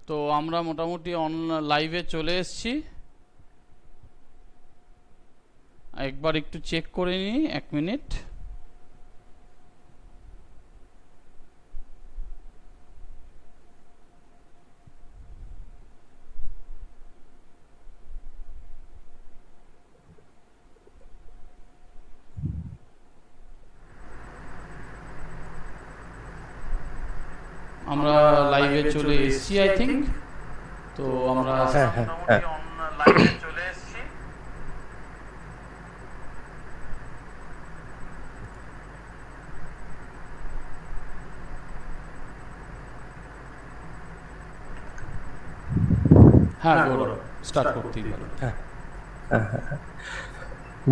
তো আমরা মোটামুটি লাইভে চলে এসেছি। একবার একটু চেক করে নিই, 1 মিনিট। আমরা লাইভে চলে এসেছি আই থিঙ্ক। তো আমরা লাইভে চলে এসেছি। হ্যাঁ, গৌরব স্টার্ট করতেই পারো।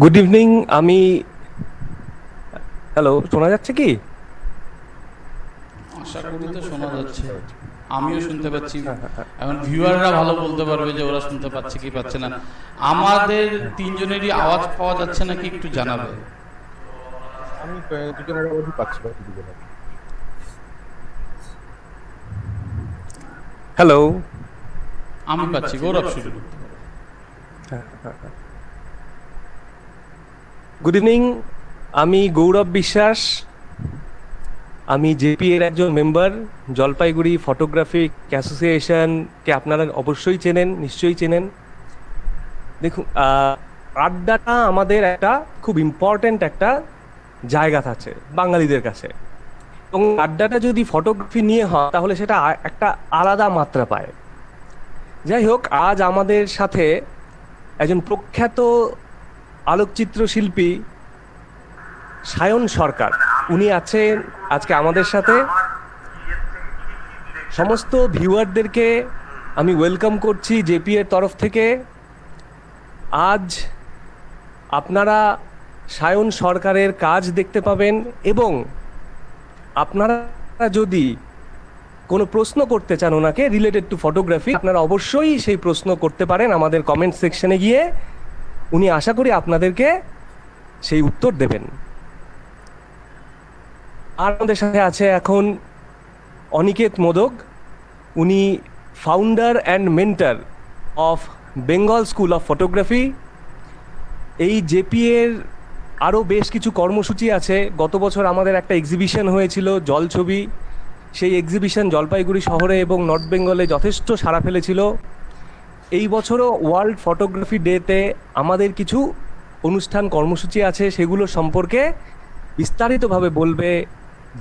Good evening. হ্যালো, শোনা যাচ্ছে কি? আশা করি তো শোনা যাচ্ছে, আমিও শুনতে পাচ্ছি। এখন ভিউয়াররা ভালো বলতে পারবে যে ওরা শুনতে পাচ্ছে কি পাচ্ছে না। আমাদের তিনজনেরই আওয়াজ পাওয়া যাচ্ছে নাকি একটু জানাবে। আমি দুজনের আওয়াজই পাচ্ছি। হ্যালো, আমি পাচ্ছি। গৌরব শুরু করতে পারো। Good evening. আমি গৌরব বিশ্বাস। আমি জেপি এর একজন মেম্বার। জলপাইগুড়ি ফটোগ্রাফিক অ্যাসোসিয়েশনকে আপনারা অবশ্যই চেনেন, নিশ্চয়ই চেনেন। দেখুন, আড্ডাটা আমাদের একটা খুব ইম্পর্ট্যান্ট একটা জায়গা আছে বাঙালিদের কাছে, এবং আড্ডাটা যদি ফটোগ্রাফি নিয়ে হয় তাহলে সেটা একটা আলাদা মাত্রা পায়। যাই হোক, আজ আমাদের সাথে একজন প্রখ্যাত আলোকচিত্র শিল্পী সায়ন সরকার, উনি আছেন আজকে আমাদের সাথে। সমস্ত ভিউয়ারদেরকে আমি ওয়েলকাম করছি জেপি এর তরফ থেকে। আজ আপনারা সায়ন সরকারের কাজ দেখতে পাবেন, এবং আপনারা যদি কোনো প্রশ্ন করতে চান ওনাকে রিলেটেড টু ফটোগ্রাফি, আপনারা অবশ্যই সেই প্রশ্ন করতে পারেন আমাদের কমেন্ট সেকশনে গিয়ে। উনি আশা করি আপনাদেরকে সেই উত্তর দেবেন। আর আমাদের সাথে আছে এখন অনিকেত মোদক। উনি founder and mentor of Bengal school of photography. এই জেপি এর আরও বেশ কিছু কর্মসূচি আছে। গত বছর আমাদের একটা এক্সিবিশন হয়েছিল জলছবি। সেই এক্সিবিশন জলপাইগুড়ি শহরে এবং নর্থ বেঙ্গলে যথেষ্ট সাড়া ফেলেছিল। এই বছরও ওয়ার্ল্ড ফটোগ্রাফি ডেতে আমাদের কিছু অনুষ্ঠান কর্মসূচি আছে, সেগুলো সম্পর্কে বিস্তারিতভাবে বলবে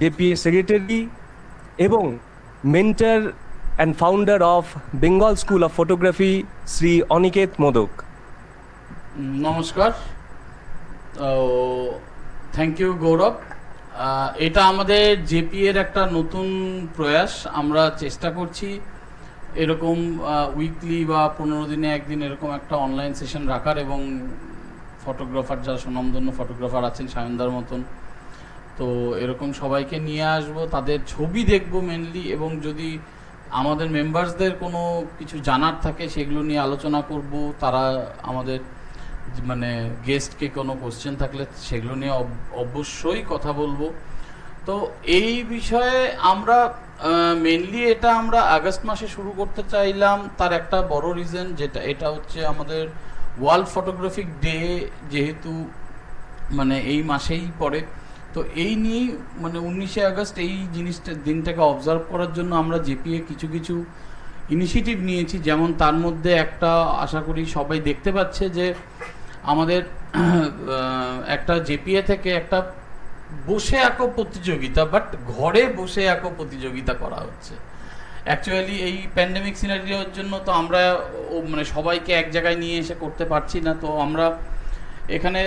জেপি সেক্রেটারি এবং mentor and founder of Bengal school of photography Shri Aniket modak. নমস্কার। থ্যাংক ইউ গৌরব। এটা আমাদের জেপি এর একটা নতুন প্রয়াস। আমরা চেষ্টা করছি এরকম উইকলি বা 15 দিনে একদিন এরকম একটা অনলাইন সেশন রাখার, এবং ফটোগ্রাফার যারা সুনামধন্য ফটোগ্রাফার আছেন সায়নদার মতন, তো এরকম সবাইকে নিয়ে আসব, তাদের ছবি দেখব মেনলি, এবং যদি আমাদের মেম্বার্সদের কোনো কিছু জানার থাকে সেগুলো নিয়ে আলোচনা করব। তারা আমাদের মানে গেস্টকে কোনো কোশ্চেন থাকলে সেগুলো নিয়ে অবশ্যই কথা বলবো। তো এই বিষয়ে আমরা মেনলি এটা আমরা আগস্ট মাসে শুরু করতে চাইলাম। তার একটা বড় রিজন এটা হচ্ছে আমাদের ওয়ার্ল্ড ফটোগ্রাফিক ডে, যেহেতু মানে এই মাসেই পড়ে। তো এই নিয়েই মানে 19শে আগস্ট এই দিনটাকে অবজার্ভ করার জন্য আমরা জেপিএ কিছু কিছু ইনিশিয়েটিভ নিয়েছি। যেমন তার মধ্যে একটা, আশা করি সবাই দেখতে পাচ্ছে যে আমাদের একটা জেপিএ থেকে একটা বসে আঁকো প্রতিযোগিতা, বাট ঘরে বসে আঁকো প্রতিযোগিতা করা হচ্ছে। অ্যাকচুয়ালি এই প্যান্ডেমিক সিনারিওর জন্য তো আমরা মানে সবাইকে এক জায়গায় নিয়ে এসে করতে পারছি না। তো আমরা এখানে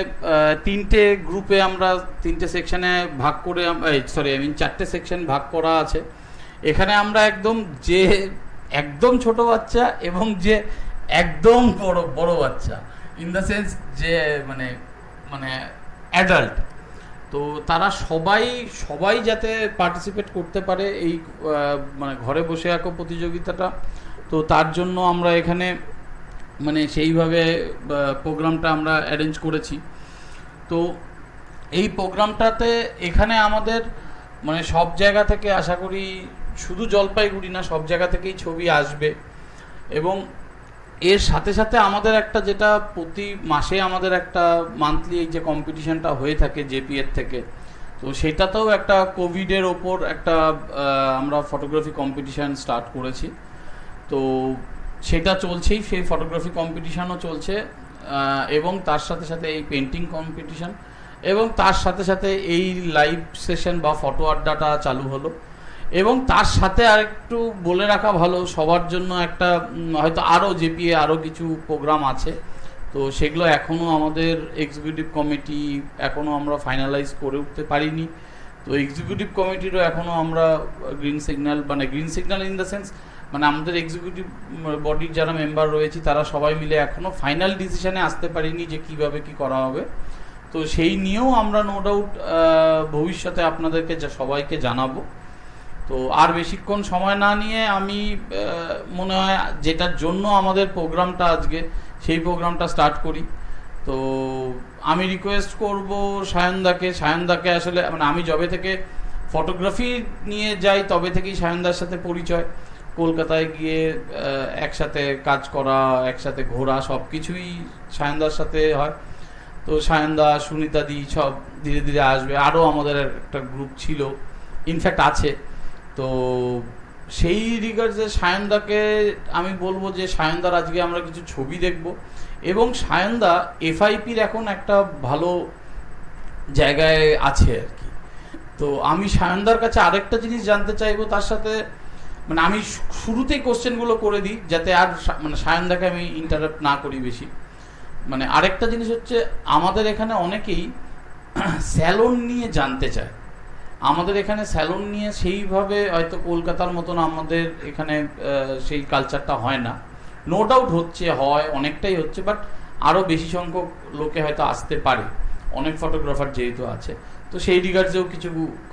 3টে গ্রুপে আমরা 3টে সেকশনে ভাগ করে, চারটে সেকশন ভাগ করা আছে। এখানে আমরা যে একদম ছোট বাচ্চা এবং যে একদম বড় বাচ্চা, ইন দ্য সেন্স যে মানে মানে অ্যাডাল্ট, তো তারা সবাই যাতে পার্টিসিপেট করতে পারে এই মানে ঘরে বসে আঁকো প্রতিযোগিতাটা। তো তার জন্য আমরা এখানে মানে সেইভাবে প্রোগ্রামটা আমরা অ্যারেঞ্জ করেছি। তো এই প্রোগ্রামটাতে এখানে আমাদের মানে সব জায়গা থেকে আশা করি শুধু জলপাইগুড়ি না, সব জায়গা থেকেই ছবি আসবে। এবং এর সাথে সাথে আমাদের একটা, যেটা প্রতি মাসে আমাদের একটা মান্থলি এই যে কম্পিটিশনটা হয়ে থাকে জেপিএর থেকে, তো সেটাতেও একটা কোভিডের ওপর একটা আমরা ফটোগ্রাফি কম্পিটিশান স্টার্ট করেছি। তো সেটা চলছেই, সেই ফটোগ্রাফি কম্পিটিশানও চলছে, এবং তার সাথে সাথে এই পেন্টিং কম্পিটিশান, এবং তার সাথে সাথে এই লাইভ সেশন বা ফটো আড্ডাটা চালু হলো। এবং তার সাথে আরেকটু বলে রাখা ভালো সবার জন্য, একটা হয়তো আরও জেপিএ আরও কিছু প্রোগ্রাম আছে, তো সেগুলো এখনও আমাদের এক্সিকিউটিভ কমিটি এখনও আমরা ফাইনালাইজ করে উঠতে পারিনি। তো এক্সিকিউটিভ কমিটিরও এখনও আমরা green signal in the sense, মানে আমাদের এক্সিকিউটিভ বডির যারা মেম্বার রয়েছে তারা সবাই মিলে এখনও ফাইনাল ডিসিশনে আসতে পারিনি যে কিভাবে কি করা হবে। তো সেই নিয়েও আমরা নো ডাউট ভবিষ্যতে আপনাদেরকে সবাইকে জানাবো। তো আর বেশিক্ষণ সময় না নিয়ে আমি মনে হয় যেটার জন্য আমাদের প্রোগ্রামটা আজকে, সেই প্রোগ্রামটা স্টার্ট করি। তো আমি রিকোয়েস্ট করব সায়নদাকে আসলে, মানে আমি যবে থেকে ফটোগ্রাফি নিয়ে যাই তবে থেকেই সায়নদার সাথে পরিচয়। কলকাতায় গিয়ে একসাথে কাজ করা, একসাথে ঘোরা, সব কিছুই সায়নদার সাথে হয়। তো সায়নদা, সুনিতা দি সব ধীরে ধীরে আসবে, আরও আমাদের একটা গ্রুপ ছিল, ইনফ্যাক্ট আছে। তো সেই রিগার্ডসে সায়নদাকে আমি বলবো যে সায়নদার আজকে আমরা কিছু ছবি দেখব, এবং সায়নদা এফআইপির এখন একটা ভালো জায়গায় আছে আর কি। তো আমি সায়নদার কাছে আরেকটা জিনিস জানতে চাইবো, তার সাথে মানে আমি শুরুতেই কোশ্চেনগুলো করে দিই যাতে আর মানে সায়নদাকে আমি ইন্টারাপ্ট না করি বেশি। মানে আরেকটা জিনিস হচ্ছে, আমাদের এখানে অনেকেই স্যালন নিয়ে জানতে চায়। আমাদের এখানে স্যালন নিয়ে সেইভাবে হয়তো কলকাতার মতন আমাদের এখানে সেই কালচারটা হয় না। নো ডাউট হয়, অনেকটাই হচ্ছে, বাট আরও বেশি সংখ্যক লোকে হয়তো আসতে পারে, অনেক ফটোগ্রাফার যেহেতু আছে। তো সেই রিগার্ডসেও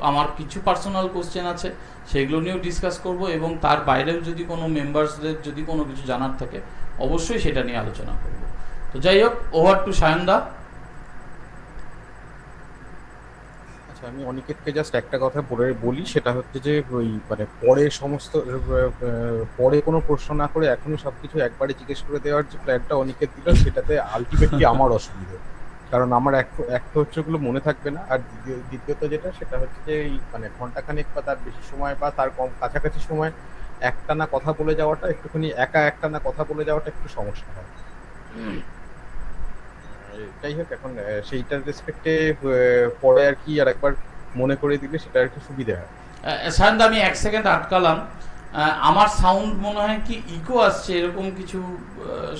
আমার কিছু পার্সোনাল কোশ্চেন আছে, সেগুলো নিয়েও ডিসকাস করব, এবং তার বাইরেও যদি কোনো মেম্বার্সদের যদি কোনো কিছু জানার থাকে অবশ্যই সেটা নিয়ে আলোচনা করব। তো যাই হোক, ওভার টু সায়নদা। আচ্ছা, আমি অনিকেতকে জাস্ট একটা কথা বলি, সেটা হচ্ছে যে ওই মানে পরে কোনো প্রশ্ন না করে এখনই সবকিছু একবারে জিজ্ঞেস করে দেওয়ার যে প্ল্যানটা অনিকেত দিল, সেটাতে আলটিমেটলি আমার অসুবিধা, কারণ আমার একটা হচ্ছে ওগুলো মনে থাকবে না, আর দ্বিতীয়ত সেটা হচ্ছে যে এই মানে ঘন্টাখানেক বা তার বেশি সময় বা তার কম কাছাকাছি সময় একটানা কথা বলে যাওয়াটা, একটুখানি একটানা কথা বলে যাওয়াটা একটু সমস্যা হয়। যাই হোক, এখন সেইটার রেসপেক্টে পরে আর কি আর একবার মনে করে দিলে সেটা আর কি সুবিধা হয়। সায়নদা, আমি 1 সেকেন্ড আটকালাম। আমার সাউন্ড মনে হয় কি ইকো আসছে, এরকম কিছু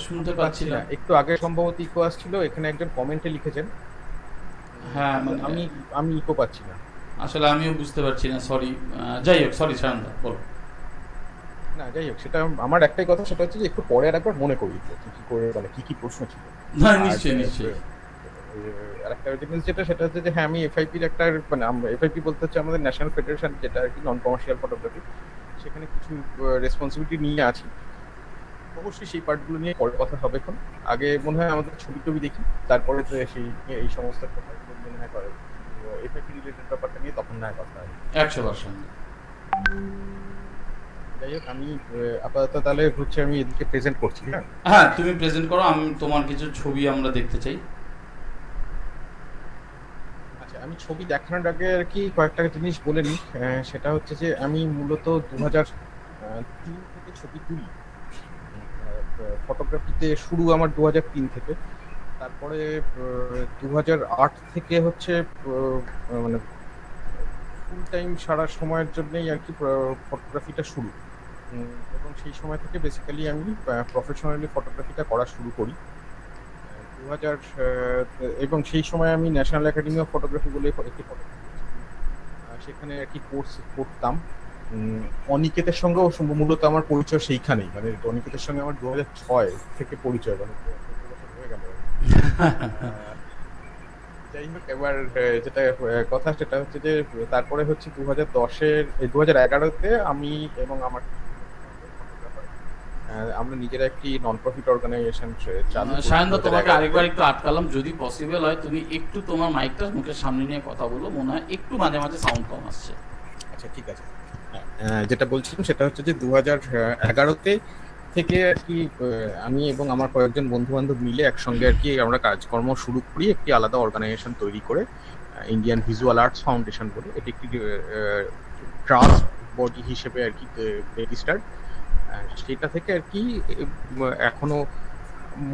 শুনতে পাচ্ছি না। একটু আগে সম্ভবত ইকো আসছিল, এখানে একজন কমেন্টে লিখেছেন। হ্যাঁ, আমি ইকো পাচ্ছি না, আসলে আমিও বুঝতে পারছি না, সরি। যাই হোক, সরি সায়নদা, বলো। না যাই হোক, সেটা আমার একটাই কথা, সেটা হচ্ছে যে একটু পরে আর একবার মনে করি কি করে, মানে কি প্রশ্ন ছিল। না, নিশ্চয়ই। আর একটা জিনিস সেটা হচ্ছে যে হ্যাঁ, আমি এফআইপির একটা মানে এফআইপি বলতে হচ্ছে আমাদের ন্যাশনাল ফেডারেশন, যেটা আর কি নন কমার্শিয়াল ফটোগ্রাফি, সেখানে কিছু রেসপন্সিবিলিটি নিয়ে আছি। অবশ্যই সেই পার্টগুলো নিয়ে পরে কথা হবে। এখন আগে মনে হয় আমাদের ছবি দেখি, তারপরে তো এই সমস্ত কথাগুলো মনে হয় করে এফআইপি রিলেটেড ব্যাপারটা নিয়ে তখন না কথা হয়। 100%। যাই হোক, আমি আপাতত তাহলে হচ্ছে আমি এদিকে প্রেজেন্ট করছি। হ্যাঁ, তুমি প্রেজেন্ট করো, আমি তোমার কিছু ছবি আমরা দেখতে চাই। আচ্ছা, আমি ছবি দেখানোর আগে আর কি কয়েকটা জিনিস বলে নিই। সেটা হচ্ছে যে আমি মূলত 2003 থেকে ছবি তুলি। ফটোগ্রাফিতে শুরু আমার 2003 থেকে, তারপরে 2008 থেকে হচ্ছে মানে ফুল টাইম সারা সময়ের জন্যই আর কি ফটোগ্রাফিটা শুরু, এবং সেই সময় থেকে বেসিক্যালি আমি প্রফেশনালি ফটোগ্রাফিটা করা শুরু করি 2000, এবং সেই সময় আমি ন্যাশনাল একাডেমি অফ ফটোগ্রাফি বলে একটি ফটোগ্রাফি, সেখানে আর কি কোর্স করতাম। অনিকেতের সঙ্গেও মূলত আমার পরিচয় সেইখানেই, মানে অনিকেতের সঙ্গে আমার 2006 থেকে পরিচয়, মানে হয়ে গেল। যাই হোক, এবার যেটা কথা সেটা হচ্ছে যে তারপরে হচ্ছে 2011-তে আমি এবং আমার আমরা নিজেরা একটি নন প্রফিট অর্গানাইজেশন চালু করি। সায়নদা, তোমাকে আরেকবার একটু আটকালাম, যদি পসিবল হয় তুমি একটু তোমার মাইকটা মুখের সামনে নিয়ে কথা বলো, মনে হয় একটু মাঝে মাঝে সাউন্ড কম আসছে। আচ্ছা, ঠিক আছে। যেটা বলছিলাম সেটা হচ্ছে যে 2011-তে থেকে আর কি আমি এবং আমার কয়েকজন বন্ধু বান্ধব মিলে একসঙ্গে আর কি আমরা কাজকর্ম শুরু করি একটি আলাদা অর্গানাইজেশন তৈরি করে, ইন্ডিয়ান ভিজুয়াল আর্টস ফাউন্ডেশন বলে। এটি একটি ট্রাস্ট বডি হিসেবে আর কি রেজিস্টার্ড। সেটা থেকে আর কি এখনো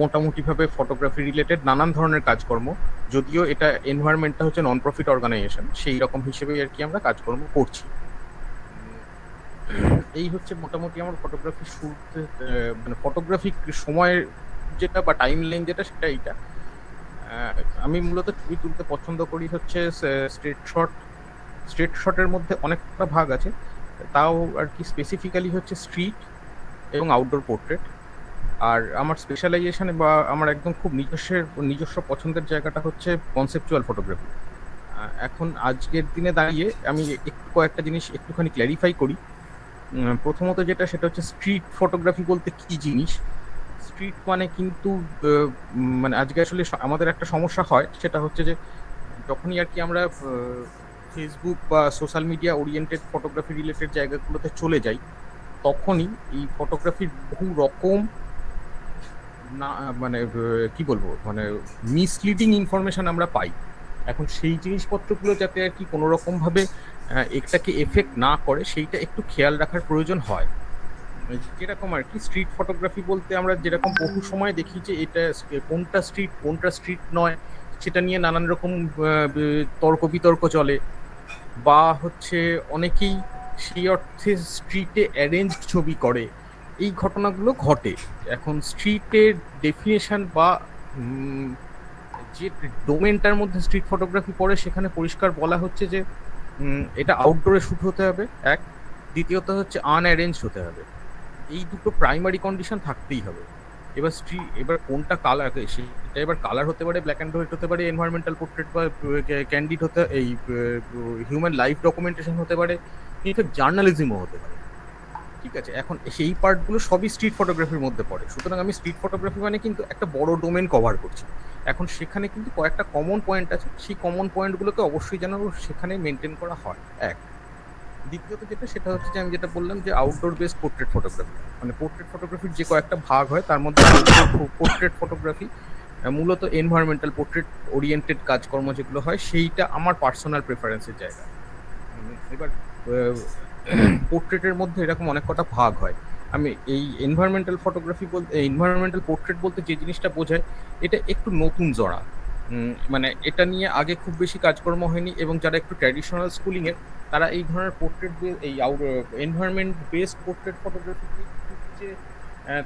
মোটামুটি ভাবে ফটোগ্রাফি রিলেটেড নানান ধরনের কাজকর্ম, যদিও এটা এনভায়রনমেন্টটা হচ্ছে নন প্রফিট অর্গানাইজেশন, সেই রকম হিসেবে আর কি আমরা কাজকর্ম করছি। এই হচ্ছে মোটামুটি আমার ফটোগ্রাফি শুরুতে মানে ফটোগ্রাফি সময়ের যেটা বা টাইম লাইন যেটা সেটা এইটা। আমি মূলত ছবি তুলতে পছন্দ করি হচ্ছে স্ট্রেট শট। স্ট্রেট শটের মধ্যে অনেকটা ভাগ আছে, তাও আর কি স্পেসিফিক্যালি হচ্ছে স্ট্রিট এবং আউটডোর পোর্ট্রেট। আর আমার স্পেশালাইজেশন বা আমার একদম খুব নিজস্ব পছন্দের জায়গাটা হচ্ছে কনসেপচুয়াল ফটোগ্রাফি। এখন আজকের দিনে দাঁড়িয়ে আমি একটু কয়েকটা জিনিস একটুখানি ক্ল্যারিফাই করি। প্রথমত যেটা সেটা হচ্ছে স্ট্রিট ফটোগ্রাফি বলতে কি জিনিস। স্ট্রিট মানে কিন্তু মানে আজকে আসলে আমাদের একটা সমস্যা হয়, সেটা হচ্ছে যে যখনই আর কি আমরা ফেসবুক বা social media oriented photography related জায়গাগুলোতে চলে যাই, তখনই এই ফটোগ্রাফির বহু রকম না মানে কি বলবো মানে মিসলিডিং ইনফরমেশন আমরা পাই। এখন সেই জিনিসপত্রগুলো যাতে আর কি কোনো রকম ভাবে এটাকে এফেক্ট না করে সেইটা একটু খেয়াল রাখার প্রয়োজন হয়। যেরকম আর কি স্ট্রিট ফটোগ্রাফি বলতে আমরা যেরকম বহু সময় দেখি যে এটা কোনটা স্ট্রিট নয় সেটা নিয়ে নানান রকম তর্ক বিতর্ক চলে, বা হচ্ছে অনেকেই সেই অর্থে স্ট্রিটে অ্যারেঞ্জ ছবি করে, এই ঘটনাগুলো ঘটে। এখন স্ট্রিটের ডেফিনেশন বা যে ডোমেনটার মধ্যে স্ট্রিট ফটোগ্রাফি পড়ে সেখানে পরিষ্কার বলা হচ্ছে যে এটা আউটডোরে শ্যুট হতে হবে এক, দ্বিতীয়ত হচ্ছে আনঅ্যারেঞ্জ হতে হবে। এই দুটো প্রাইমারি কন্ডিশন থাকতেই হবে। এবার কোনটা কালার, সেটা এবার কালার হতে পারে, ব্ল্যাক অ্যান্ড হোয়াইট হতে পারে, এনভায়রনমেন্টাল পোর্ট্রেট বা ক্যান্ডিড হতে, এই হিউম্যান লাইফ ডকুমেন্টেশন হতে পারে, ইনফ্যাক্ট জার্নালিজমও হতে পারে। ঠিক আছে, এখন সেই পার্টগুলো সবই স্ট্রিট ফটোগ্রাফির মধ্যে পড়ে। সুতরাং আমি স্ট্রিট ফটোগ্রাফি মানে কিন্তু একটা বড় ডোমেন কভার করছি। এখন সেখানে কিন্তু কয়েকটা কমন পয়েন্ট আছে, সেই কমন পয়েন্টগুলোকে অবশ্যই যেন সেখানে মেনটেন করা হয় এক। দ্বিতীয়ত যেটা সেটা হচ্ছে যে আমি যেটা বললাম যে আউটডোর বেসড পোর্ট্রেট ফটোগ্রাফি, মানে পোর্ট্রেট ফটোগ্রাফির যে কয়েকটা ভাগ হয় তার মধ্যে পোর্ট্রেট ফটোগ্রাফি মূলত এনভায়রনমেন্টাল পোর্ট্রেট ওরিয়েন্টেড কাজকর্ম যেগুলো হয় সেইটা আমার পার্সোনাল প্রেফারেন্সের জায়গা। এবার পোর্ট্রেটের মধ্যে এরকম অনেক কটা ভাগ হয়। আমি এই এনভায়রনমেন্টাল ফটোগ্রাফি বলতে, এনভায়রনমেন্টাল পোর্ট্রেট বলতে যে জিনিসটা বোঝায় এটা একটু নতুন জড়া, মানে এটা নিয়ে আগে খুব বেশি কাজকর্ম হয়নি, এবং যারা একটু ট্র্যাডিশনাল স্কুলিংয়ের তারা এই ধরনের পোর্ট্রেট এই এনভায়রনমেন্ট বেসড পোর্ট্রেট ফটোগ্রাফি যে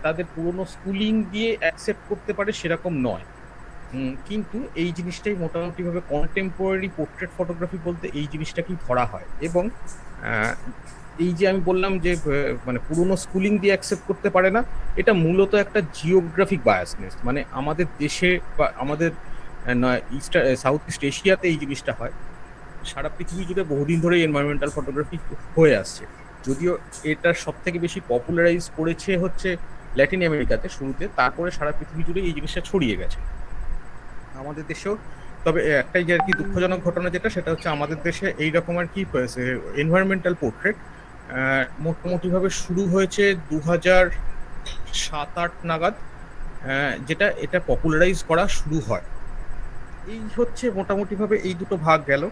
তাদের পুরোনো স্কুলিং দিয়ে অ্যাকসেপ্ট করতে পারে সেরকম নয়। কিন্তু এই জিনিসটাই মোটামুটিভাবে কন্টেম্পোরারি পোর্ট্রেট ফটোগ্রাফি বলতে এই জিনিসটাকেই ধরা হয়। এবং এই যে আমি বললাম যে মানে পুরোনো স্কুলিং দিয়ে অ্যাকসেপ্ট করতে পারে না, এটা মূলত একটা জিওগ্রাফিক বায়াসনেস। মানে আমাদের দেশে বা আমাদের সাউথ ইস্ট এশিয়াতে এই জিনিসটা হয়, সারা পৃথিবী জুড়ে বহুদিন ধরে এনভায়রনমেন্টাল ফটোগ্রাফি হয়ে আসছে। যদিও এটা সব থেকে বেশি পপুলারাইজ করেছে হচ্ছে ল্যাটিন আমেরিকাতে শুরুতে, তারপরে সারা পৃথিবী জুড়ে এই জিনিসটা ছড়িয়ে গেছে আমাদের দেশেও। তবে একটাই যে আর কি দুঃখজনক ঘটনা যেটা সেটা হচ্ছে আমাদের দেশে এইরকম আর কি এনভায়রনমেন্টাল পোর্ট্রেট মোটামুটিভাবে শুরু হয়েছে 2007-8 নাগাদ, যেটা এটা পপুলারাইজ করা শুরু হয়। এই হচ্ছে মোটামুটিভাবে এই দুটো ভাগ গেল।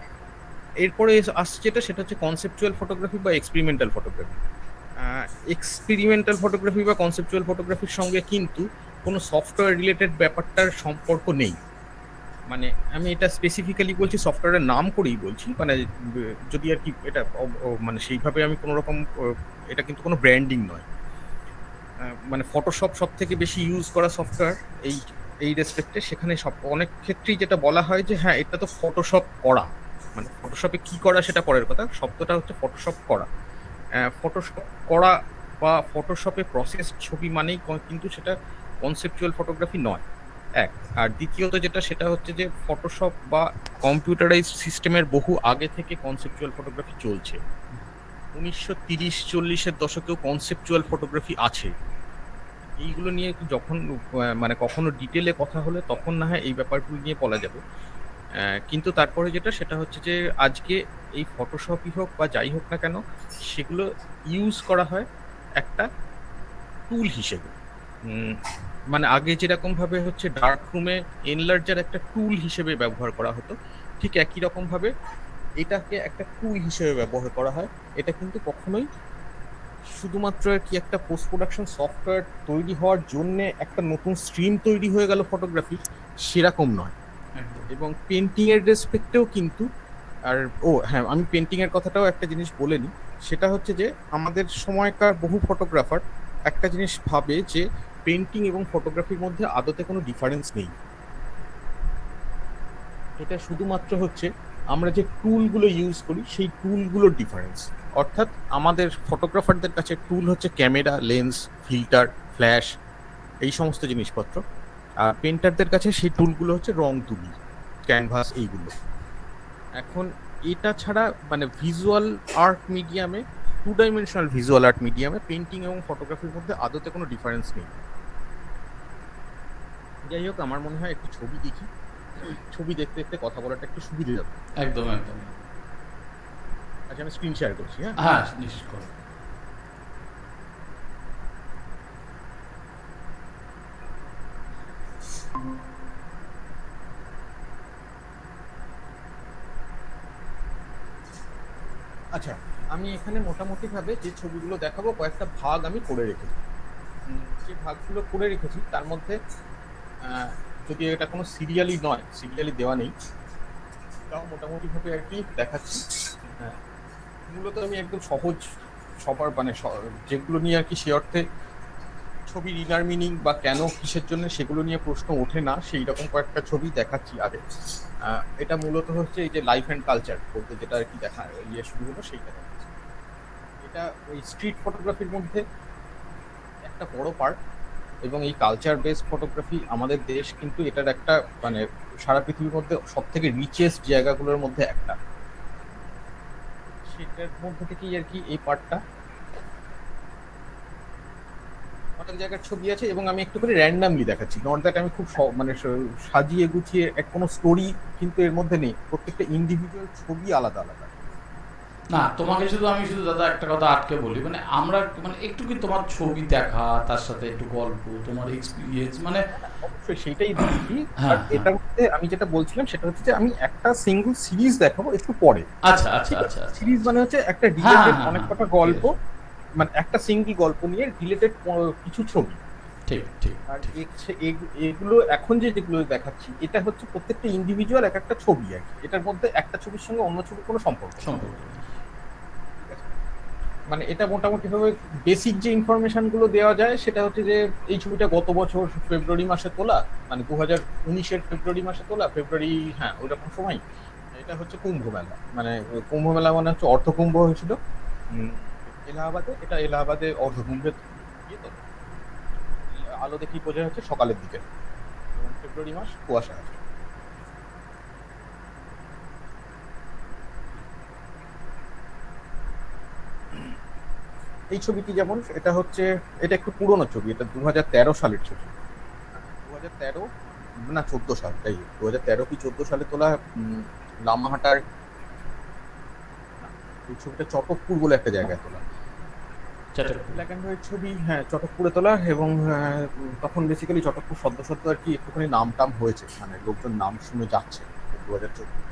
এরপরে আসছে যেটা সেটা হচ্ছে কনসেপচুয়াল ফটোগ্রাফি বা এক্সপেরিমেন্টাল ফটোগ্রাফি। এক্সপেরিমেন্টাল ফটোগ্রাফি বা কনসেপচুয়াল ফটোগ্রাফির সঙ্গে কিন্তু কোনো সফটওয়্যার রিলেটেড ব্যাপারটার সম্পর্ক নেই। মানে আমি এটা স্পেসিফিক্যালি বলছি, সফটওয়্যারের নাম করেই বলছি, মানে যদি আর কি এটা মানে সেইভাবে আমি কোনো রকম, এটা কিন্তু কোনো ব্র্যান্ডিং নয়। মানে ফটোশপ সব থেকে বেশি ইউজ করা সফটওয়্যার এই রেসপেক্টে, সেখানে অনেক ক্ষেত্রেই যেটা বলা হয় যে হ্যাঁ এটা তো ফটোশপ করা, মানে ফটোশপে কি করা সেটা পরের কথা, শব্দটা হচ্ছে ফটোশপ করা। ফটোশপ করা বা ফটোশপে প্রসেস ছবি মানেই কিন্তু সেটা কনসেপচুয়াল ফটোগ্রাফি নয় এক। আর দ্বিতীয়ত যেটা সেটা হচ্ছে যে ফটোশপ বা কম্পিউটারাইজ সিস্টেমের বহু আগে থেকে কনসেপচুয়াল ফটোগ্রাফি চলছে। 1930-40-এর দশকেও কনসেপচুয়াল ফটোগ্রাফি আছে। এইগুলো নিয়ে যখন মানে কখনো ডিটেলে কথা হলে তখন না হয় এই ব্যাপারগুলো নিয়ে বলা যাবে। কিন্তু তারপরে যেটা সেটা হচ্ছে যে আজকে এই ফটোশপই হোক বা যাই হোক না কেন, সেগুলো ইউজ করা হয় একটা টুল হিসেবে। উম, মানে আগে যেরকম ভাবে হচ্ছে ডার্ক রুমে এনলার্জার একটা টুল হিসেবে ব্যবহার করা হতো, ঠিক একই রকম ভাবে এটাকে একটা টুল হিসেবে ব্যবহার করা হয়। এটা কিন্তু কখনোই শুধুমাত্র আর কি একটা পোস্ট প্রোডাকশন সফটওয়্যার তৈরি হওয়ার জন্য একটা নতুন স্ট্রিম তৈরি হয়ে গেল ফটোগ্রাফি, সেরকম নয়। একদম। এবং পেন্টিং এর রেসপেক্টেও কিন্তু আর ও হ্যাঁ, আমি পেন্টিং এর কথাটাও একটা জিনিস বলে নিই। সেটা হচ্ছে যে আমাদের সময়কার বহু ফটোগ্রাফার একটা জিনিস ভাবে যে পেন্টিং এবং ফটোগ্রাফির মধ্যে আদতে কোনো ডিফারেন্স নেই। এটা শুধুমাত্র হচ্ছে আমরা যে টুলগুলো ইউজ করি সেই টুলগুলোর ডিফারেন্স। অর্থাৎ আমাদের ফটোগ্রাফারদের কাছে টুল হচ্ছে ক্যামেরা, লেন্স, ফিল্টার, ফ্ল্যাশ, এই সমস্ত জিনিসপত্র। আর পেন্টারদের কাছে সেই টুলগুলো হচ্ছে রং তুলি, ক্যানভাস, এইগুলো। এখন এটা ছাড়া মানে ভিজুয়াল আর্ট মিডিয়ামে, 2 ডাইমেনশনাল ভিজুয়াল আর্ট মিডিয়ামে পেন্টিং এবং ফটোগ্রাফির মধ্যে আদতে কোনো ডিফারেন্স নেই। যাই হোক, আমার মনে হয় একটু ছবি দেখি, ছবি দেখতে দেখতে কথা বলাটা একটু সুবিধা যাবে। একদম একদম। আচ্ছা, আমি স্ক্রিন শেয়ার করছি। হ্যাঁ, হ্যাঁ, নিশ্চিত করো। আচ্ছা, আমি এখানে মোটামুটি ভাবে যে ছবিগুলো দেখাবো কয়েকটা ভাগ আমি করে রেখেছি। যে ভাগগুলো করে রেখেছি তার মধ্যে যদি এটা কোনো সিরিয়ালি নয়, সিরিয়ালি দেওয়া নেই, তাও মোটামুটি ভাবে আর কি দেখাচ্ছি। হ্যাঁ, মূলত আমি একদম সহজ সবার মানে যেগুলো নিয়ে আর কি সে অর্থে ছবির ইনার মিনিং বা কেন কিসের জন্য সেগুলো নিয়ে প্রশ্ন ওঠে না, সেই রকম কয়েকটা ছবি দেখাচ্ছি আগে। এটা মূলত হচ্ছে এই যে লাইফ অ্যান্ড কালচার বলতে যেটা আর কি দেখা শুরু হলো সেইটা দেখাচ্ছি। এটা ওই স্ট্রিট ফটোগ্রাফির মধ্যে একটা বড় পার্ট, এবং এই কালচার বেসড ফটোগ্রাফি আমাদের দেশ কিন্তু এটার একটা মানে সারা পৃথিবীর মধ্যে সব থেকে রিচেস্ট জায়গাগুলোর মধ্যে একটা। সেটার মধ্যে থেকেই আর কি এই পার্টটা। অনেক জায়গার ছবি আছে এবং আমি একটু করে র্যান্ডামলি দেখাচ্ছি, নট দ্যাট আমি খুব মানে সাজিয়ে গুছিয়ে কোনো স্টোরি কিন্তু এর মধ্যে নেই। প্রত্যেকটা ইন্ডিভিজুয়াল ছবি আলাদা আলাদা। না, তোমাকে আমি শুধু দাদা একটা কথা আটকে বলি, মানে আমরা মানে একটু কি তোমার ছবি দেখা, তার সাথে একটু গল্প, তোমার এক্সপিরিয়েন্স, মানে অবশ্যই সেইটাই দিচ্ছি। হ্যাঁ, আর এটার মধ্যে আমি যেটা বলছিলাম সেটা হচ্ছে যে আমি একটা সিঙ্গল সিরিজ দেখাবো একটু পরে। আচ্ছা আচ্ছা আচ্ছা আচ্ছা। সিরিজ মানে হচ্ছে একটা হ্যাঁ, রিলেটেড হ্যাঁ, অনেক হ্যাঁ, কটা গল্প, মানে একটা সিঙ্গল গল্প নিয়ে রিলেটেড কিছু ছবি। ঠিক ঠিক আর ঠিক। এগুলো এখন যেগুলো দেখাচ্ছি এটা হচ্ছে প্রত্যেকটা ইন্ডিভিজুয়াল এক একটা ছবি আর কি। এটার মধ্যে একটা ছবির সঙ্গে অন্য ছবির কোনো সম্পর্ক নেই। সম্পর্ক নেই। ঠিক আছে? মানে এটা মোটামুটি ভাবে বেসিক যে ইনফরমেশন গুলো দেওয়া যায় সেটা হচ্ছে যে এই ছবিটা গত বছর ফেব্রুয়ারি মাসে তোলা, মানে 2019-এর ফেব্রুয়ারি মাসে তোলা, ফেব্রুয়ারি, হ্যাঁ ওইরকম সময়। এটা হচ্ছে কুম্ভ মেলা, মানে কুম্ভ মেলা মানে হচ্ছে অর্ধকুম্ভ হয়েছিল এলাহাবাদে। এটা এলাহাবাদে অর্ধকুম্ভে গিয়ে তো আলো দেখি বোঝা যাচ্ছে সকালের দিকে, এবং ফেব্রুয়ারি মাস কুয়াশা আছে। এই ছবিটি যেমন, এটা হচ্ছে, এটা একটু পুরোনো ছবি, এটা 2013 সালের ছবি। 2013 না 14 সাল, তাই 2013 কি 14 সালে তোলা। লামাহাটার, এই ছবিটা চটকপুর বলে একটা জায়গায় তোলা, ব্ল্যাক অ্যান্ড হোয়াইট ছবি। হ্যাঁ, চটকপুরে তোলা। এবং তখন বেসিক্যালি চটকপুর সদ্য সদ্য আর কি একটুখানি নাম টাম হয়েছে, মানে লোকজন নাম শুনে যাচ্ছে 2014।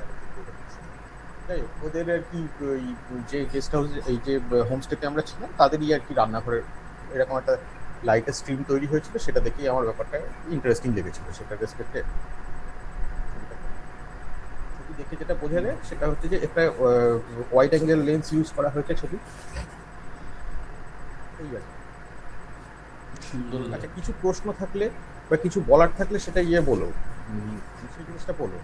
তাই ওদের আর কি ওই যে গেস্ট হাউস, এই যে হোমস্টেতে আমরা ছিলাম তাদেরই আর কি রান্নাঘরের এরকম একটা লাইটের স্ট্রিম তৈরি হয়েছিল, সেটা দেখেই আমার ব্যাপারটা ইন্টারেস্টিং লেগেছিল। সেটা রেসপেক্টে ছবি দেখে যেটা বোঝা যায় সেটা হচ্ছে যে একটা ওয়াইড অ্যাঙ্গেল লেন্স ইউজ করা হয়েছে ছবি, এই আর কি। সুন্দর লাগে। আচ্ছা, কিছু প্রশ্ন থাকলে বা কিছু বলার থাকলে সেটা বলো, সেই জিনিসটা বলো।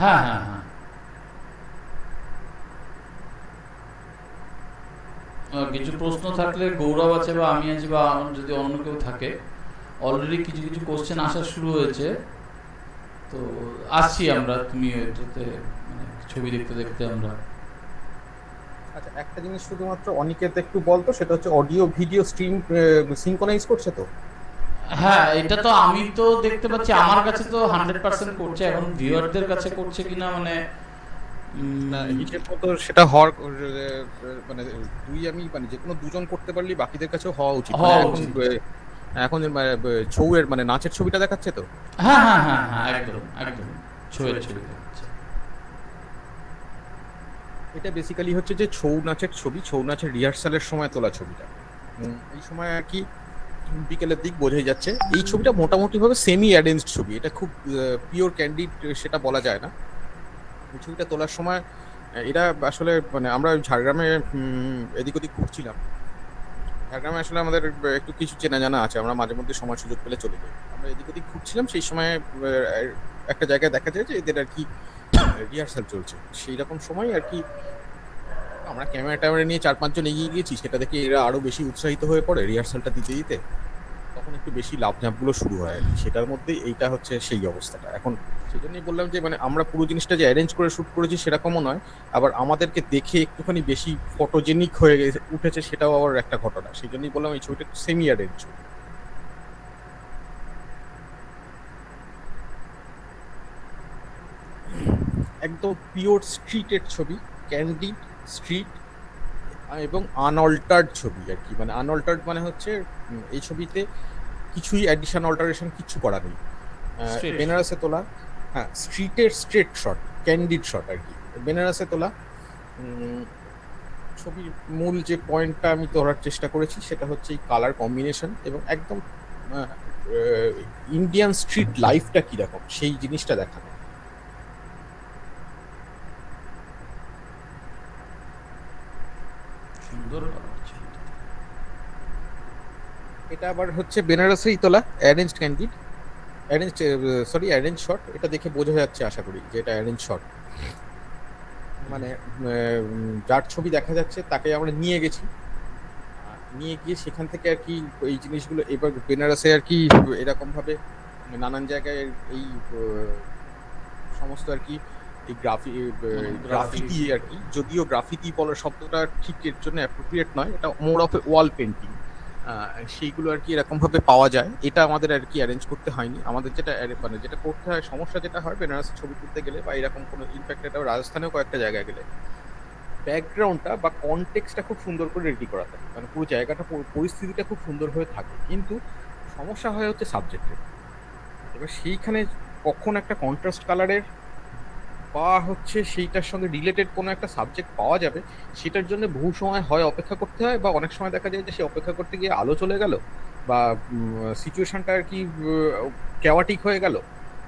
হ্যাঁ হ্যাঁ হ্যাঁ। কিছু প্রশ্ন থাকলে গৌরব আছে বা আমি আছি বা যদি অন্য কেউ থাকে, অলরেডি কিছু কিছু কোশ্চেন আসা শুরু হয়েছে, তো আসছি আমরা, তুমি এটাতে মানে ছবি দেখতে দেখতে আমরা। আচ্ছা, একটা জিনিস শুধুমাত্র অনিকেত একটু বলতো, সেটা হচ্ছে অডিও ভিডিও স্ট্রিম সিনক্রোনাইজ করছে তো? হ্যাঁ, এটা তো আমি তো দেখতে পাচ্ছি, আমার কাছে তো 100% করছে, এখন ভিউয়ারদের কাছে করছে কিনা মানে না, হিসেব মতো সেটা হওয়ার মানে আমি মানে যে কোনো দুজন করতে পারলে বাকিদের কাছেও হওয়া উচিত। হওয়া মানে এখন উচিত। এখন ছৌয়ের মানে নাচের ছবিটা দেখাচ্ছে তো। হ্যাঁ হ্যাঁ হ্যাঁ হ্যাঁ, একদম একদম ছবির ছবি দেখাচ্ছে। এটা বেসিক্যালি হচ্ছে যে ছৌ নাচের ছবি, ছৌ নাচের রিহার্সালের সময় তোলা ছবিটা। এই সময় আর কি বিকেলের দিক বোঝাই যাচ্ছে। এই ছবিটা মোটামুটি ভাবে সেমি অ্যারেঞ্জড ছবি, এটা খুব পিওর ক্যান্ডিড সেটা বলা যায় না। এই ছবিটা তোলার সময় এটা আসলে মানে আমরা ঝাড়গ্রামে এদিক ওদিক ঘুরছিলাম। ঝাড়গ্রামে আসলে আমাদের একটু কিছু চেনা জানা আছে, আমরা মাঝে মধ্যে সময় সুযোগ পেলে চলে যাই। আমরা এদিক ওদিক ঘুরছিলাম, সেই সময় একটা জায়গায় দেখা যায় যে এদের আর কি রিহার্সাল চলছে। সেই রকম সময় আর কি আমরা ক্যামেরা নিয়ে 4-5 জন এগিয়ে গিয়েছি, সেটা দেখে এরা আরো বেশি উৎসাহিত হয়ে পড়ে রিহার্সালটা দিতে দিতে। তখন একটু বেশি লাফঝাঁপগুলো শুরু হয় আর কি। সেটার মধ্যে এইটা হচ্ছে সেই অবস্থাটা। এখন সেই জন্যই বললাম যে মানে আমরা পুরো জিনিসটা যে অ্যারেঞ্জ করে শুট করেছি সেরকমও নয়, আবার আমাদেরকে দেখে একটুখানি বেশি ফটোজেনিক হয়ে উঠেছে সেটাও আবার একটা ঘটনা। সেই জন্যই বললাম এই ছবিটা একটু সেমি অ্যারেঞ্জ। একদম পিওর স্ট্রিটের ছবি, ক্যান্ডিড স্ট্রিট এবং আনঅল্টার্ড ছবি আর কি। মানে আনঅল্টার্ড মানে হচ্ছে এই ছবিতে কিছুই অ্যাডিশন অল্টারেশন কিছু করা নেই। Straight. বেনারসে তোলা, হ্যাঁ স্ট্রিটের স্ট্রেট শট, ক্যান্ডিড শট আর কি, বেনারসে তোলা। ছবির মূল যে পয়েন্টটা আমি ধরার চেষ্টা করেছি সেটা হচ্ছে এই কালার কম্বিনেশন এবং একদম ইন্ডিয়ান স্ট্রিট লাইফটা কিরকম সেই জিনিসটা দেখানো। সুন্দর হচ্ছে। এটা আবার হচ্ছে বেনারসেই তোলা অ্যারেঞ্জ ক্যান্ডিড, অ্যারেঞ্জ শট। এটা দেখে বোঝা যাচ্ছে আশা করি যে এটা অ্যারেঞ্জ শট। মানে যার ছবি দেখা যাচ্ছে তাকে আমরা নিয়ে গেছি, নিয়ে গিয়ে সেখান থেকে আর কি এই জিনিসগুলো এবার বেনারসে আর কি এরকম ভাবে নানান জায়গায় এই সমস্ত আর কি এই গ্রাফিতি আর কি, যদিও গ্রাফিতি বলার শব্দটা ঠিক এর জন্য অ্যাপ্রোপ্রিয়েট নয়, এটা more of A wall painting. সেইগুলো আর কি এরকম ভাবে পাওয়া যায়। এটা আমাদের আর কি অ্যারেঞ্জ করতে হয়নি। আমাদের যেটা মানে যেটা করতে হয়, সমস্যা যেটা হয় বেনারসে ছবি তুলতে গেলে বা এরকম কোনো ইনফ্যাক্ট এটা রাজস্থানেও কয়েকটা জায়গায় গেলে ব্যাকগ্রাউন্ডটা বা কনটেক্সটটা খুব সুন্দর করে রেডি করা থাকে, মানে পুরো জায়গাটা পরিস্থিতিটা খুব সুন্দর হয়ে থাকে, কিন্তু সমস্যা হয় হচ্ছে সাবজেক্টের। এবার সেইখানে কখন একটা কন্ট্রাস্ট কালারের বা হচ্ছে সেইটার সঙ্গে রিলেটেড কোনো একটা সাবজেক্ট পাওয়া যাবে সেটার জন্য বহু সময় হয় অপেক্ষা করতে হয়, বা অনেক সময় দেখা যায় যে সে অপেক্ষা করতে গিয়ে আলো চলে গেল বা সিচুয়েশনটা আর কি ক্যাওয়াটিক হয়ে গেল,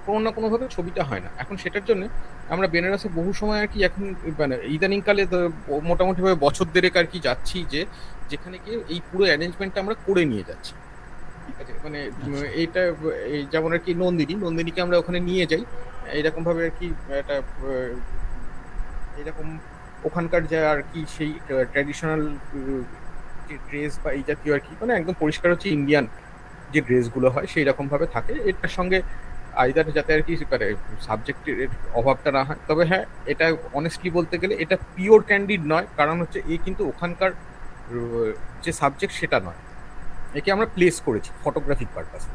কোনো না কোনোভাবে ছবিটা হয় না। এখন সেটার জন্য আমরা বেনারসে বহু সময় আর কি এখন মানে ইদানিংকালে মোটামুটি ভাবে বছর দেড়েক আর কি যাচ্ছি, যে যেখানে গিয়ে এই পুরো অ্যারেঞ্জমেন্টটা আমরা করে নিয়ে যাচ্ছি। ঠিক আছে, মানে এইটা এই যেমন আর কি নন্দিনীকে আমরা ওখানে নিয়ে যাই এইরকম ভাবে আর কি একটা এরকম ওখানকার যা আর কি সেই ট্র্যাডিশনাল যে ড্রেস বা এই জাতীয় আর কি মানে একদম পরিষ্কার হচ্ছে ইন্ডিয়ান যে ড্রেসগুলো হয় সেই রকম ভাবে থাকে। এটার সঙ্গে আইদার যাতে আর কি সাবজেক্টের অভাবটা না হয়। তবে হ্যাঁ, এটা অনেস্টলি বলতে গেলে এটা পিওর ক্যান্ডিড নয়, কারণ হচ্ছে এ কিন্তু ওখানকার যে সাবজেক্ট সেটা নয়, একে আমরা প্লেস করেছি ফটোগ্রাফিক পারপাসে।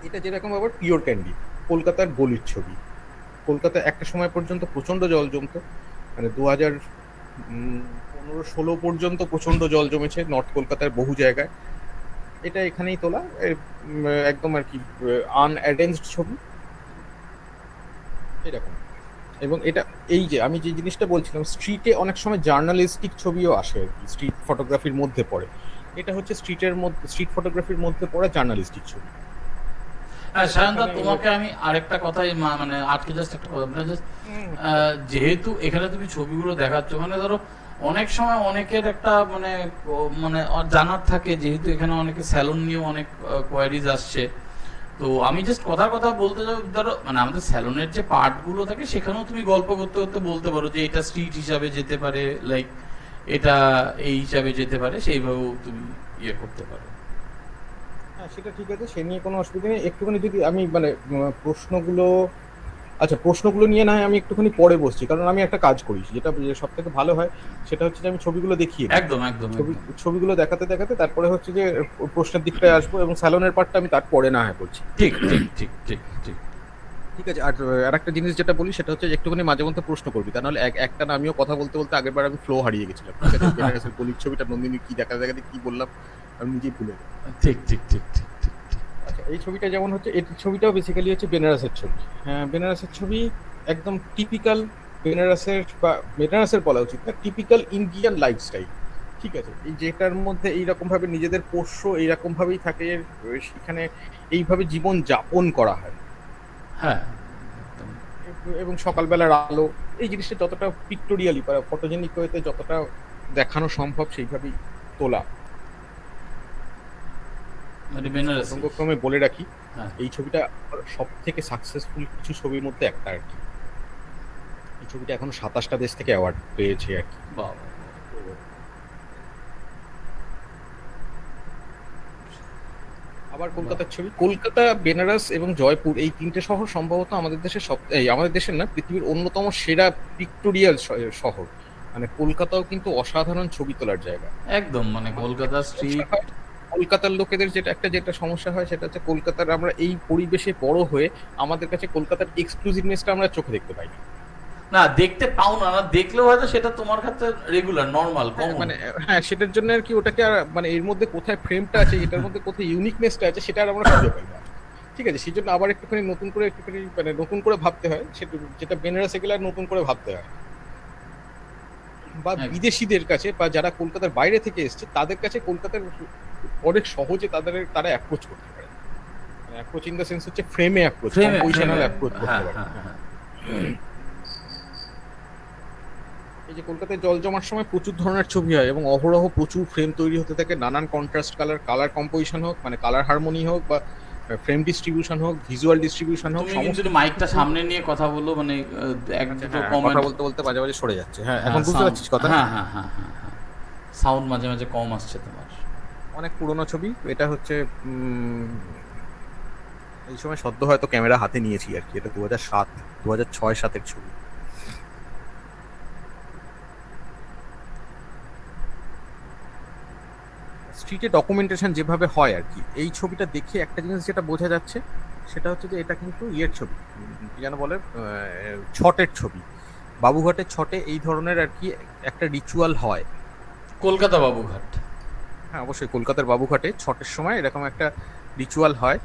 এটা যেরকম আবার পিওর ক্যান্ডি কলকাতার গলির ছবি। কলকাতায় একটা সময় পর্যন্ত প্রচন্ড জল জমতো, মানে 2015-16 পর্যন্ত প্রচন্ড জল জমেছে নর্থ কলকাতার বহু জায়গায়। এটা এখানেই তোলা একদম আর কি আনঅ্যারেঞ্জড ছবি এরকম। এবং এটা এই যে আমি যে জিনিসটা বলছিলাম স্ট্রিটে অনেক সময় জার্নালিস্টিক ছবিও আসে আর কি, স্ট্রিট ফটোগ্রাফির মধ্যে পড়ে। এটা হচ্ছে স্ট্রিট ফটোগ্রাফির মধ্যে পড়া জার্নালিস্টিক ছবি। হ্যাঁ সায়নদা, তোমাকে আমি আরেকটা কথাই মানে আজকে জাস্ট একটা কথা মানে জাস্ট যেহেতু এখানে তুমি ছবিগুলো দেখাচ্ছ, মানে ধরো অনেক সময় অনেকের একটা মানে মানে জানার থাকে, যেহেতু এখানে অনেকে স্যালন নিয়েও অনেক কোয়ারিজ আসছে, তো আমি জাস্ট কথা বলতে যাবো, ধরো মানে আমাদের স্যালনের যে পার্ট গুলো থাকে সেখানেও তুমি গল্প করতে করতে বলতে পারো যে এটা স্ট্রিট হিসাবে যেতে পারে, লাইক এটা এই হিসাবে যেতে পারে, সেইভাবেও তুমি ইয়ে করতে পারো। হ্যাঁ সেটা ঠিক আছে, সে নিয়ে কোনো অসুবিধা নেই। একটুখানি যদি আমি মানে প্রশ্নগুলো আচ্ছা, প্রশ্নগুলো নিয়ে না হয় আমি একটুখানি পরে বসছি, কারণ আমি একটা কাজ করি, যেটা সব থেকে ভালো হয় সেটা হচ্ছে যে আমি ছবিগুলো দেখিয়ে দিই। একদম একদম ছবি একদম। ছবিগুলো দেখাতে দেখাতে তারপরে হচ্ছে যে প্রশ্নের দিকটায় আসবো, এবং স্যালনের পার্টটা আমি তারপরে না হয় করছি। ঠিক ঠিক ঠিক ঠিক ঠিক। ঠিক আছে। আর একটা জিনিস যেটা বলি সেটা হচ্ছে যে একটুখানি মাঝে মধ্যে প্রশ্ন করবি, তা নাহলে একটা না আমিও কথা বলতে বলতে আগেরবার আমি ফ্লো হারিয়ে গেছিলাম। ঠিক আছে, বেনারসের গলির ছবিটা নন্দিনী কি দেখাতে দেখাতে কি বললাম আমি নিজেই ভুলে গেলাম। ঠিক ঠিক ঠিক ঠিক ঠিক ঠিক। আচ্ছা, এই ছবিটা যেমন হচ্ছে, এই ছবিটাও বেসিক্যালি হচ্ছে বেনারসের ছবি। হ্যাঁ, বেনারসের ছবি, একদম টিপিক্যাল বেনারসের, বা বেনারসের বলা উচিত না, টিপিক্যাল ইন্ডিয়ান লাইফস্টাইল। ঠিক আছে, এই যেটার মধ্যে এইরকম ভাবে নিজেদের পোষ্য এইরকম ভাবেই থাকে, সেখানে এইভাবে জীবন যাপন করা হয়। হ্যাঁ এবং সকালবেলার আলো, এই জিনিসটা যতটা পিক্টোরিয়ালি বা ফটোজেনিক ওয়েতে যতটা দেখানো সম্ভব সেইভাবেই তোলা। মানে বেনারসি। প্রসঙ্গক্রমে বলে রাখি, হ্যাঁ। এই ছবিটা সব থেকে সাকসেসফুল কিছু ছবির মধ্যে একটা আর কি। এই ছবিটা এখন 27টা দেশ থেকে অ্যাওয়ার্ড পেয়েছে আর কি। বাবা। আবার কলকাতার ছবি, কলকাতা, বেনারস এবং জয়পুর, এই তিনটে শহর সম্ভবত আমাদের দেশের আমাদের দেশের না, পৃথিবীর অন্যতম সেরা পিক্টোরিয়াল শহর। মানে কলকাতাও কিন্তু অসাধারণ ছবি তোলার জায়গা। একদম মানে কলকাতা স্ট্রিট। কলকাতার লোকেদের যেটা সমস্যা হয় সেটা হচ্ছে, কলকাতার আমরা এই পরিবেশে বড় হয়ে আমাদের কাছে কলকাতার এক্সক্লুসিভনেসটা আমরা চোখে দেখতে পাই না। না দেখতে পাও না, না দেখলেও হয়তো সেটা তোমার কাছে রেগুলার নরমাল কমন। মানে হ্যাঁ, সেটার জন্য আর কি ওটাকে আর মানে এর মধ্যে কোথায় ফ্রেমটা আছে, এটার মধ্যে কোথায় ইউনিকনেসটা আছে, সেটা আর আমরা খুঁজে পাই না। ঠিক আছে, সেই জন্য আবার একটুখানি নতুন করে ভাবতে হয়, সেটা যেটা বেনারসে গেলে আর নতুন করে ভাবতে হয়। বা একদম। বিদেশিদের কাছে বা যারা কলকাতার বাইরে থেকে এসছে তাদের কাছে কলকাতার অনেক সহজে তারা অ্যাপ্রোচ করতে পারে। অ্যাপ্রোচ ইন দ্য সেন্স হচ্ছে ফ্রেমে অ্যাপ্রোচ, কম্পোজিশনাল অ্যাপ্রোচ করতে হ্যাঁ পারে। হ্যাঁ হ্যাঁ। এই যে কলকাতায় জল জমার সময় প্রচুর ধরনের ছবি হয় এবং অহরহ প্রচুর ফ্রেম তৈরি হতে থাকে, নানান কন্ট্রাস্ট কালার কম্পোজিশন হোক, মানে কালার হারমোনি হোক, বা ফ্রেম ডিস্ট্রিবিউশন হোক, ভিজুয়াল ডিস্ট্রিবিউশন হোক, তুমি সমস্ত কিন্তু মাইকটা সামনে নিয়ে কথা বলো, মানে এক দুটো কমেন্ট। কথা বলতে বলতে মাঝে মাঝে সরে যাচ্ছে। হ্যাঁ, এখন বুঝতে পারছিস কথা? হ্যাঁ হ্যাঁ হ্যাঁ হ্যাঁ হ্যাঁ। সাউন্ড মাঝে মাঝে কম আসছে তোমার। অনেক পুরনো ছবি এটা হচ্ছে। এই সময় সদ্য হয়তো ক্যামেরা হাতে নিয়েছি আর কি। এটা 2006-7 ছবি। স্ট্রিটে ডকুমেন্টেশন যেভাবে হয় আর কি, এই ছবিটা দেখে একটা জিনিস যেটা বোঝা যাচ্ছে সেটা হচ্ছে যে এটা কিন্তু ইয়ের ছবি, কি যেন বলে, ছটের ছবি। বাবুঘাটের ছটে এই ধরনের আর কি একটা রিচুয়াল হয়। কলকাতা বাবুঘাট। হ্যাঁ, অবশ্যই কলকাতার বাবুঘাটে ছটের সময় এরকম একটা রিচুয়াল হয়।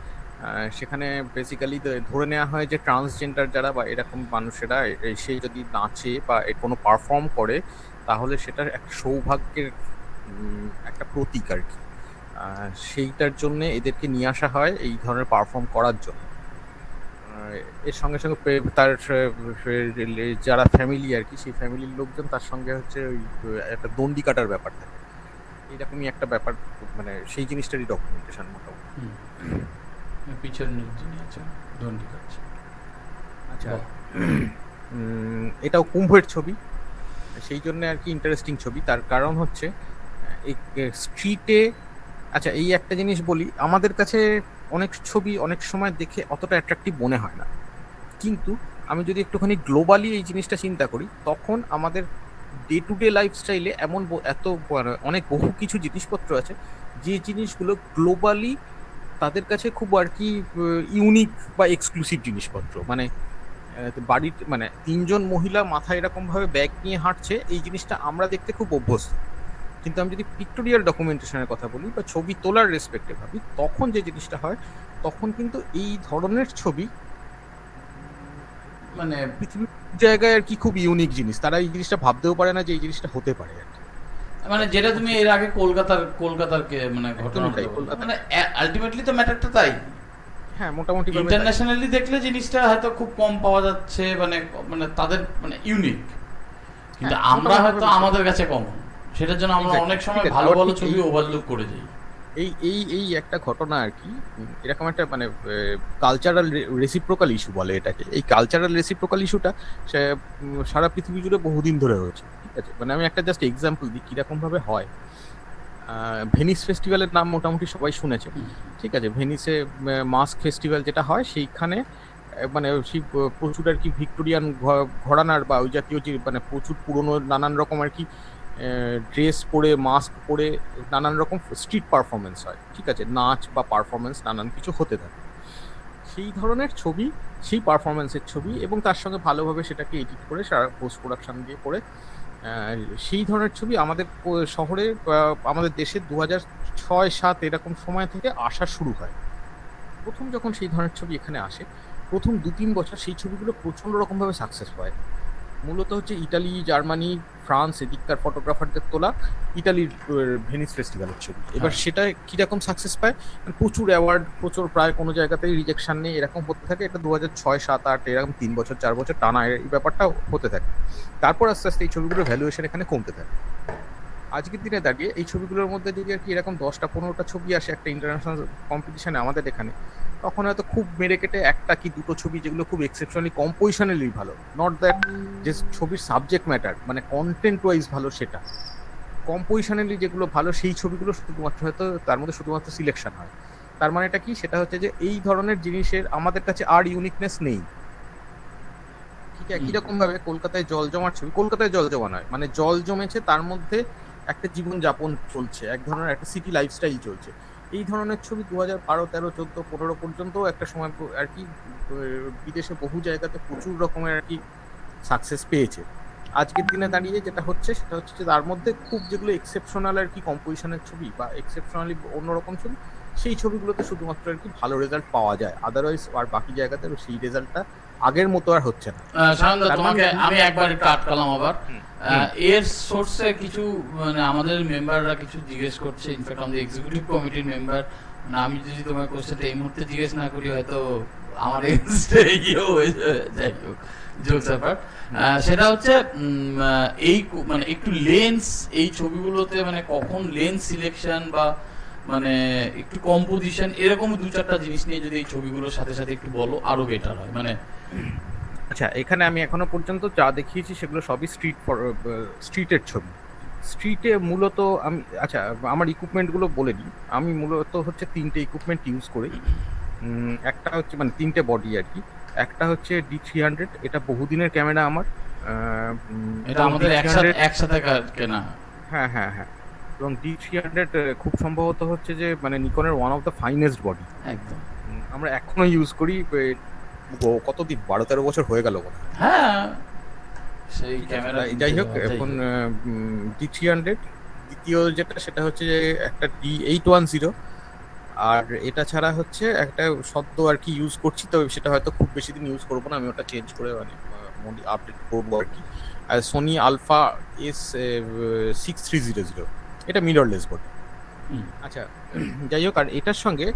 সেখানে বেসিক্যালি ধরে নেওয়া হয় যে ট্রান্সজেন্ডার যারা বা এরকম মানুষেরা সে যদি নাচে বা কোনো পারফর্ম করে, তাহলে সেটা একটা সৌভাগ্যের একটা প্রতীক আর কি। সেইটার জন্য এদেরকে নিয়ে আসা হয় এই ধরনের পারফর্ম করার জন্য। এর সঙ্গে সঙ্গে তার যারা ফ্যামিলি আর কি, সেই ফ্যামিলির লোকজন তার সঙ্গে হচ্ছে ওই একটা দণ্ডি কাটার ব্যাপার থাকে, এইরকমই একটা ব্যাপার। মানে সেই জিনিসটারই ডকুমেন্টেশন মোটামুটি। পিছনের যিনি আছে দণ্ডি কাটছে। আচ্ছা, এটাও কুম্ভের ছবি, সেই জন্য আর কি ইন্টারেস্টিং ছবি। তার কারণ হচ্ছে এই স্ট্রিটে, আচ্ছা এই একটা জিনিস বলি, আমাদের কাছে অনেক ছবি অনেক সময় দেখে অতটা অ্যাট্রাকটিভ মনে হয় না, কিন্তু আমি যদি একটুখানি গ্লোবালি এই জিনিসটা চিন্তা করি, তখন আমাদের ডে টু ডে লাইফস্টাইলে এমন অনেক বহু কিছু জিনিসপত্র আছে যে জিনিসগুলো গ্লোবালি তাদের কাছে খুব আর কি ইউনিক বা এক্সক্লুসিভ জিনিসপত্র। মানে বাড়ির মানে 3জন মহিলা মাথায় এরকম ভাবে ব্যাগ নিয়ে হাঁটছে, এই জিনিসটা আমরা দেখতে খুব অভ্যস্ত। কিন্তু আমি যদি পিক্টোরিয়াল ডকুমেন্টেশনের কথা বলি বা ছবি তোলার রেসপেক্টে ভাবি, তখন যে জিনিসটা হয়, তখন কিন্তু এই ধরনের ছবি মানে পৃথিবীর জায়গায় আর কি খুব ইউনিক জিনিস। তারা এই জিনিসটা ভাবতেও পারে না যে এই জিনিসটা হতে পারে আর কি। মানে যেটা তুমি এর আগে কলকাতার মানে ঘটনা, মানে আলটিমেটলি তো ম্যাটারটা তাই। হ্যাঁ, মোটামুটি ইন্টারন্যাশনালি দেখলে জিনিসটা হয়তো খুব কম পাওয়া যাচ্ছে, মানে মানে তাদের মানে ইউনিক, কিন্তু আমরা হয়তো আমাদের কাছে কমন, সেটার জন্য আমরা অনেক সময় ভালো ভালো ছবি ওভারলুক করে যাই। এই একটা ঘটনা আর কি, এরকম একটা মানে কালচারাল রেসিপ্রোকাল ইস্যু বলে এটাকে। এই কালচারাল রেসিপ্রোকাল ইস্যুটা সারা পৃথিবী জুড়ে বহুদিন ধরে হয়েছে। ঠিক আছে, মানে আমি একটা জাস্ট এক্সাম্পল দিই কিরকম ভাবে হয়। ভেনিস ফেস্টিভ্যালের নাম মোটামুটি সবাই শুনেছে। ঠিক আছে, ভেনিসে মাস্ক ফেস্টিভ্যাল যেটা হয়, সেইখানে মানে সেই প্রচুর আর কি ভিক্টোরিয়ান ঘরানার বা ওই জাতীয় যে মানে প্রচুর পুরনো নানান রকম আর কি ড্রেস পরে মাস্ক পরে নানান রকম স্ট্রিট পারফরমেন্স হয়, ঠিক আছে, নাচ বা পারফরমেন্স নানান কিছু হতে থাকে। সেই ধরনের ছবি, সেই পারফরমেন্সের ছবি, এবং তার সঙ্গে ভালোভাবে সেটাকে এডিট করে সারা পোস্ট প্রোডাকশন দিয়ে করে সেই ধরনের ছবি আমাদের শহরে আমাদের দেশে 2006-07 এরকম সময় থেকে আসা শুরু হয়। প্রথম যখন সেই ধরনের ছবি এখানে আসে, প্রথম 2-3 বছর সেই ছবিগুলো প্রচণ্ড রকমভাবে সাকসেস পায়। মূলত হচ্ছে ইটালি, জার্মানি, ফ্রান্স এদিককার ফটোগ্রাফারদের তোলা ইটালির ভেনিস ফেস্টিভ্যালের ছবি। এবার সেটা কিরকম সাকসেস পায়, প্রচুর অ্যাওয়ার্ড, প্রচুর প্রায় কোনো জায়গাতেই রিজেকশন নেই, এরকম হতে থাকে। এটা 2006-07-08 এরকম 3 বছর 4 বছর টানা এই ব্যাপারটা হতে থাকে। তারপর আস্তে আস্তে এই ছবিগুলোর ভ্যালুয়েশন এখানে কমতে থাকে। আজকের দিনে দাঁড়িয়ে এই ছবিগুলোর মধ্যে যদি আর কি এরকম 10টা-15টা ছবি আসে একটা ইন্টারন্যাশনাল কম্পিটিশনে আমাদের এখানে, তখন হয়তো খুব মেরে কেটে 1টা কি 2টো ছবি যেগুলো খুব এক্সেপশনালি কম্পোজিশনালি ভালো, নট দ্যাট যে ছবির সাবজেক্ট ম্যাটার মানে কন্টেন্ট ওয়াইজ ভালো, সেটা কম্পোজিশনালি যেগুলো ভালো সেই ছবিগুলো শুধুমাত্র হয়তো তার মধ্যে শুধুমাত্র সিলেকশন হয়। তার মানে এটা কি, সেটা হচ্ছে যে এই ধরনের জিনিসের আমাদের কাছে আর ইউনিকনেস নেই। ঠিক একই রকম ভাবে কলকাতায় জল জমার ছবি, কলকাতায় জল জমা নয়, মানে জল জমেছে, তার মধ্যে একটা জীবন যাপন চলছে, এক ধরনের একটা সিটি লাইফস্টাইল চলছে। এই ধরনের ছবি 2012, 13, 14, 15 পর্যন্ত একটা সময় আর কি বিদেশে বহু জায়গাতে প্রচুর রকমের আর কি সাকসেস পেয়েছে। আজকের দিনে দাঁড়িয়ে যেটা হচ্ছে সেটা হচ্ছে যে তার মধ্যে খুব যেগুলো এক্সেপশনাল আর কি কম্পোজিশনের ছবি বা এক্সেপশনালি অন্যরকম ছবি, সেই ছবিগুলোতে শুধুমাত্র আর কি ভালো রেজাল্ট পাওয়া যায়, আদারওয়াইজ আর বাকি জায়গাতে সেই রেজাল্টটা আগের মতো আর হচ্ছে না। সায়নদা, তোমাকে আমি একবার একটু আটকালাম আবার। এর সোর্সে কিছু মানে আমাদের মেম্বাররা কিছু জিজ্ঞেস করছে, ইনফ্যাক্ট আমাদের এক্সিকিউটিভ কমিটির মেম্বার, না আমি যদি তোমার কোশ্চেনটা এই মুহূর্তে জিজ্ঞেস না করি হয়তো আমার এগেইনস্টে ইয়েও হয়ে যাবে, যাই হোক জোকস অ্যাপার্ট। সেটা হচ্ছে এই মানে একটু লেন্স এই ছবিগুলোতে মানে কখন লেন্স সিলেকশন বা মানে একটু কম্পোজিশন এরকম 2-4টা জিনিস নিয়ে যদি এই ছবিগুলোর সাথে সাথে একটু বলো আরো বেটার হয়। মানে আচ্ছা, এখানে আমি এখনো পর্যন্ত যা দেখিয়েছি সেগুলো সবই স্ট্রিটের ছবি। স্ট্রিটে মূলত আমি আচ্ছা আমার ইকুইপমেন্টগুলো বলে দিই। আমি মূলত হচ্ছে 3টে ইকুইপমেন্ট ইউজ করি। একটা হচ্ছে মানে 3টে বডি আর কি। একটা হচ্ছে D300, এটা বহুদিনের ক্যামেরা আমার। এটা আমাদের একসাথে কেনা। হ্যাঁ হ্যাঁ হ্যাঁ, এবং D300 খুব সম্ভবত হচ্ছে যে মানে নিকনের one of the finest body. একদম আমরা এখনো ইউজ করি, কতদিন 12-13 বছর হয়ে গেল মনে হয়। হ্যাঁ সেই ক্যামেরা। যাই হোক, এখন D300 দ্বিতীয় যেটা সেটা হচ্ছে যে একটা D810, আর এটা ছাড়া হচ্ছে একটা সদ্য আর কি ইউজ করছি, তবে সেটা হয়তো খুব বেশি দিন ইউজ করবো না, আমি ওটা চেঞ্জ করে মানে আপডেট করবো আর কি। আর সোনি আলফা S6300, এটা মিররলেস বডি। আচ্ছা, যাই হোক, আর এটার সঙ্গে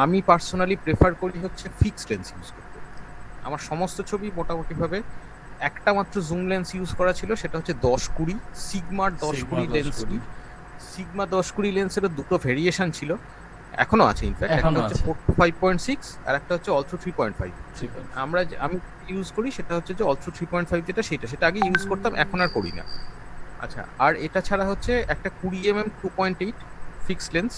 আমি পার্সোনালি প্রেফার করি হচ্ছে ফিক্সড লেন্স ইউজ করতে। আমার সমস্ত ছবি মোটামুটিভাবে একটা মাত্র জুম লেন্স ইউজ করা ছিল, সেটা হচ্ছে 10-20 সিগমার 10-20 লেন্সটি। সিগমা 10-20 লেন্সেরও 2টো ভেরিয়েশন ছিল, এখনো আছে ইনফ্যাক্ট, একটা হচ্ছে 4-5.6 আর একটা হচ্ছে আলট্রা 3.5। আমি ইউজ করি সেটা হচ্ছে যে আলট্রা 3.5 যেটা, সেটা আগে ইউজ করতাম, এখন আর করি না। আচ্ছা, আর এটা ছাড়া হচ্ছে একটা 20mm 2.8 ফিক্সড লেন্স,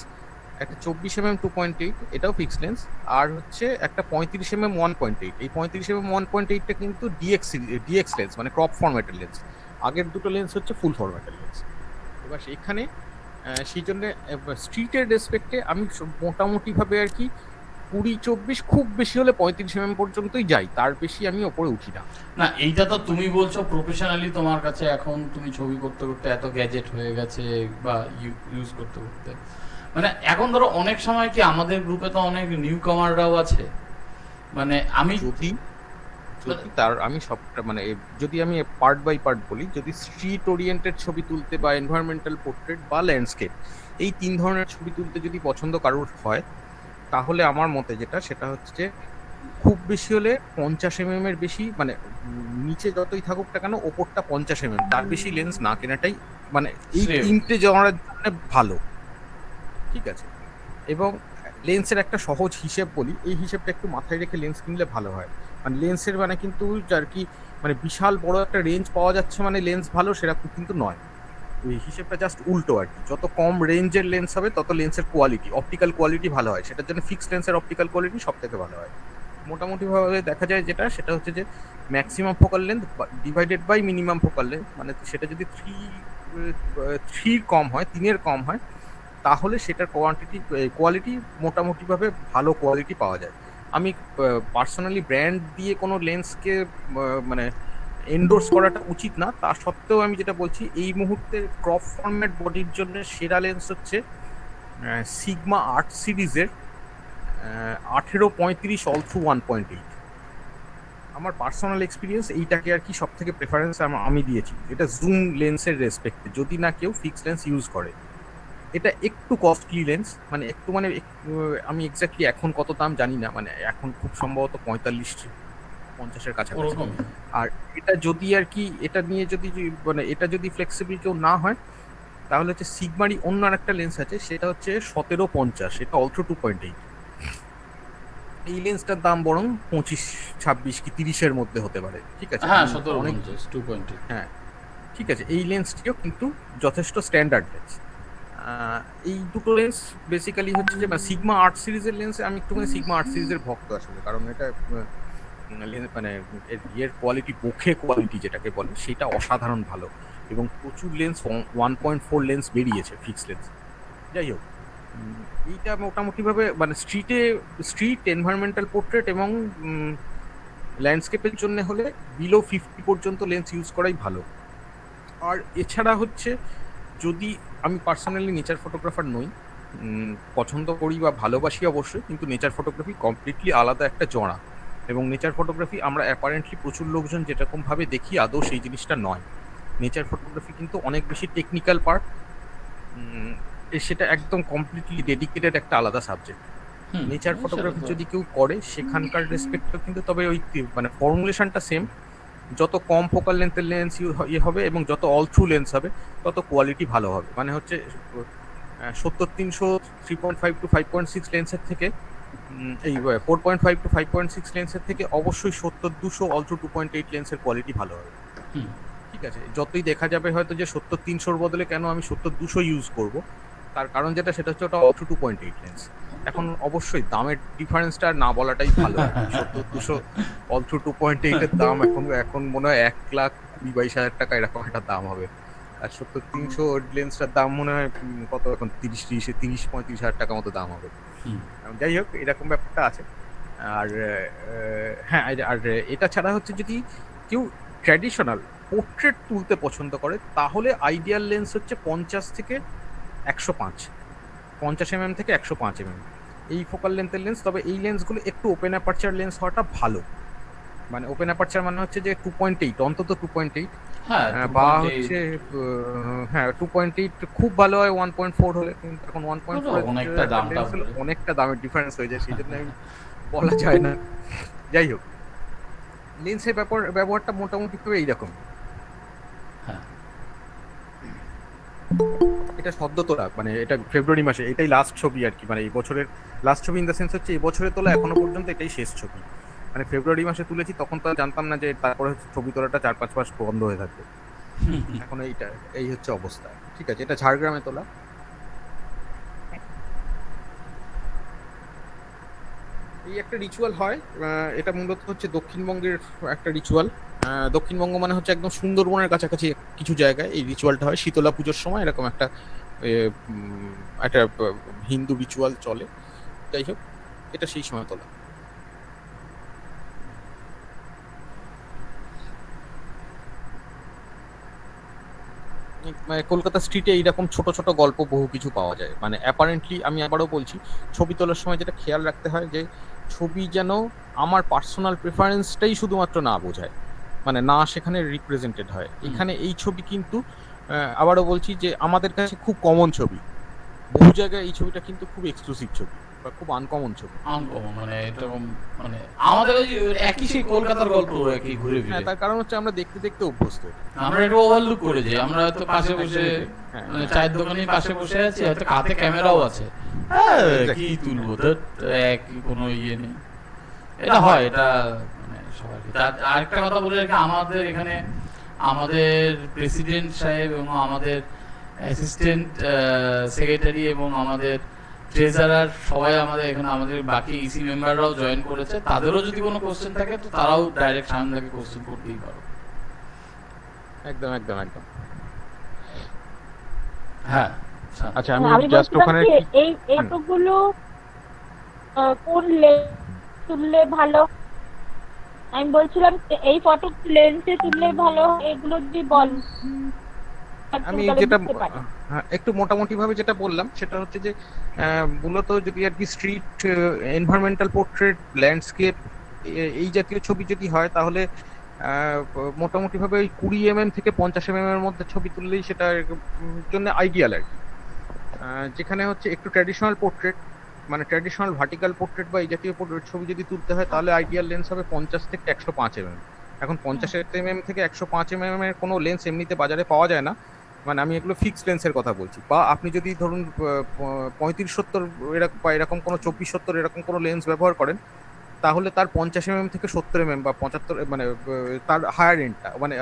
একটা 24mm 2.8 এটাও ফিক্সড লেন্স, আর হচ্ছে একটা 35mm 1.8। এই 35mm 1.8টা কিন্তু ডিএক্স লেন্স, মানে ক্রপ ফরম্যাটের লেন্স। আগের দুটো লেন্স হচ্ছে ফুল ফরম্যাটের লেন্স। এবার সেইখানে সেই জন্য স্ট্রিটের রেসপেক্টে আমি মোটামুটিভাবে আর কি 20-24, খুব বেশি হলে 35mm পর্যন্তই যাই, তার বেশি আমি ওপরে উঠি না। না, এইটা তো তুমি বলছো প্রফেশনালি, তোমার কাছে এখন তুমি ছবি করতে করতে এত গ্যাজেট হয়ে গেছে বা ইউজ করতে করতে, মানে এখন ধরো অনেক সময় কি আমাদের গ্রুপে তো অনেক নিউ কামাররাও আছে, মানে আমি আমি সবটা মানে যদি আমি পার্ট বাই পার্ট বলি, যদি স্ট্রিট ওরিয়েন্টেড ছবি তুলতে বা এনভায়রনমেন্টাল পোর্ট্রেট বা ল্যান্ডস্কেপ, এই 3 ধরনের ছবি তুলতে যদি পছন্দ কারোর হয়, তাহলে আমার মতে যেটা সেটা হচ্ছে যে খুব বেশি হলে 50mm এর বেশি, মানে নিচে যতই থাকুক না কেন ওপরটা 50mm, তার বেশি লেন্স না কেনাটাই মানে এই 3টে জনরার জন্য ভালো, ঠিক আছে। এবং লেন্সের একটা সহজ হিসেব বলি, এই হিসেবটা একটু মাথায় রেখে লেন্স কিনলে ভালো হয়। মানে লেন্সের মানে কিন্তু আর কি মানে বিশাল বড় একটা রেঞ্জ পাওয়া যাচ্ছে মানে লেন্স ভালো, সেরকম কিন্তু নয়। এই হিসেবটা জাস্ট উল্টো আর কি, যত কম রেঞ্জের লেন্স হবে তত লেন্সের কোয়ালিটি, অপটিক্যাল কোয়ালিটি ভালো হয়, সেটার জন্য ফিক্সড লেন্সের অপটিক্যাল কোয়ালিটি সব থেকে ভালো হয়। মোটামুটি ভাবে দেখা যায় যেটা, সেটা হচ্ছে যে maximum focal length divided by minimum focal length, মানে সেটা যদি 3 কম হয়, 3-এর কম হয়, তাহলে সেটার কোয়ালিটি মোটামুটিভাবে ভালো কোয়ালিটি পাওয়া যায়। আমি পার্সোনালি ব্র্যান্ড দিয়ে কোনো লেন্সকে মানে এন্ডোর্স করাটা উচিত না, তা সত্ত্বেও আমি যেটা বলছি, এই মুহূর্তে ক্রপ ফরম্যাট বডির জন্য সেরা লেন্স হচ্ছে সিগমা 8 সিরিজের 1835 অল থ্রু 1.8। আমার পার্সোনাল এক্সপিরিয়েন্স এইটাকে আর কি সব থেকে প্রেফারেন্স আমি দিয়েছি, এটা জুম লেন্সের রেসপেক্টে, যদি না কেউ ফিক্সড লেন্স ইউজ করে। এটা একটু কস্টলি লেন্স, মানে একটু মানে আমি এক্স্যাক্টলি এখন কত দাম জানি না, মানে এখন খুব সম্ভবত 45-50-এর কাছাকাছি। ওরকম আর এটা যদি আর কি এটা নিয়ে যদি মানে এটা যদি ফ্লেক্সিবল কেউ না হয়, তাহলে হচ্ছে সিগমারই অন্য একটা লেন্স আছে, সেটা হচ্ছে 1750, এটা অলথ্রো 2.8। এই লেন্সটার দাম বরং 25-26 কি 30-এর মধ্যে হতে পারে, ঠিক আছে? হ্যাঁ, অনেক 1750 2.8। হ্যাঁ, ঠিক আছে। এই লেন্সটিও কিন্তু যথেষ্ট স্ট্যান্ডার্ড লেন্স। এই দুটো লেন্স বেসিক্যালি হচ্ছে যে সিগমা 8 সিরিজের লেন্স, আমি একটুখানি সিগমা 8 সিরিজের ভক্ত আসলে, কারণ এটা মানে এর কোয়ালিটি, বোখে কোয়ালিটি যেটাকে বলে, সেটা অসাধারণ ভালো, এবং প্রচুর লেন্স 1.4 লেন্স বেরিয়েছে ফিক্স লেন্স। যাই হোক, এইটা মোটামুটিভাবে মানে স্ট্রিট এনভায়রনমেন্টাল পোর্ট্রেট এবং ল্যান্ডস্কেপের জন্য হলে বিলো 50 পর্যন্ত লেন্স ইউজ করাই ভালো। আর এছাড়া হচ্ছে, যদি আমি পার্সোনালি নেচার ফটোগ্রাফার নই, পছন্দ করি বা ভালোবাসি অবশ্যই, কিন্তু নেচার ফটোগ্রাফি কমপ্লিটলি আলাদা একটা জড়া, এবং নেচার ফটোগ্রাফি আমরা অ্যাপারেন্টলি প্রচুর লোকজন যেরকমভাবে দেখি, আদৌ সেই জিনিসটা নয়। নেচার ফটোগ্রাফি কিন্তু অনেক বেশি টেকনিক্যাল পার্ট, সেটা একদম কমপ্লিটলি ডেডিকেটেড একটা আলাদা সাবজেক্ট। নেচার ফটোগ্রাফি যদি কেউ করে, সেখানকার রেসপেক্টটা কিন্তু, তবে ওই মানে ফর্মুলেশনটা সেম, যত কম ফোকাল লেন্থের লেন্স হবে এবং যত অল থ্রু লেন্স হবে, তত কোয়ালিটি ভালো হবে। মানে হচ্ছে 70-300 3.5 to 5.6 লেন্সের থেকে, এই 4.5 to 5.6 লেন্সের থেকে অবশ্যই 70-200 অল থ্রু 2.8 লেন্সের কোয়ালিটি ভালো হবে। ঠিক আছে, যতই দেখা যাবে হয়তো যে 70-300-র বদলে কেন আমি 70-200 ইউজ করব, তার কারণ যেটা, সেটা হচ্ছে ওটা অল থ্রু 2.8 লেন্স। এখন অবশ্যই দামের ডিফারেন্সটা না বলাটাই ভালো। 70-200 অল থ্রু 2.8 এর দাম এখন মনে হয় 1,22,000 টাকা এরকম একটা দাম হবে, আর 70-300 লেন্সটার দাম মনে হয় কত এখন 30-35 হাজার টাকা মতো দাম হবে। যাই হোক, এরকম ব্যাপারটা আছে। আর হ্যাঁ, আর এটা ছাড়া হচ্ছে, যদি কেউ ট্র্যাডিশনাল পোর্ট্রেট তুলতে পছন্দ করে, তাহলে আইডিয়াল লেন্স হচ্ছে 50 থেকে 105, 50 mm থেকে 105 mm এই ফোকাল লেন্থের লেন্স। তবে এই লেন্সগুলো একটু ওপেন অ্যাপারচার লেন্স হওয়াটা ভালো, মানে ওপেন অ্যাপারচার মানে হচ্ছে যে 2.8, অন্তত 2.8, বা হচ্ছে 2.8 খুব ভালো হয় 1.4 হলে, কিন্তু এখন 1.4 অনেকটা দামের ডিফারেন্স হয়ে যায়, সেই জন্য আমি বলা যায় না। যাই হোক, লেন্সের ব্যবহারটা মোটামুটি এইরকম। এটা সদ্য তোলা, মানে এটা ফেব্রুয়ারি মাসে, এটাই লাস্ট ছবি আর কি, মানে এই বছরের লাস্ট ছবি, ইন দ্য সেন্স হচ্ছে এই বছরে তোলা এখনো পর্যন্ত এটাই শেষ ছবি। মানে ফেব্রুয়ারি মাসে তুলেছি, তখন তো জানতাম না যে তারপরে ছবি তোলাটা 4-5 মাস বন্ধ হয়ে থাকবে। এখন এই হচ্ছে অবস্থা। ঠিক আছে, এটা ঝাড়গ্রামে তোলা। এই একটা রিচুয়াল হয়, এটা মূলত হচ্ছে দক্ষিণবঙ্গের একটা রিচুয়াল। দক্ষিণবঙ্গ মানে হচ্ছে একদম সুন্দরবনের কাছাকাছি কিছু জায়গায় এই রিচুয়ালটা হয় শীতলা পুজোর সময়, এরকম একটা হিন্দু রিচুয়াল চলে। যাই হোক, এটা সেই সময় তোলা। মানে কলকাতা স্ট্রিটে এইরকম ছোট ছোট গল্প বহু কিছু পাওয়া যায়। মানে অ্যাপারেন্টলি আমি আবারও বলছি, ছবি তোলার সময় যেটা খেয়াল রাখতে হয়, যে ছবি যেন আমার পার্সোনাল প্রেফারেন্সটাই শুধুমাত্র না বোঝায়, মানে না সেখানে রিপ্রেজেন্টেড হয়। এখানে এই ছবি কিন্তু আবারও বলছি যে আমাদের কাছে খুব কমন ছবি, বহু জায়গায় এই ছবিটা কিন্তু খুব এক্সক্লুসিভ ছবি বা খুব আনকমন ছবি। আনকমন মানে এটা মানে আমাদের ওই একই সেই কলকাতার গল্প একই ঘুরে ফিরে। তার কারণ হচ্ছে আমরা দেখতে দেখতে অভ্যস্ত, আমরা একটু ওভারলুক করে যাই। আমরা হয়তো পাশে বসে, মানে চায়ের দোকানের পাশে বসে আছি, হয়তো হাতে ক্যামেরাও আছে, কি তুলবো, একই কোনো ইয়ে নেই। এটা হয়, এটা মানে সবাই। আরেকটা কথা বলে রাখি, আমাদের এখানে আমাদের প্রেসিডেন্ট সাহেব এবং আমাদের অ্যাসিস্ট্যান্ট সেক্রেটারি এবং আমাদের ট্রেজারার সবাই আমাদের এখানে, আমাদের বাকি ইসি মেম্বাররাও জয়েন করেছে, তাদেরও যদি কোনো কোশ্চেন থাকে তো তারাও ডাইরেক্ট সামনে কোশ্চেন করতেই পারো। একদম একদম একদম। হ্যাঁ আচ্ছা আমি আমি জাস্ট বলছিলাম ওখানে যে এই ফটোগুলো কোন লেন্স তুললে ভালো, আমি বলছিলাম যে এই ফটো লেন্সে তুললে ভালো, এগুলো যদি বল আমি তাহলে যেটা বুঝতে পারি। একটু মোটামুটি ভাবে যেটা বললাম সেটা হচ্ছে যে মূলত যদি আর কি স্ট্রিট এনভায়রনমেন্টাল পোর্ট্রেট, ল্যান্ডস্কেপ এই জাতীয় ছবি যদি হয় তাহলে মোটামুটি ভাবে ওই 20 mm থেকে 50 mm এর মধ্যে ছবি তুললেই সেটা জন্য আইডিয়াল আর কি। যেখানে হচ্ছে একটু ট্র্যাডিশনাল পোর্ট্রেট, মানে ট্র্যাডিশনাল ভার্টিক্যাল পোর্ট্রেট বা এই জাতীয় ছবি যদি তুলতে হয় তাহলে আইডিয়াল লেন্স হবে 50 থেকে 105 mm। এখন 50 mm থেকে 105 mm এর কোনো লেন্স এমনিতে বাজারে পাওয়া যায় না, মানে আমি এগুলো ফিক্সড লেন্সের কথা বলছি। বা আপনি যদি ধরুন 35-70 এরকম বা এরকম কোনো 24-70 এরকম কোনো লেন্স ব্যবহার করেন তাহলে তার 50 mm থেকে 70 mm বা 75 মানে তার হায়ার এন্ডটা মানে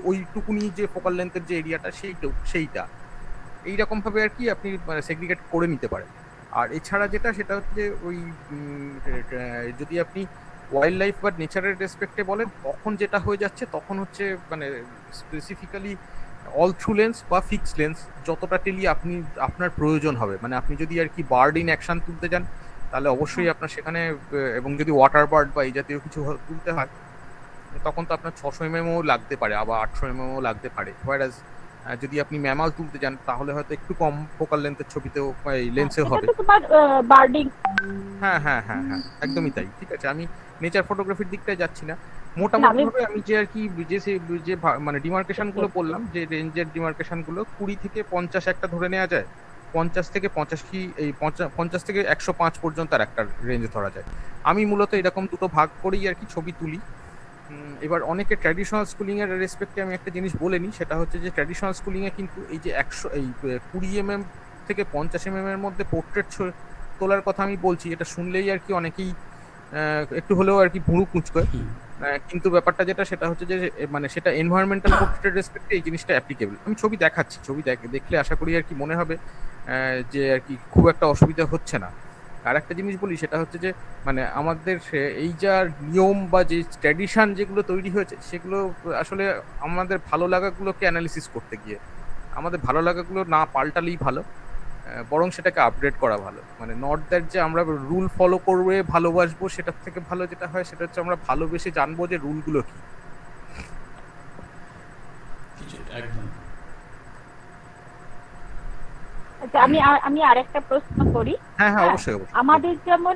ওইটুকুনি যে ফোকাল লেন্থের যে এরিয়াটা সেইটা এইরকম ভাবে আর কি আপনি সেগ্রিগেট করে নিতে পারেন। আর এছাড়া যেটা সেটা হচ্ছে ওই যদি আপনি ওয়াইল্ড লাইফ বা নেচারের রেসপেক্টে বলেন তখন যেটা হয়ে যাচ্ছে তখন হচ্ছে মানে স্পেসিফিক্যালি অল থ্রু লেন্স বা ফিক্স লেন্স যতটা টেলি আপনি আপনার প্রয়োজন হবে, মানে আপনি যদি আর কি বার্ড ইন অ্যাকশন তুলতে যান তাহলে অবশ্যই আপনার সেখানে এবং যদি ওয়াটার বার্ড বা এই জাতীয় কিছু তুলতে হয় তখন তো আপনার 600 mm লাগতে পারে, আবার 800 mm লাগতে পারে। হোয়ারাজ যদি আপনি ম্যামাল তুলতে যান তাহলে হয়তো একটু কম ফোকাল লেন্থের ছবিতেও লেন্সে এটা হবে। তো তোমার বার্ডিং। হ্যাঁ হ্যাঁ হ্যাঁ হ্যাঁ একদমই তাই। ঠিক আছে, আমি নেচার ফটোগ্রাফির দিকটায় যাচ্ছি না, মোটামুটি ভাবে আমি যে আর কি মানে ডিমার্কেশন গুলো বললাম, যে রেঞ্জের ডিমার্কেশন গুলো 20 থেকে 50 একটা ধরে নেওয়া যায়, 50 থেকে 85 এই 50 থেকে 105 পর্যন্ত আর একটা রেঞ্জ ধরা যায়। আমি মূলত এরকম দুটো ভাগ করেই আর কি ছবি তুলি। এবার অনেকে ট্র্যাডিশনাল স্কুলিং এর রেসপেক্টে আমি একটা জিনিস বলে নিই, সেটা হচ্ছে যে ট্র্যাডিশনাল স্কুলিং এ কিন্তু এই যে 20 mm থেকে 50 mm এর মধ্যে পোর্ট্রেট তোলার কথা আমি বলছি, এটা শুনলেই আর কি অনেকেই একটু হলেও আর কি ভুরু কুঁচকোয়। কিন্তু ব্যাপারটা যেটা সেটা হচ্ছে যে মানে সেটা এনভায়রনমেন্টাল পোর্ট্রেটের রেসপেক্টে এই জিনিসটা অ্যাপ্লিকেবল। আমি ছবি দেখাচ্ছি, ছবি দেখলে আশা করি আর কি মনে হবে যে আর কি খুব একটা অসুবিধা হচ্ছে না। আর একটা জিনিস বলি, সেটা হচ্ছে যে মানে আমাদের এই যা নিয়ম বা যে ট্র্যাডিশন যেগুলো তৈরি হয়েছে সেগুলো আসলে আমাদের ভালো লাগাগুলোকে অ্যানালিসিস করতে গিয়ে আমাদের ভালো লাগাগুলো না পাল্টালেই ভালো, বরং সেটাকে আপডেট করা ভালো। মানে নট দ্যাট যে আমরা রুল ফলো করবে ভালোবাসবো, সেটার থেকে ভালো যেটা হয় সেটা হচ্ছে আমরা ভালোবেসে জানবো যে রুলগুলো কি। একদম। আচ্ছা আমি আরেকটা প্রশ্ন করি। হ্যাঁ হ্যাঁ অবশ্যই অবশ্যই। আমাদের যেমন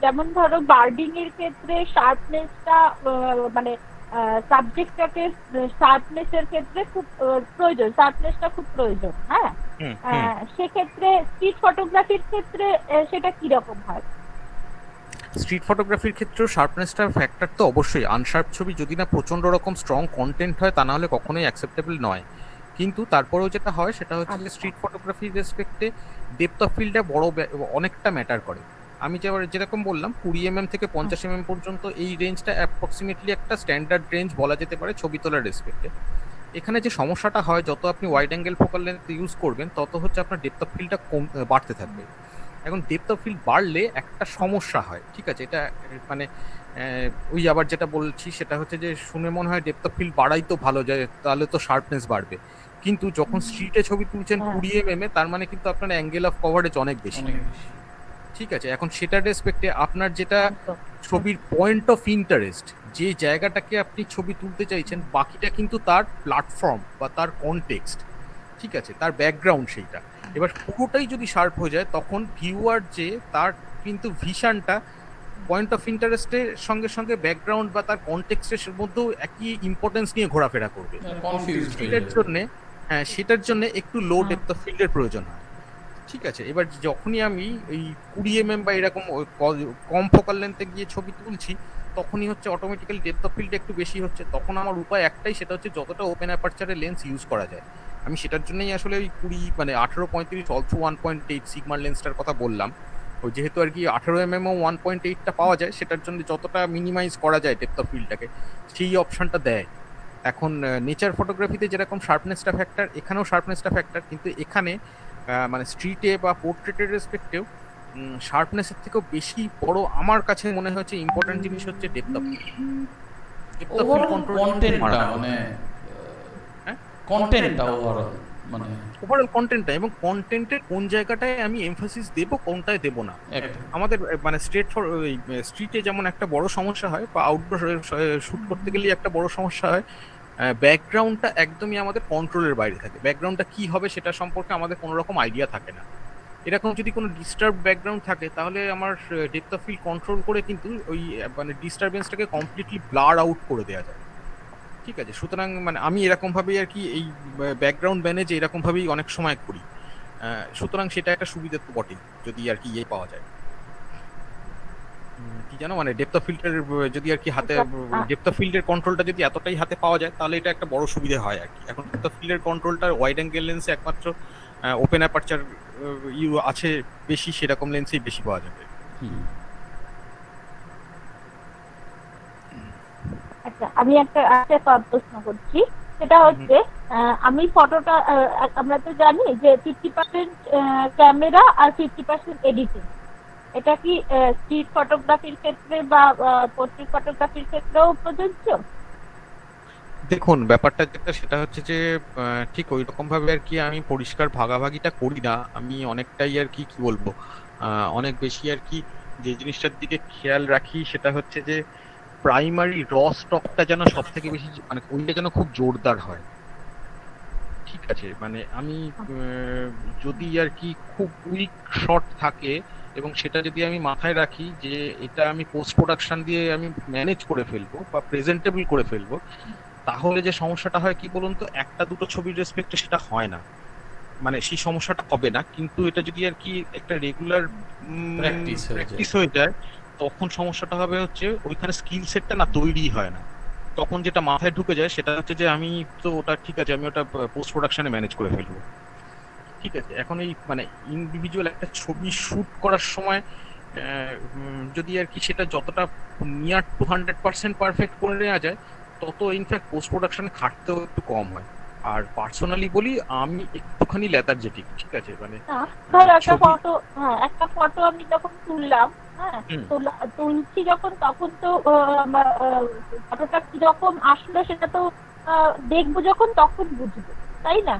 যেমন ধরো বার্ডিং এর ক্ষেত্রে শার্পনেসটা মানে সাবজেক্টটাকে শার্পনেসের ক্ষেত্রে খুব প্রয়োজন, শার্পনেসটা খুব প্রয়োজন। হ্যাঁ, সেক্ষেত্রে স্ট্রিট ফটোগ্রাফির ক্ষেত্রে সেটা কি রকম হয়? স্ট্রিট ফটোগ্রাফির ক্ষেত্রেও শার্পনেসটার ফ্যাক্টর তো অবশ্যই। আনশার্প ছবি যদি না প্রচন্ড রকম স্ট্রং কন্টেন্ট হয় তা না হলে কখনোই অ্যাকসেপ্টেবল নয়। কিন্তু তারপরেও যেটা হয় সেটা হচ্ছে যে স্ট্রিট ফটোগ্রাফির রেসপেক্টে ডেপথ অফ ফিল্ডটা অনেকটা ম্যাটার করে। আমি যেরকম বললাম 20 mm থেকে 50 mm পর্যন্ত এই রেঞ্জটা অ্যাপ্রক্সিমেটলি একটা স্ট্যান্ডার্ড রেঞ্জ বলা যেতে পারে ছবি তোলার রেসপেক্টে। এখানে যে সমস্যাটা হয়, যত আপনি wide angle focal length use করবেন তত হচ্ছে আপনার ডেপথ অফ ফিল্ডটা বাড়তে থাকবে। এখন ডেপথ অফ ফিল্ড বাড়লে একটা সমস্যা হয়, ঠিক আছে, এটা মানে ওই আবার যেটা বলছি সেটা হচ্ছে যে শুনে মনে হয় ডেপথ অফ ফিল্ড বাড়াই তো ভালো যায়, তাহলে তো শার্পনেস বাড়বে। কিন্তু যখন স্ট্রিটে ছবি তুলছেন 20 mm তার মানে কিন্তু আপনার অ্যাঙ্গেল অফ কভারেজ অনেক বেশি। ঠিক আছে, এখন সেটার রেসপেক্টে আপনার যেটা ছবির পয়েন্ট অফ ইন্টারেস্ট, যে জায়গাটাকে আপনি ছবি তুলতে চাইছেন, বাকিটা কিন্তু তার প্ল্যাটফর্ম বা তার কনটেক্সট, ঠিক আছে, তার ব্যাকগ্রাউন্ড সেইটা। এবার পুরোটাই যদি শার্প হয়ে যায় তখন ভিউয়ার যে তার কিন্তু ভিশনটা পয়েন্ট অফ ইন্টারেস্টের সঙ্গে সঙ্গে ব্যাকগ্রাউন্ড বা তার কনটেক্সটের মধ্যেও একই ইম্পর্টেন্স নিয়ে ঘোরাফেরা করবে। সেটার জন্য একটু লো ডেপথ অফ ফিল্ডের প্রয়োজন হয়। ঠিক আছে, এবার যখনই আমি এই 20 mm বা এরকম কম ফোকাল লেন্থে গিয়ে ছবি তুলছি তখনই হচ্ছে অটোমেটিক্যালি ডেপথ অফ ফিল্ড একটু বেশি হচ্ছে। তখন আমার উপায় একটাই, সেটা হচ্ছে যতটা ওপেন অ্যাপারচারের লেন্স ইউজ করা যায়। আমি সেটার জন্যই আসলে ওই 18-35 অল থ্রু 1.8 সিগমার লেন্সটার কথা বললাম। ওই যেহেতু আর কি 18 mm ও 1.8টা পাওয়া যায়, সেটার জন্য যতটা মিনিমাইজ করা যায় ডেপথ অফ ফিল্ডটাকে সেই অপশনটা দেয়। এখন নেচার ফটোগ্রাফিতে যেরকম শার্পনেসটা ফ্যাক্টর, এখানেও শার্পনেসটা ফ্যাক্টর, কিন্তু এখানে মানে স্ট্রিটে বা পোর্ট্রেটের রেসপেক্টেও শার্পনেসের থেকেও বেশি বড় আমার কাছে মনে হচ্ছে ইম্পর্টেন্ট জিনিস হচ্ছে ডেপথ অফ ওভারঅল কন্ট্রোল। কন্টেন্টটা মানে হ্যাঁ? কন্টেন্টটা ওভারঅল মানে ওভারঅল কন্টেন্টটা এবং কন্টেন্টের কোন জায়গাটায় আমি এমফাসিস দেবো কোনটায় দেবো না। একদম আমাদের মানে স্ট্রিটে যেমন একটা বড় সমস্যা হয় বা আউটডোর শুট করতে গেলে একটা বড় সমস্যা হয়, ব্যাকগ্রাউন্ডটা একদমই আমাদের কন্ট্রোলের বাইরে থাকে। ব্যাকগ্রাউন্ডটা কি হবে সেটা সম্পর্কে আমাদের কোনো রকম আইডিয়া থাকে না। এরকম যদি কোনো ডিস্টার্ব ব্যাকগ্রাউন্ড থাকে তাহলে আমার ডেপথ অফ ফিল্ড কন্ট্রোল করে কিন্তু ওই মানে ডিস্টারবেন্সটাকে কমপ্লিটলি ব্লার আউট করে দেওয়া যায়। ঠিক আছে, সুতরাং মানে আমি এরকম ভাবেই আর কি এই ব্যাকগ্রাউন্ড ম্যানেজ এরকম ভাবেই অনেক সময় করি। সুতরাং সেটা একটা সুবিধা তো বটেই যদি আর কি পাওয়া যায়। কি জানো মানে ডেপথ অফ ফিল্ডের যদি আর কি হাতে ডেপথ অফ ফিল্ডের কন্ট্রোলটা যদি এতটাই হাতে পাওয়া যায় তাহলে এটা একটা বড় সুবিধা হয় আর কি। এখন ডেপথ অফ ফিল্ডের কন্ট্রোলটা ওয়াইড অ্যাঙ্গেল লেন্সে একমাত্র ওপেন অ্যাপারচার আছে বেশি, সেরকম লেন্সেই বেশি পাওয়া যাবে। আচ্ছা, আমি একটা প্রশ্ন করছি, সেটা হচ্ছে আমি ফটোটা আমরা তো জানি যে 50% ক্যামেরা আর 50% এডিটিং। এটা কি স্ট্রিট ফটোগ্রাফির ক্ষেত্রে বা পোর্ট্রেট ফটোগ্রাফির ক্ষেত্রেও প্রযোজ্য? দেখুন ব্যাপারটা যেটা সেটা হচ্ছে যে ঠিক ওই রকম ভাবে আর কি আমি পরিষ্কার ভাগাভাগিটা করি না। আমি অনেকটাই আর কি কি বলবো অনেক বেশি আর কি যে জিনিসটার দিকে খেয়াল রাখি সেটা হচ্ছে যে প্রাইমারি র স্টকটা যেন সব থেকে বেশি মানে ওইটা যেন খুব জোরদার হয়। ঠিক আছে, মানে আমি যদি আর কি খুব উইক শট থাকে এবং সেটা যদি আমি মাথায় রাখি যে এটা আমি পোস্ট প্রোডাকশন দিয়ে আমি ম্যানেজ করে ফেলবো বা প্রেজেন্টেবল করে ফেলবো, তাহলে যে সমস্যাটা হয় কি বলুন তো, একটা দুটো ছবির রেসপেক্টে সেটা হয় না, মানে সেই সমস্যাটা হবে না। কিন্তু এটা যদি আর কি একটা রেগুলার প্র্যাকটিস হয়ে যায় তখন সমস্যাটা হবে হচ্ছে ওইখানে স্কিল সেটটা না তৈরি হয় না। তখন যেটা মাথায় ঢুকে যায় সেটা হচ্ছে যে আমি তো ওটা ঠিক আছে আমি ওটা পোস্ট প্রোডাকশনে ম্যানেজ করে ফেলবো। ঠিক আছে, এখন এই মানে ইন্ডিভিজুয়াল একটা ছবি শুট করার সময় যদি আর কি সেটা যতটা নিয়ার টু 100% পারফেক্ট করে নেওয়া যায় তত ইনফ্যাক্ট পোস্ট প্রোডাকশনে খাটতেও একটু কম হয়। আর পার্সোনালি বলি আমি একটুখানি লেথার্জেটিক। ঠিক আছে, মানে ধরো একটা ফটো আমি যখন তুললাম, হ্যাঁ তুলছি যখন, তখন তো ফটোটা কিরকম আসলো সেটা তো দেখবো যখন তখন বুঝবো, তাই না?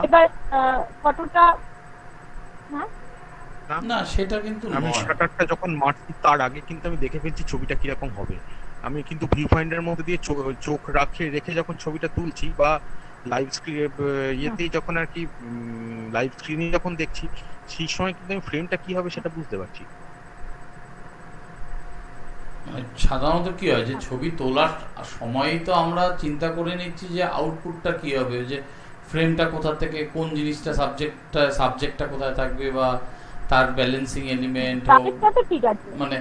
এবার ফটোটা না সেটা কিন্তু আমি শাটারটা যখন মারছি তার আগে কিন্তু আমি দেখে ফেলছি ছবিটা কিরকম হবে। আমি কিন্তু ভিউ ফাইন্ডারের মধ্যে দিয়ে চোখ রেখে যখন ছবিটা তুলছি বা লাইভ ইয়েতেই যখন আর কি লাইভ স্ক্রিনে যখন দেখছি সেই সময় কিন্তু আমি ফ্রেমটা কি হবে সেটা বুঝতে পারছি। সাধারণত কি হয় যে ছবি তোলার সময়ই তো আমরা চিন্তা করে নিচ্ছি যে আউটপুটটা কি হবে, যে ফ্রেমটা কোথা থেকে কোন জিনিসটা সাবজেক্টটা কোথায় থাকবে বা তার ব্যালেন্সিং এলিমেন্ট, মানে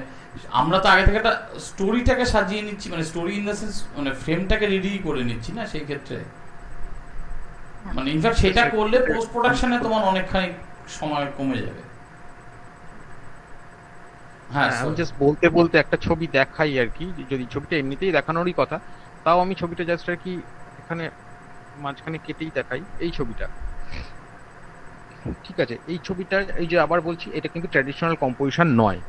আমরা তো আগে থেকে একটা স্টোরিটাকে সাজিয়ে নিচ্ছি, মানে স্টোরি ইন দ্য সেন্স মানে ফ্রেমটাকে রেডি করে নিচ্ছি না সেই ক্ষেত্রে। মানে ইনফ্যাক্ট সেটা করলে পোস্ট প্রোডাকশনে তোমার অনেকখানি সময় কমে যাবে। হ্যাঁ, আমি জাস্ট বলতে বলতে একটা ছবি দেখাই আর কি, যদি ছবিটা এমনিতেই দেখানোরই কথা তাও আমি ছবিটা জাস্ট আর কি এখানে মাঝখানে কেটেই দেখাই। এই ছবিটা ঠিক আছে, এই ছবিটা এই যে আবার বলছি এটা কিন্তু ট্র্যাডিশনাল কম্পোজিশন নয়।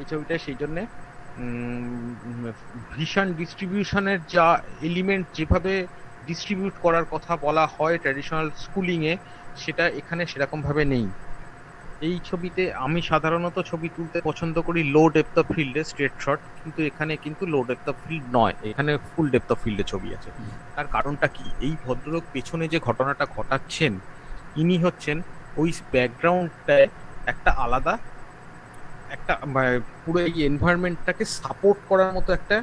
এই ছবিটা সেই জন্যে ভিশন ডিস্ট্রিবিউশনের যা এলিমেন্ট যেভাবে ডিস্ট্রিবিউট করার কথা বলা হয় ট্র্যাডিশনাল স্কুলিংয়ে সেটা এখানে সেরকম ভাবে নেই। এই ছবিতে আমি সাধারণত ছবি তুলতে পছন্দ করি লো ডেপথ অফ ফিল্ডে স্ট্রেট শট, কিন্তু এখানে কিন্তু লো ডেপথ অফ ফিল্ড নয়, এখানে ফুল ডেপথ অফ ফিল্ডে ছবি আছে। তার কারণটা কি, এই ভদ্রলোক পেছনে যে ঘটনাটা ঘটাচ্ছেন ইনি হচ্ছেন ওই ব্যাকগ্রাউন্ডটায় একটা আলাদা একটা পুরো এই এনভায়রনমেন্টটাকে সাপোর্ট করার মতো একটা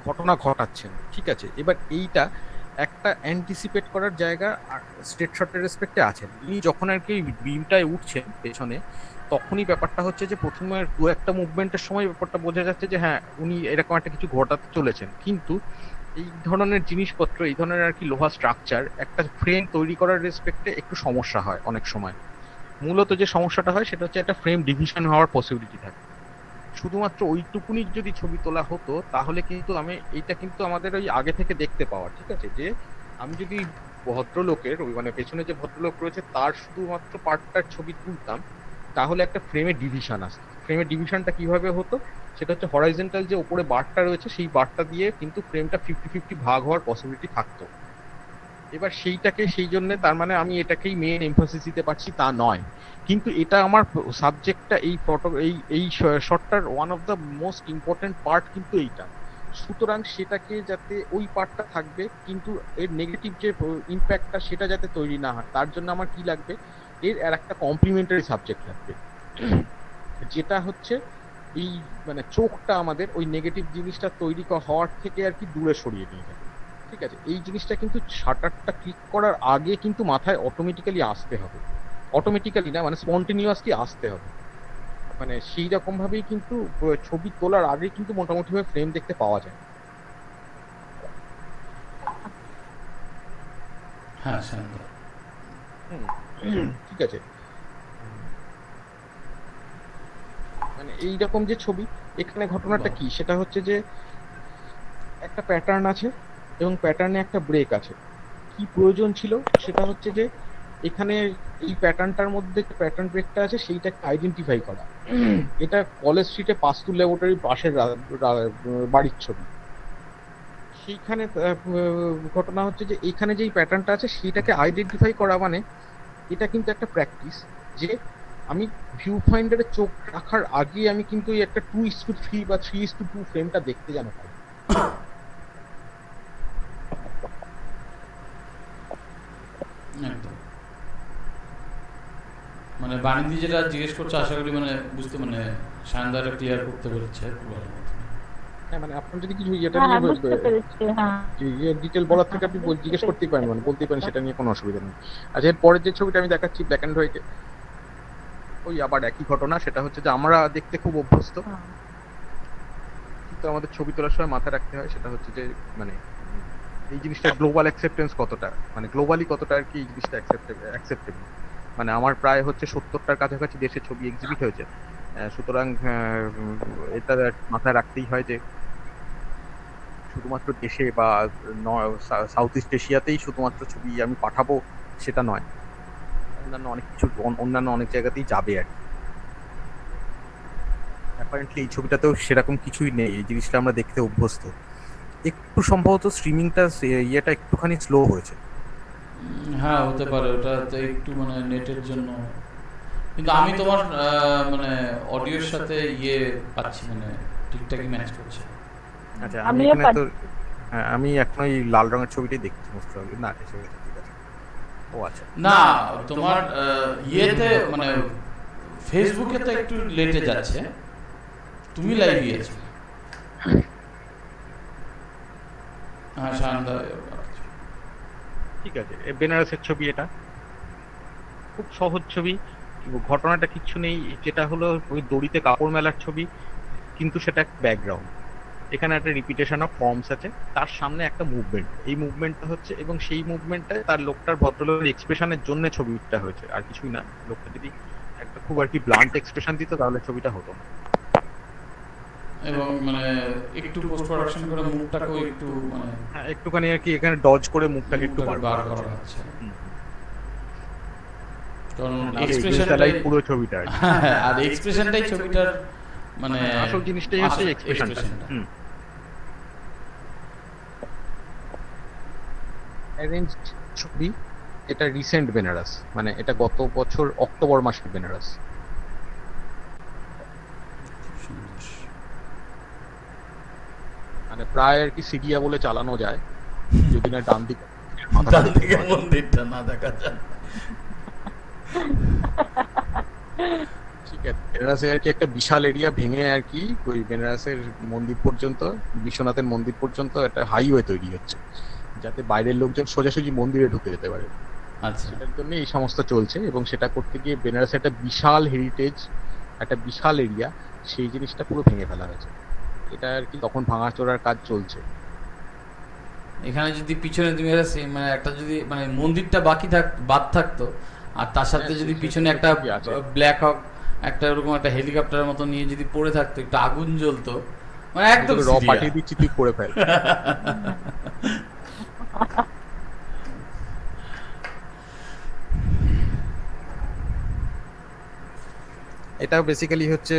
ঘটনা ঘটাচ্ছেন। ঠিক আছে, এবার এইটা একটা অ্যান্টিসিপেট করার জায়গা স্ট্রেট শটের রেসপেক্টে আছেন। ইনি যখন আর কি বিমটায় উঠছেন পেছনে তখনই ব্যাপারটা হচ্ছে যে প্রথমে দু একটা মুভমেন্টের সময় ব্যাপারটা বোঝা যাচ্ছে যে হ্যাঁ উনি এরকম একটা কিছু ঘটাতে চলেছেন। কিন্তু এই ধরনের জিনিসপত্র এই ধরনের আর কি লোহা স্ট্রাকচার একটা ফ্রেম তৈরি করার রেসপেক্টে একটু সমস্যা হয় অনেক সময়। মূলত যে সমস্যাটা হয় সেটা হচ্ছে একটা ফ্রেম ডিভিশন হওয়ার পসিবিলিটি থাকে। শুধুমাত্র ওইটুকুনি যদি ছবি তোলা হতো তাহলে কিন্তু এইটা কিন্তু আমাদের ওই আগে থেকে দেখতে পাওয়ার, ঠিক আছে, যে আমি যদি ভদ্রলোকের ওই মানে পেছনে যে ভদ্রলোক রয়েছে তার শুধুমাত্র পার্টটার ছবি তুলতাম, তাহলে একটা ফ্রেমের ডিভিশন আসতো। ফ্রেমের ডিভিশনটা কিভাবে হতো, সেটা হচ্ছে হরাইজন্টাল যে উপরে বারটা রয়েছে সেই বারটা দিয়ে কিন্তু ফ্রেমটা 50-50 ভাগ হওয়ার পসিবিলিটি থাকতো। এবার সেইটাকে সেই জন্য তার মানে আমি এটাকেই মেন এমফাসিস দিতে পারছি তা নয়, কিন্তু এটা আমার সাবজেক্টটা এই ফটো এই শটটার one of the most important part কিন্তু এইটা। সুতরাং সেটাকে যাতে ওই পার্টটা থাকবে, কিন্তু এর নেগেটিভ যে ইম্প্যাক্টটা সেটা যাতে তৈরি না হয়, তার জন্য আমার কি লাগবে, এর আর একটা কমপ্লিমেন্টারি সাবজেক্ট লাগবে, যেটা হচ্ছে এই মানে চোখটা আমাদের ওই নেগেটিভ জিনিসটা তৈরি হওয়ার থেকে আর কি দূরে সরিয়ে নিয়ে যাবে। ঠিক আছে, এই জিনিসটা কিন্তু শাটারটা ক্লিক করার আগে কিন্তু মাথায় অটোমেটিক্যালি আসতে হবে, অটোমেটিক্যালি না মানে স্পন্টেনিয়াসলি আসতে হবে, মানে সেই রকম ভাবেই কিন্তু ছবি তোলার আগে কিন্তু মোটামুটি ভাবে ফ্রেম দেখতে পাওয়া যায়। হ্যাঁ শান্ত। ঠিক আছে, মানে এইরকম যে ছবি, এখানে ঘটনাটা কি সেটা হচ্ছে যে একটা প্যাটার্ন আছে এবং প্যাটার্নে একটা ব্রেক আছে। কি প্রয়োজন ছিল সেটা হচ্ছে যে এখানে এই প্যাটার্নটার মধ্যে যে প্যাটার্ন ব্রেকটা আছে সেইটাকে আইডেন্টিফাই করা। এটা কলেজ স্ট্রিটে পাস্তুল ল্যাবরেটরির পাশের বাড়ির ছবি। সেইখানে ঘটনা হচ্ছে যে এখানে যেই প্যাটার্নটা আছে সেইটাকে আইডেন্টিফাই করা মানে এটা কিন্তু একটা প্র্যাকটিস, যে আমি ভিউ ফাইন্ডারে চোখ রাখার আগে আমি কিন্তু এই একটা 2:3 বা 3:2 ফ্রেমটা দেখতে জানো পাই। একদম। মানে বাণিজ্য যেটা জিজ্ঞেস করছে আশা করি মানে বুঝতে মানে সায়নদারা ক্লিয়ার করতে পেরেছে পুরো। হ্যাঁ মানে আপনার যদি কিছু এটা হ্যাঁ নিয়ে বুঝতে পেরেছি। হ্যাঁ ডিটেল বলার থেকে আপনি জিজ্ঞেস করতেই পারেন, মানে বলতেই পারেন, সেটা নিয়ে কোনো অসুবিধা নেই। আচ্ছা, এর পরের যে ছবিটা আমি দেখাচ্ছি ব্ল্যাক অ্যান্ড হোয়াইটে, ওই আবার একই ঘটনা। সেটা হচ্ছে যে আমরা দেখতে খুব অভ্যস্ত, কিন্তু আমাদের ছবি তোলার সময় মাথায় রাখতে হয় সেটা হচ্ছে যে মানে এই জিনিসটা গ্লোবাল অ্যাকসেপ্টেন্স কতটা, মানে গ্লোবালি কতটা আর কি এই জিনিসটা অ্যাকসেপ্টেবল। মানে আমার প্রায় হচ্ছে 70টার কাছাকাছি দেশের ছবি এক্সিবিট হয়েছে, সুতরাং এটা মাথায় রাখতেই হয় যে শুধুমাত্র দেশে বা সাউথ ইস্ট এশিয়াতেই শুধুমাত্র ছবি আমি পাঠাবো সেটা নয়, অন্যান্য অনেক কিছু অন্যান্য অনেক জায়গাতেই যাবে আর কি। অ্যাপারেন্টলি এই ছবিটাতেও সেরকম কিছুই নেই, এই জিনিসটা আমরা দেখতে অভ্যস্ত। একটু সম্ভবত স্ট্রিমিংটা ইয়েটা একটুখানি স্লো হয়েছে। হ্যাঁ হতে পারে, ওটা তো একটু মানে নেটের জন্য, কিন্তু আমি তোমার মানে অডিওর সাথে ইয়ে পাচ্ছি, মানে ঠিকঠাকই ম্যাচ করছে। আচ্ছা, আমি আমিও এখানে তো হ্যাঁ, আমি এখন ওই লাল রঙের ছবিটাই দেখছি বুঝতে পারলি না, এই ছবিটা ঠিক আছে। ও আচ্ছা, না তোমার ইয়েতে মানে ফেসবুকে তো একটু লেটে যাচ্ছে, তুমি লাইভ গিয়েছো। হ্যাঁ শানদা, ঠিক আছে। বেনারসের ছবি, এটা খুব সহজ ছবি, ঘটনাটা কিচ্ছু নেই, যেটা হলো ওই দড়িতে কাপড় মেলার ছবি, কিন্তু সেটা একটা ব্যাকগ্রাউন্ড। এখানে একটা রিপিটেশন অফ ফর্মস আছে, তার সামনে একটা মুভমেন্ট, এই মুভমেন্টটা হচ্ছে, এবং সেই মুভমেন্টটা তার লোকটার ভদ্রলোকের এক্সপ্রেশনের জন্য ছবিটা হয়েছে, আর কিছুই না। লোকটা যদি একটা খুব আর কি ব্লান্ট এক্সপ্রেশন দিত তাহলে ছবিটা হতো না। এবং মানে একটু পোস্ট প্রোডাকশন করে মুখটাকেও একটু মানে হ্যাঁ, একটুখানি আর কি এখানে ডজ করে মুখটাকে একটু বার করা হচ্ছে, কারণ এক্সপ্রেশনটাই এক্সপ্রেশনটাই পুরো ছবিটা আর কি। হ্যাঁ, আর এক্সপ্রেশনটাই ছবিটার মানে আসল জিনিসটাই হচ্ছে এক্সপ্রেশনটা। অ্যারেঞ্জড ছবি, এটা রিসেন্ট বেনারস, মানে এটা গত বছর অক্টোবর মাসের বেনারস। মানে প্রায় আর কি সিরিয়া বলে চালানো যায়, যদি না ডান দিকে মন্দিরটা না দেখা যায়। ঠিক আছে, বেনারসে আর কি একটা বিশাল এরিয়া ভেঙে আর কি ওই বেনারসের মন্দির পর্যন্ত, বিশ্বনাথের মন্দির পর্যন্ত একটা হাইওয়ে তৈরি হচ্ছে, যাতে বাইরের লোকজন সোজাসুজি মন্দিরে ঢুকে যেতে পারে। আচ্ছা, সেটার জন্য এই সমস্ত চলছে, এবং সেটা করতে গিয়ে বেনারসে একটা বিশাল হেরিটেজ, একটা বিশাল এরিয়া, সেই জিনিসটা পুরো ভেঙে ফেলা হয়েছে। এটা আর কি তখন ভাঙাচোরার কাজ চলছে। এখানে যদি পিছনে তুমি মানে একটা যদি মানে মন্দিরটা বাদ থাকতো, আর তার সাথে যদি পিছনে একটা ব্ল্যাক হক একটা ওরকম একটা হেলিকপ্টারের মতো নিয়ে যদি পড়ে থাকতো, একটু আগুন জ্বলতো, মানে একদম র পাঠিয়ে দিচ্ছি, তুই করে ফেল। এটা বেসিক্যালি হচ্ছে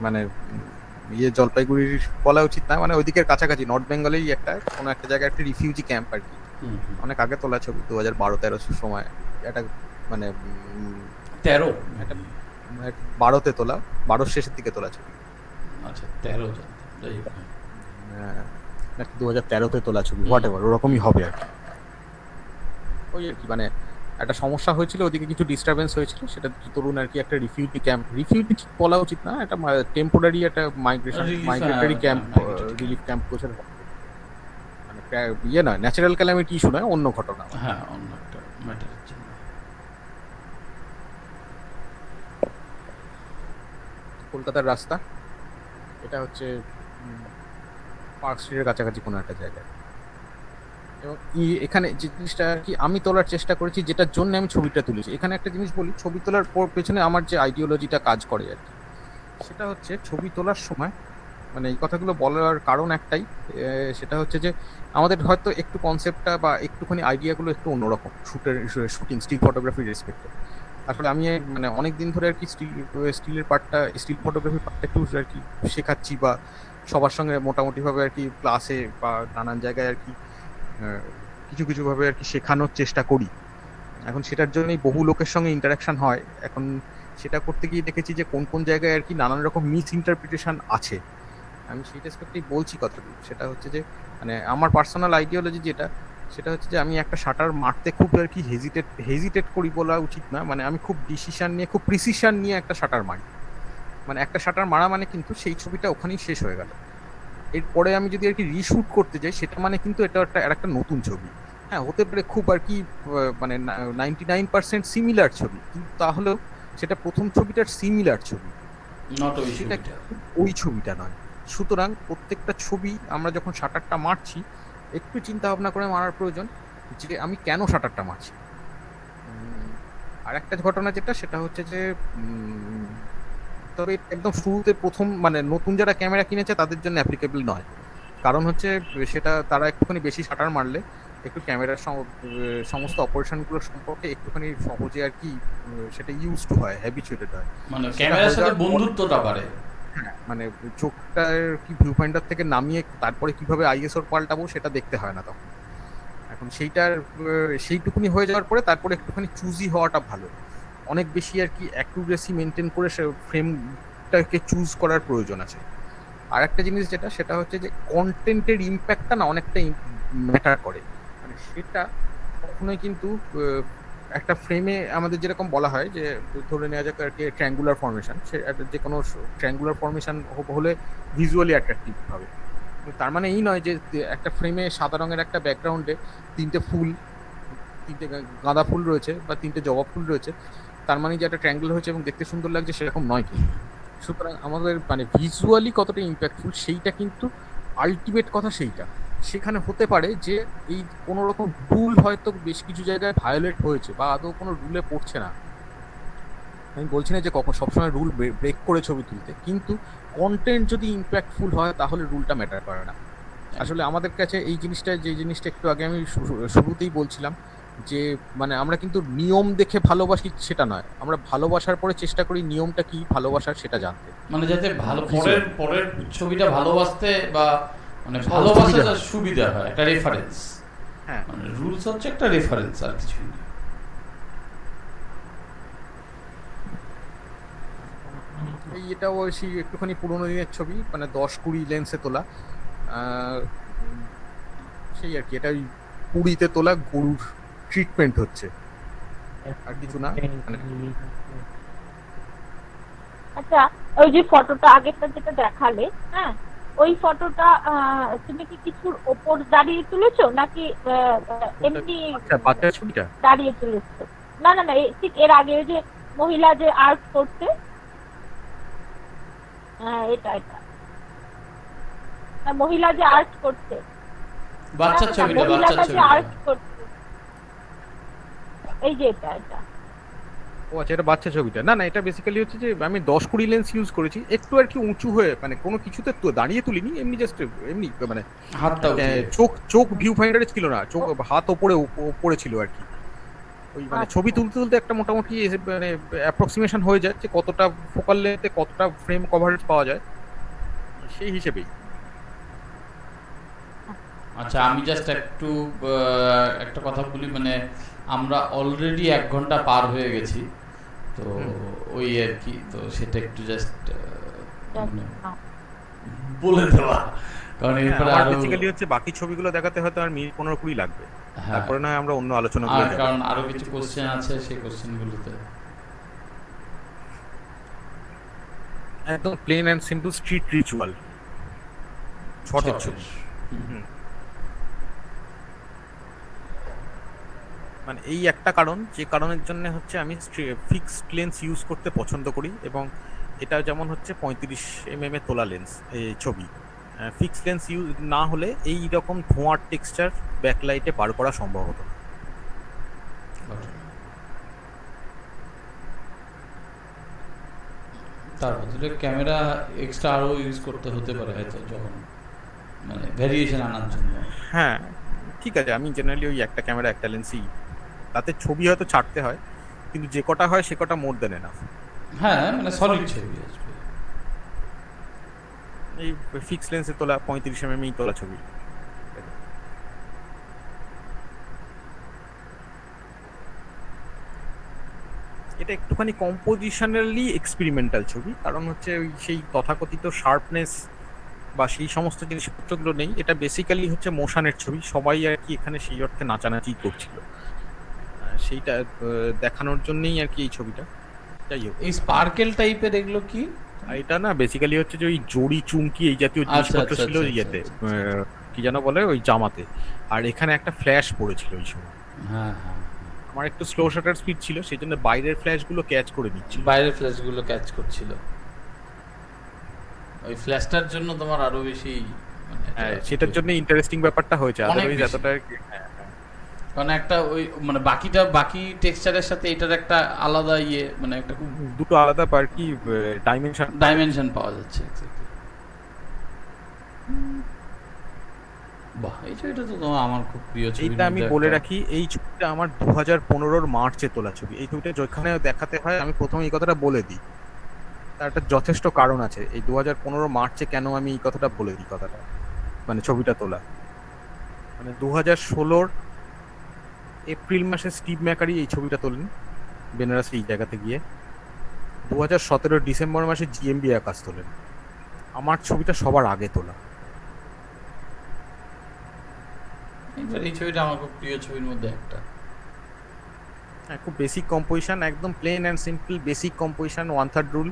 মানে ইয়ে জলপাইগুড়ির বলা উচিত না, মানে ওইদিকের কাছাকাছি নর্থ বেঙ্গলেই একটা কোনো একটা জায়গায় একটা রিফিউজি ক্যাম্প আর কি। অনেক আগে তোলা ছবি, 2012-13 সময়। এটা মানে 13 এটা 12তে তোলা, 12 শেষের দিকে তোলা ছবি। আচ্ছা 13 যাই হোক। 2013তে তোলা ছবি, হোয়াট এভার ওরকমই হবে আর কি। ওই আর কি মানে একটা সমস্যা হয়েছিল, ওদিকে কিছু ডিস্টারবেন্স হয়েছিল, সেটা তরুণ আর কি একটা রিফিউজি ক্যাম্প, রিফিউজি বলা উচিত না, এটা টেম্পোরারি একটা মাইগ্রেটরি ক্যাম্প, রিলিফ ক্যাম্প কোচের মানে ইয়ে নয়, ন্যাচারাল ক্যালামিটি ইস্যু নয়, অন্য ঘটনা। হ্যাঁ, অন্য একটা ম্যাটারের জন্য। কলকাতার রাস্তা, এটা হচ্ছে পার্ক স্ট্রিটের কাছাকাছি কোনো একটা জায়গায়। এবং এখানে যে জিনিসটা আর কি আমি তোলার চেষ্টা করেছি, যেটার জন্য আমি ছবিটা তুলেছি, এখানে একটা জিনিস বলি, ছবি তোলার পেছনে আমার যে আইডিওলজিটা কাজ করে আর কি, সেটা হচ্ছে ছবি তোলার সময় মানে এই কথাগুলো বলার কারণ একটাই, সেটা হচ্ছে যে আমাদের হয়তো একটু কনসেপ্টটা বা একটুখানি আইডিয়াগুলো একটু অন্যরকম শুটিং স্টিল ফটোগ্রাফির রেসপেক্টে। আসলে আমি মানে অনেক দিন ধরে আর কি স্টিল ফটোগ্রাফির পার্টটা একটু আর কি শেখাচ্ছি, বা সবার সঙ্গে মোটামুটিভাবে আর কি ক্লাসে বা নানান জায়গায় আর কি কিছু কিছুভাবে আর কি শেখানোর চেষ্টা করি। এখন সেটার জন্যই বহু লোকের সঙ্গে ইন্টারাকশন হয়। এখন সেটা করতে গিয়ে দেখেছি যে কোন কোন জায়গায় আর কি নানান রকম মিস ইন্টারপ্রিটেশন আছে। আমি সেই রেসপেক্টেই বলছি কথাগুলো। সেটা হচ্ছে যে মানে আমার পার্সোনাল আইডিওলজি যেটা, সেটা হচ্ছে যে আমি একটা শাটার মারতে খুব আর কি হেজিটেট করি বলা উচিত না, মানে আমি খুব ডিসিশন নিয়ে, খুব প্রিসিশন নিয়ে একটা শাটার মারি। মানে একটা শাটার মারা মানে কিন্তু সেই ছবিটা ওখানেই শেষ হয়ে গেল। এরপরে আমি যদি আর কি রিশুট করতে যাই, সেটা মানে কিন্তু এটা একটা নতুন ছবি। হ্যাঁ, হতে পারে খুব আর কি মানে 99% সিমিলার ছবি, কিন্তু তাহলেও সেটা প্রথম ছবিটার সিমিলার ছবি, নট ওই সেটা ছবিটা। ওই ছবিটা নয়। সুতরাং প্রত্যেকটা ছবি আমরা যখন শাটারটা মারছি, একটু চিন্তা ভাবনা করে মারার প্রয়োজন যে আমি কেন শাটারটা মারছি। আর একটা ঘটনা যেটা, সেটা হচ্ছে যে তবে একদম শুরুতে প্রথম মানে নতুন যারা ক্যামেরা কিনেছে তাদের জন্য অ্যাপ্লিকেবল নয়। কারণ হচ্ছে সেটা তারা একটুখানি বেশি শাটার মারলে একটু ক্যামেরার সমস্ত অপারেশনগুলো সম্পর্কে একটুখানি সহজে আর কি সেটা ইউজ টু হয়, হ্যাবিচুয়েটেড হয়। মানে সেটা ক্যামেরার হয়ে সাথে যাওয়ার পর- বন্ধুত্বটা বাড়ে। হ্যাঁ, মানে চোখটা কি ভিউ পয়েন্টার থেকে নামিয়ে তারপরে কিভাবে আইএসওর পাল্টাবো সেটা দেখতে হয় না তখন। এখন সেইটুকুনি হয়ে যাওয়ার পরে তারপরে একটুখানি চুজি হওয়াটা ভালো। অনেক বেশি আর কি অ্যাকুরেসি মেনটেন করে সে ফ্রেমটাকে চুজ করার প্রয়োজন আছে। আর একটা জিনিস যেটা, সেটা হচ্ছে যে কন্টেন্টের ইম্প্যাক্টটা না অনেকটা ম্যাটার করে। মানে সেটা কখনোই কিন্তু একটা ফ্রেমে আমাদের যেরকম বলা হয় যে ধরে নেওয়া যাক আর কি ট্রায়াঙ্গুলার ফর্মেশন, সে যে কোনো ট্রায়াঙ্গুলার ফর্মেশন হলে ভিজুয়ালি অ্যাট্রাকটিভ হবে। তার মানে এই নয় যে একটা ফ্রেমে সাদা রঙের একটা ব্যাকগ্রাউন্ডে তিনটে গাঁদা ফুল রয়েছে বা তিনটে জবা ফুল রয়েছে, তার মানে যে একটা ট্রায়াঙ্গেল হয়েছে এবং দেখতে সুন্দর লাগছে সেরকম নয় কিন্তু। সুতরাং আমাদের মানে ভিজুয়ালি কতটা ইম্প্যাক্টফুল সেইটা কিন্তু আলটিমেট কথা। সেইটা সেখানে হতে পারে যে এই কোনো রকম রুল হয়তো বেশ কিছু জায়গায় ভায়োলেট হয়েছে বা আদৌ কোনো রুলে পড়ছে না। আমি বলছি না যে কখন সবসময় রুল ব্রেক করে ছবি তুলতে, কিন্তু কন্টেন্ট যদি ইম্প্যাক্টফুল হয় তাহলে রুলটা ম্যাটার করে না। আসলে আমাদের কাছে এই জিনিসটা, যে জিনিসটা একটু আগে আমি শুরুতেই বলছিলাম যে মানে আমরা কিন্তু নিয়ম দেখে ভালোবাসি সেটা নয়, আমরা ভালোবাসার পরে চেষ্টা করি নিয়মটা কি ভালোবাসার সেটা জানতে। মানে যাতে ভালো পরের ছবিটা ভালোবাসতে বা মানে ভালোবাসাটা সুবিধা হয়, একটা রেফারেন্স। হ্যাঁ, মানে রুলস হচ্ছে একটা রেফারেন্স, আর কিছুই না। এটাও সেই একটুখানি পুরোনো দিনের ছবি, মানে 10-20 লেন্সে তোলা। সেই আর কি, এটা ওই পুরীতে তোলা গরুর ট্রিটমেন্ট হচ্ছে, আর কিছু না। মানে আচ্ছা, ওই যে ফটোটা আগেরটা যেটা দেখালে, হ্যাঁ, ওই ফটোটা তুমি কি কিছুর ওপর দাঁড়িয়ে তুলেছো নাকি এমনি বাচ্চার ছবিটা দাঁড়িয়ে তুলেছো? না না না, ঠিক এর আগে ওই যে মহিলা যে আর্ট করছে, হ্যাঁ এটা মহিলা যে আর্ট করছে, বাচ্চার ছবিটা, মহিলাটা বাচ্চার যে আর্ট ছবিটা। করছে, এই যে এটা ও আচ্ছা, এটা বাচ্চা ছবিটা। না না, এটা বেসিক্যালি হচ্ছে যে আমি 10-20 লেন্স ইউজ করেছি, একটু আর কি উঁচু হয়ে, মানে কোনো কিছুতে তো দাঁড়িয়ে তুলিনি, এমনি জাস্ট এমনি মানে হাতটা উঠিয়ে। চোখ ভিউ ফাইন্ডারে ছিল না, চোখ হাত ওপরে ছিল আর কি। ওই মানে আচ্ছা। ছবি তুলতে তুলতে একটা মোটামুটি মানে অ্যাপ্রক্সিমেশন হয়ে যায় যে কতটা ফোকাল লেন্থে কতটা ফ্রেম কভারেজ পাওয়া যায় সেই হিসেবেই। আচ্ছা, আমি জাস্ট একটু একটা কথা বলি, মানে আমরা অলরেডি 1 ঘন্টা পার হয়ে গেছি, তো ওই আর কি, তো সেটা একটু জাস্ট মানে বলে দেওয়া, কারণ এরপরে আমার আরো বেসিক্যালি হচ্ছে বাকি ছবিগুলো দেখাতে হয়তো আর মিনিট 15-20 লাগবে, হ্যাঁ, তারপরে না আমরা অন্য আলোচনাগুলো আর যাব। কারণ আরো কিছু কোশ্চেন আছে, সেই কোশ্চেনগুলোতে একদম plain and simple street ritual শর্টের ছবি। মানে এই একটা কারণ, যে কারণের জন্য হচ্ছে আমি ফিক্সড লেন্স ইউজ করতে পছন্দ করি, এবং এটা যেমন হচ্ছে 35 mm এর তোলা লেন্স এই ছবি, ফিক্সড লেন্স ইউজ না হলে এই রকম ধোঁয়ার টেক্সচার ব্যাকলাইটে বার করা সম্ভব হতো না। তার ভিতরে ক্যামেরা এক্সট্রা আরো ইউজ করতে হতে পারে হয়তো, যখন মানে ভ্যারিয়েশন আনার জন্য। হ্যাঁ ঠিক আছে, আমি জেনারেলি ওই একটা ক্যামেরা একটা লেন্সই, তাতে ছবি হয়তো ছাড়তে হয় কিন্তু যে কটা হয় সে কটা মোর দেন এনাফ। হ্যাঁ, মানে সলিড ছবি আসবে। এই ফিক্সড লেন্সে তোলা 35 mm এই তোলা ছবি। এটা একটুখানি কম্পোজিশনালি এক্সপেরিমেন্টাল ছবি, কারণ হচ্ছে ওই সেই তথাকথিত শার্পনেস বা সেই সমস্ত জিনিসপত্রগুলো নেই। এটা বেসিক্যালি হচ্ছে মোশনের ছবি, সবাই আর কি এখানে সেই অর্থে নাচানাচি করছিল, সেইটা দেখানোর জন্যই আর কি এই ছবিটা। যাই হোক, এই স্পার্কেল টাইপের এগুলো কি? আর এটা না বেসিক্যালি হচ্ছে যে ওই জড়ি চুমকি এই জাতীয় আচ্ছা, জিনিসপত্র আচ্ছা, ছিল আচ্ছা, ইয়েতে, আচ্ছা, আচ্ছা। কি যেন বলে ওই জামাতে, আর এখানে একটা ফ্ল্যাশ পড়েছিল ওই সময়। হ্যাঁ হ্যাঁ, আমার একটু স্লো শাটার স্পিড ছিল, সেই জন্য বাইরের ফ্ল্যাশগুলো ক্যাচ করে নিচ্ছিল। বাইরের ফ্ল্যাশগুলো ক্যাচ করছিল, ওই ফ্ল্যাশটার জন্য তোমার আরো বেশি মানে হ্যাঁ সেটার জন্য ইন্টারেস্টিং ব্যাপারটা হয়েছে, অনেক আদারওয়াইজ বেশি। এতটা হ্যাঁ। কারণ একটা ওই মানে বাকি টেক্সচারের সাথে এটার একটা আলাদা ইয়ে, মানে একটা খুব দুটো আলাদা আর কি ডাইমেনশন। ডাইমেনশন পাওয়া যাচ্ছে exactly। বাহ, এই ছবিটা তো তোমার আমার খুব প্রিয় ছবি। এইটা আমি বলে রাখি, এই ছবিটা আমার 2015-র মার্চে তোলা ছবি। এই ছবিটা যেখানে দেখাতে হয় আমি প্রথমে এই কথাটা বলে দিই, তার একটা যথেষ্ট কারণ আছে। এই 2015 মার্চে কেন আমি এই কথাটা বলে দিই, কথাটা মানে ছবিটা তোলা মানে 2016-র এপ্রিল মাসে স্টিভ ম্যাকারি এই ছবিটা তোলেন বেনারস এই জায়গাতে গিয়ে। 2017-র ডিসেম্বর মাসে জিএমবি আকাশ তোলেন। আমার ছবিটা সবার আগে তোলা। এই ছবিটা আমার খুব প্রিয় ছবির মধ্যে একটা। হ্যাঁ, খুব বেসিক কম্পোজিশন, একদম plain and simple basic composition, 1/3 rule,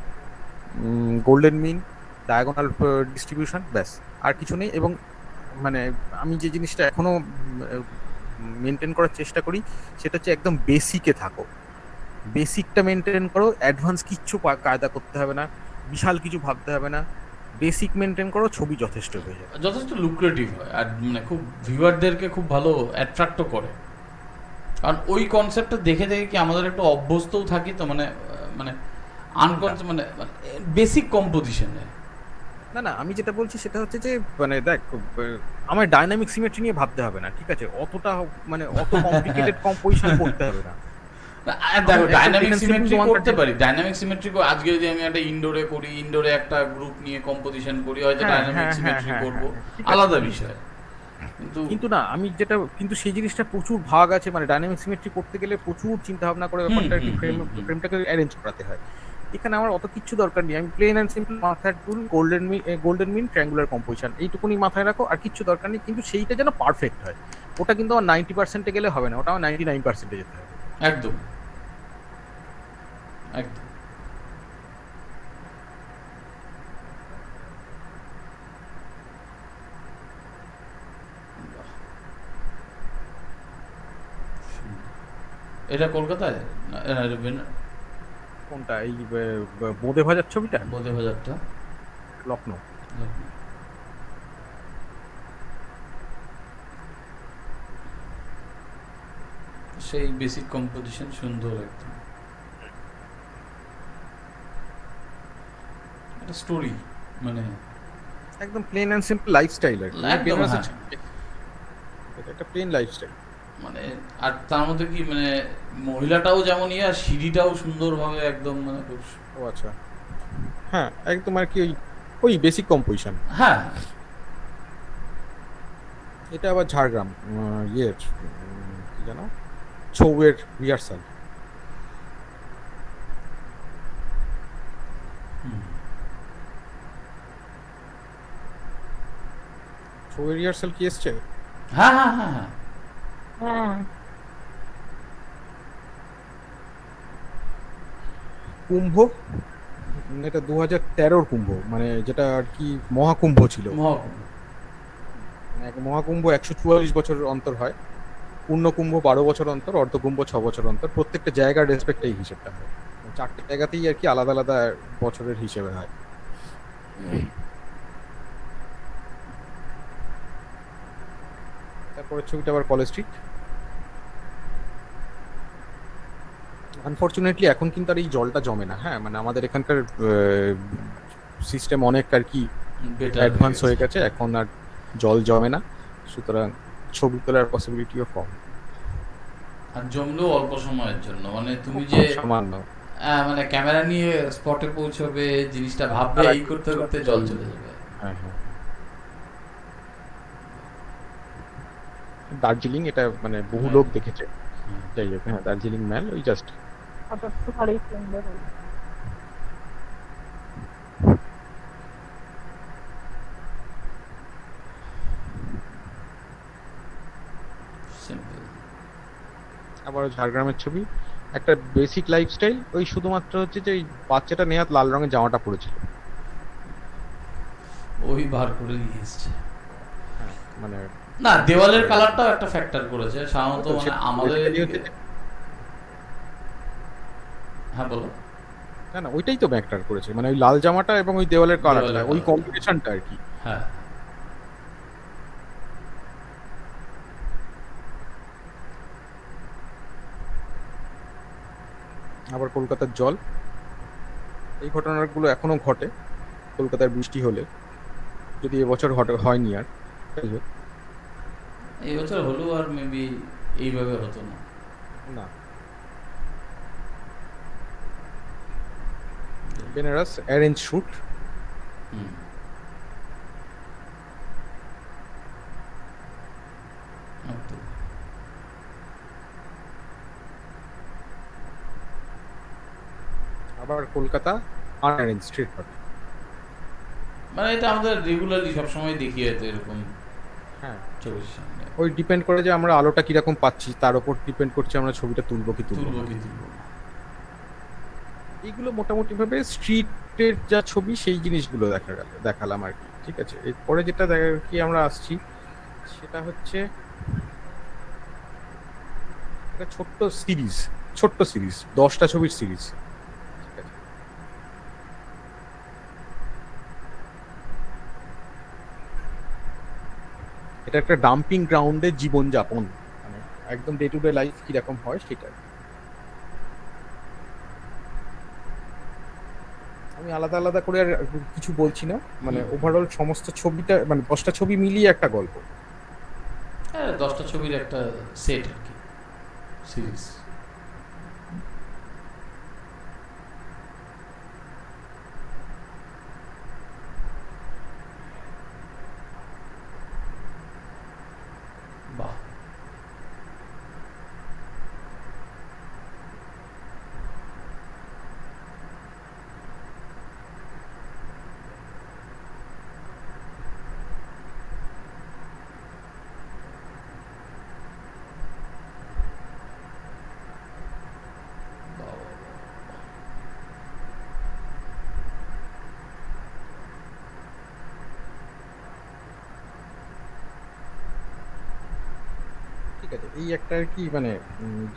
golden mean, diagonal distribution, ব্যাস আর কিছু নেই। এবং মানে আমি যে জিনিসটা এখনো মেনটেন করার চেষ্টা করি সেটা হচ্ছে একদম বেসিকে থাকো, বেসিকটা মেনটেন করো, অ্যাডভান্স কিচ্ছু কায়দা করতে হবে না, বিশাল কিছু ভাবতে হবে না, বেসিক মেনটেন করো, ছবি যথেষ্ট হয়ে যাবে। যথেষ্ট লুক্রেটিভ হয়, আর মানে খুব ভিউয়ারদেরকে খুব ভালো অ্যাট্রাক্টও করে, কারণ ওই কনসেপ্টটা দেখে দেখে কি আমাদের একটু অভ্যস্তও থাকি তো, মানে মানে আনকনসিয়াস মানে বেসিক কম্পোজিশনে। না না, আমি যেটা বলছি সেটা হচ্ছে যে মানে দেখ, আমার ডাইনামিক সিমেট্রি নিয়ে ভাবতে হবে না, ঠিক আছে? অতটা মানে অত কমপ্লিকেটেড কম্পোজিশন করতে হবে না। দেখো, একটা ডাইনামিক defensive সিমেট্রি one করতে thirty। পারি, ডাইনামিক সিমেট্রি আজকে যদি আমি একটা ইনডোরে করি, ইনডোরে একটা গ্রুপ নিয়ে কম্পোজিশন করি, হয়তো হ্যাঁ, ডাইনামিক হ্যাঁ, সিমেট্রি হ্যাঁ, করব, হ্যাঁ, ঠিক আছে। আলাদা বিষয়। কিন্তু না, আমি যেটা কিন্তু সেই জিনিসটা প্রচুর ভাগ আছে, মানে ডাইনামিক সিমেট্রি করতে গেলে প্রচুর চিন্তা ভাবনা করে ব্যাপারটা আর কি ফ্রেমটাকে অ্যারেঞ্জ করাতে হয়। এখানে আমার অত কিচ্ছু দরকার নেই, আমি প্লেন অ্যান্ড সিম্পল মাথার টুল, গোল্ডেন মিন, ট্রায়াঙ্গুলার কম্পোজিশন, এইটুকুনি মাথায় রাখো, আর কিচ্ছু দরকার নেই। কিন্তু সেইটা যেন পারফেক্ট হয়, ওটা কিন্তু আমার 90%-এ গেলে হবে না, ওটা আমার 99%-এ যেতে হবে। একদম একদম। এটা কলকাতায় কোনটা? এই বোঁদে ভাজার ছবিটা? বোধে বাজারটা লখনৌ। সেই বেসিক কম্পোজিশন সুন্দর একদম, একটা স্টোরি, মানে একদম প্লেন অ্যান্ড সিম্পল লাইফস্টাইল আর কি। একদম, বেনারসের হ্যাঁ। ছবি। এটা একটা প্লেন লাইফস্টাইল। মানে আর তার মধ্যে কি মানে মহিলাটাও যেমন আর সিঁড়িটাও সুন্দরভাবে একদম মানে খুব ও আচ্ছা, হ্যাঁ একদম আর কি ওই ওই বেসিক কম্পোজিশন। হ্যাঁ। এটা আবার ঝাড়গ্রাম ইয়ের কি জানো ছৌয়ের রিহার্সাল। হুম। ছৌয়ের রিহার্সাল কি এসছে? হ্যাঁ হ্যাঁ হ্যাঁ হ্যাঁ। হ্যাঁ কুম্ভ, এটা 2013-র কুম্ভ, মানে যেটা আর কি মহাকুম্ভ ছিল। মহাকুম্ভ। মানে এক মহাকুম্ভ 144 বছর অন্তর হয়, পূর্ণকুম্ভ 12 বছর অন্তর, অর্ধকুম্ভ 6 বছর অন্তর। প্রত্যেকটা জায়গার রেসপেক্ট এই হিসেবটা হয়, চারটে জায়গাতেই আর কি আলাদা আলাদা বছরের হিসেবে হয়। তারপরে ছবিটা আবার কলেজ স্ট্রিট। আনফরচুনেটলি এখন কিন্তু আর এই জলটা জমে না, হ্যাঁ মানে আমাদের এখানকার সিস্টেম অনেক আর কি বেটার অ্যাডভান্স হয়ে গেছে, এখন আর জল জমে না, সুতরাং ছবি তোলার পসিবিলিটিও কম। আর জমলেও অল্প সময়ের জন্য, মানে তুমি যে সামান্য মানে ক্যামেরা নিয়ে স্পটে পৌঁছবে, জিনিসটা ভাববে, এই করতে করতে জল চলে যাবে। হ্যাঁ হ্যাঁ। দার্জিলিং এটা মানে বহু লোক দেখেছে, যাই হোক হ্যাঁ দার্জিলিং ম্যাল ওই জাস্ট। ওটা তো ভালোই সুন্দর হলো। সিম্পল। আবার ঝাড়গ্রামের ছবি, একটা বেসিক লাইফস্টাইল, ওই শুধুমাত্র হচ্ছে যে ওই বাচ্চাটা নেহাত লাল রঙের জামাটা পরেছিল, ওই বার করে নিয়ে এসছে। হ্যাঁ মানে না, দেওয়ালের কালারটাও একটা ফ্যাক্টর করেছে সাধারণত, মানে আমাদের হ্যাঁ বলো। না না ওইটাই তো ম্যাটার করেছে, মানে ওই লাল জামাটা এবং ওই দেওয়ালের কালারটা, দেওয়ালের ওই colour। কম্বিনেশনটা আর কি। হ্যাঁ। আবার কলকাতার জল, এই ঘটনাগুলো এখনো ঘটে কলকাতার বৃষ্টি হলে, যদি এবছর হয়নি আর, যাই হোক। এই বছর হলেও আর মেবি এইভাবে হতো না। না, বেনারস অ্যারেঞ্জ শুট, হুম। একদম। আবার কলকাতা আনঅ্যারেঞ্জ স্ট্রিট ফটো। মানে এটা আমাদের রেগুলারলি সবসময় দেখি হয়তো এরকম হ্যাঁ ছবির সামনে। ওই ডিপেন্ড করে যে আমরা আলোটা কিরকম পাচ্ছি, তার উপর ডিপেন্ড করছে আমরা ছবিটা তুলবো কি তুলবো তুলবো না। কি তুলবো না। এইগুলো মোটামুটি ভাবে স্ট্রিটের যা ছবি সেই জিনিসগুলো দেখালাম আর কি, ঠিক আছে। এরপরে যেটা কি আমরা আসছি সেটা হচ্ছে একটা ছোট্ট সিরিজ 10টা ছবির সিরিজ, ঠিক আছে। এটা একটা ডাম্পিং গ্রাউন্ডে জীবনযাপন, মানে একদম ডে টু ডে লাইফ কিরকম হয় সেটা। আমি আলাদা আলাদা করে আর কিছু বলছি না, মানে ওভারঅল সমস্ত ছবিটা মানে 10টা ছবি মিলিয়ে একটা গল্প। হ্যাঁ, 10টা ছবির একটা সেট আর কি, সিরিজ। বাহ। ঠিক আছে, এই একটা আর কি মানে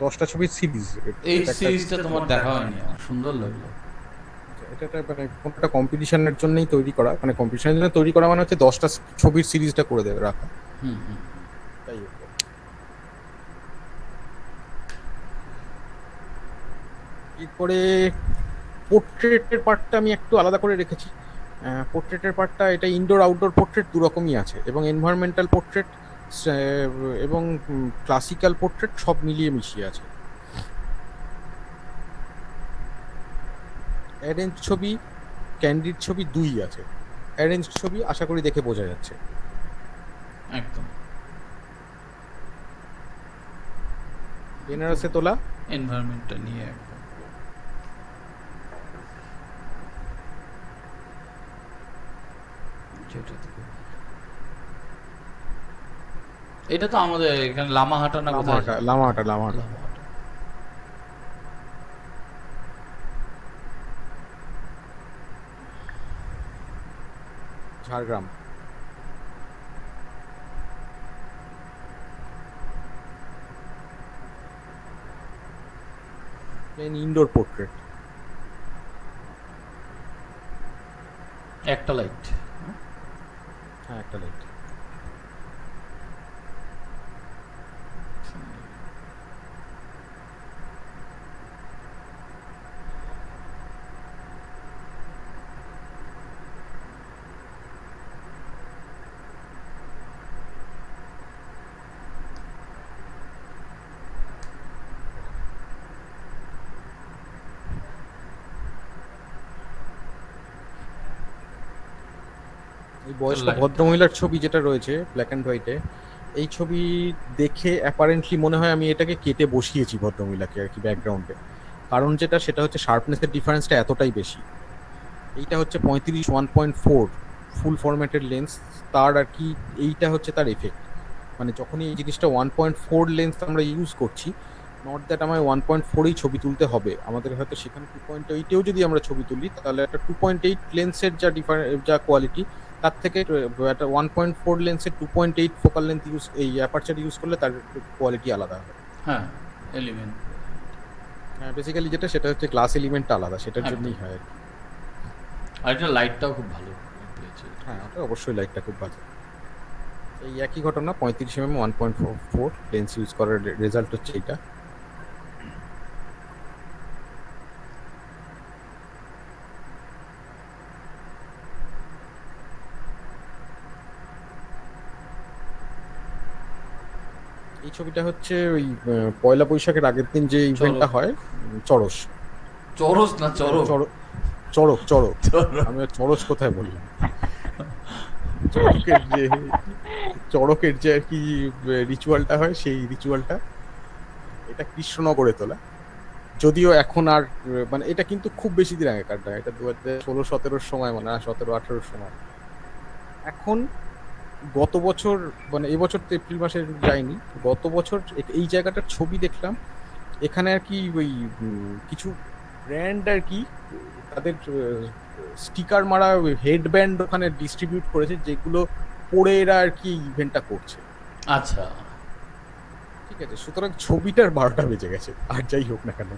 10টা ছবির সিরিজ। এই সিরিজটা তোমার দেখা হয়নি, আমার সুন্দর লাগলো। এটা একটা মানে কোনটা কম্পিটিশনের জন্যই তৈরি করা, মানে কম্পিটিশনের জন্য তৈরি করা মানে হচ্ছে 10টা ছবির সিরিজটা করে দেবে রাখা। হুম হুম। তাই হোক। এরপরে পোর্ট্রেটের পার্টটা আমি একটু আলাদা করে রেখেছি। পোর্ট্রেটের পার্টটা এটা ইনডোর আউটডোর পোর্ট্রেট দু রকমই আছে, এবং এনভায়রনমেন্টাল পোর্ট্রেট এবং ক্লাসিক্যাল পোর্ট্রেট সব মিলিয়ে মিশিয়ে আছে। অ্যারেঞ্জ ছবি, ক্যান্ডিড ছবি দুই আছে। অ্যারেঞ্জ ছবি আশা করি দেখে বোঝা যাচ্ছে। একদম বেনারসে তোলা, এনভায়রনমেন্টটা নিয়ে একদম। যেটা থেকে- এটা তো আমাদের এখানে লামাহাটা না কোথায়? লামাহাটা লামাহাটা লামাহাটা লামাহাটা। ঝাড়গ্রাম। ইনডোর পোর্ট্রেট, একটা লাইট। হ্যাঁ একটা লাইট। এই বয়স্ক Light. ভদ্রমহিলার ছবি যেটা রয়েছে ব্ল্যাক অ্যান্ড হোয়াইটে, এই ছবি দেখে অ্যাপারেন্টলি মনে হয় আমি এটাকে কেটে বসিয়েছি ভদ্রমহিলাকে আর কি ব্যাকগ্রাউন্ডে। কারণ যেটা সেটা হচ্ছে শার্পনেসের ডিফারেন্সটা এতটাই বেশি। এইটা হচ্ছে 35 1.4 ফুল ফরম্যাটের লেন্স, তার আর কি এইটা হচ্ছে তার এফেক্ট। মানে যখনই এই জিনিসটা 1.4 লেন্স আমরা ইউজ করছি, নট দ্যাট আমায় 1.4এই ছবি তুলতে হবে, আমাদের হয়তো সেখানে 2.8এও যদি আমরা ছবি তুলি তাহলে একটা 2.8 লেন্সের যা কোয়ালিটি, তার থেকে একটা 1.4 লেন্সের 2.8 ফোকাল লেন্থ ইউজ, এই অ্যাপারচার ইউজ করলে তার কোয়ালিটি আলাদা হবে। হ্যাঁ, এলিমেন্ট। হ্যাঁ বেসিক্যালি যেটা সেটা হচ্ছে গ্লাস এলিমেন্টটা আলাদা, সেটার একদম। জন্যই হয় আর কি। আর এটা লাইটটাও খুব ভালো পেয়েছে। হ্যাঁ ওটা অবশ্যই লাইটটা খুব ভালো। এই একই ঘটনা 35 mm 1.4 লেন্স ইউজ করার রেজাল্ট হচ্ছে এইটা। এই ছবিটা হচ্ছে ওই পয়লা বৈশাখের আগের দিন যে ইভেন্টটা হয়, চড়স। চরস না চরক? চড়ক চড়ক, আমি আর চড়স কোথায় বললাম। চড়কের যে আর কি রিচুয়ালটা হয়, সেই রিচুয়ালটা এটা কৃষ্ণনগরে তোলা। যদিও এখন আর মানে এটা কিন্তু খুব বেশি দিন আগে কাটটা, এটা 2016-17 সময়, মানে 17-18 সময়। এখন গত বছর মানে এবছর তো এপ্রিল মাসে যায়নি, গত বছর এই জায়গাটার ছবি দেখলাম। এখানে আর কি ওই কিছু ব্র্যান্ড আর কি তাদের স্টিকার মারা হেডব্যান্ড ওখানে ডিস্ট্রিবিউট করেছে, যেগুলো পরে এরা আর কি ইভেন্টটা করছে। আচ্ছা, ঠিক আছে, সুতরাং ছবিটার 12টা বেজে গেছে, আর যাই হোক না কেন।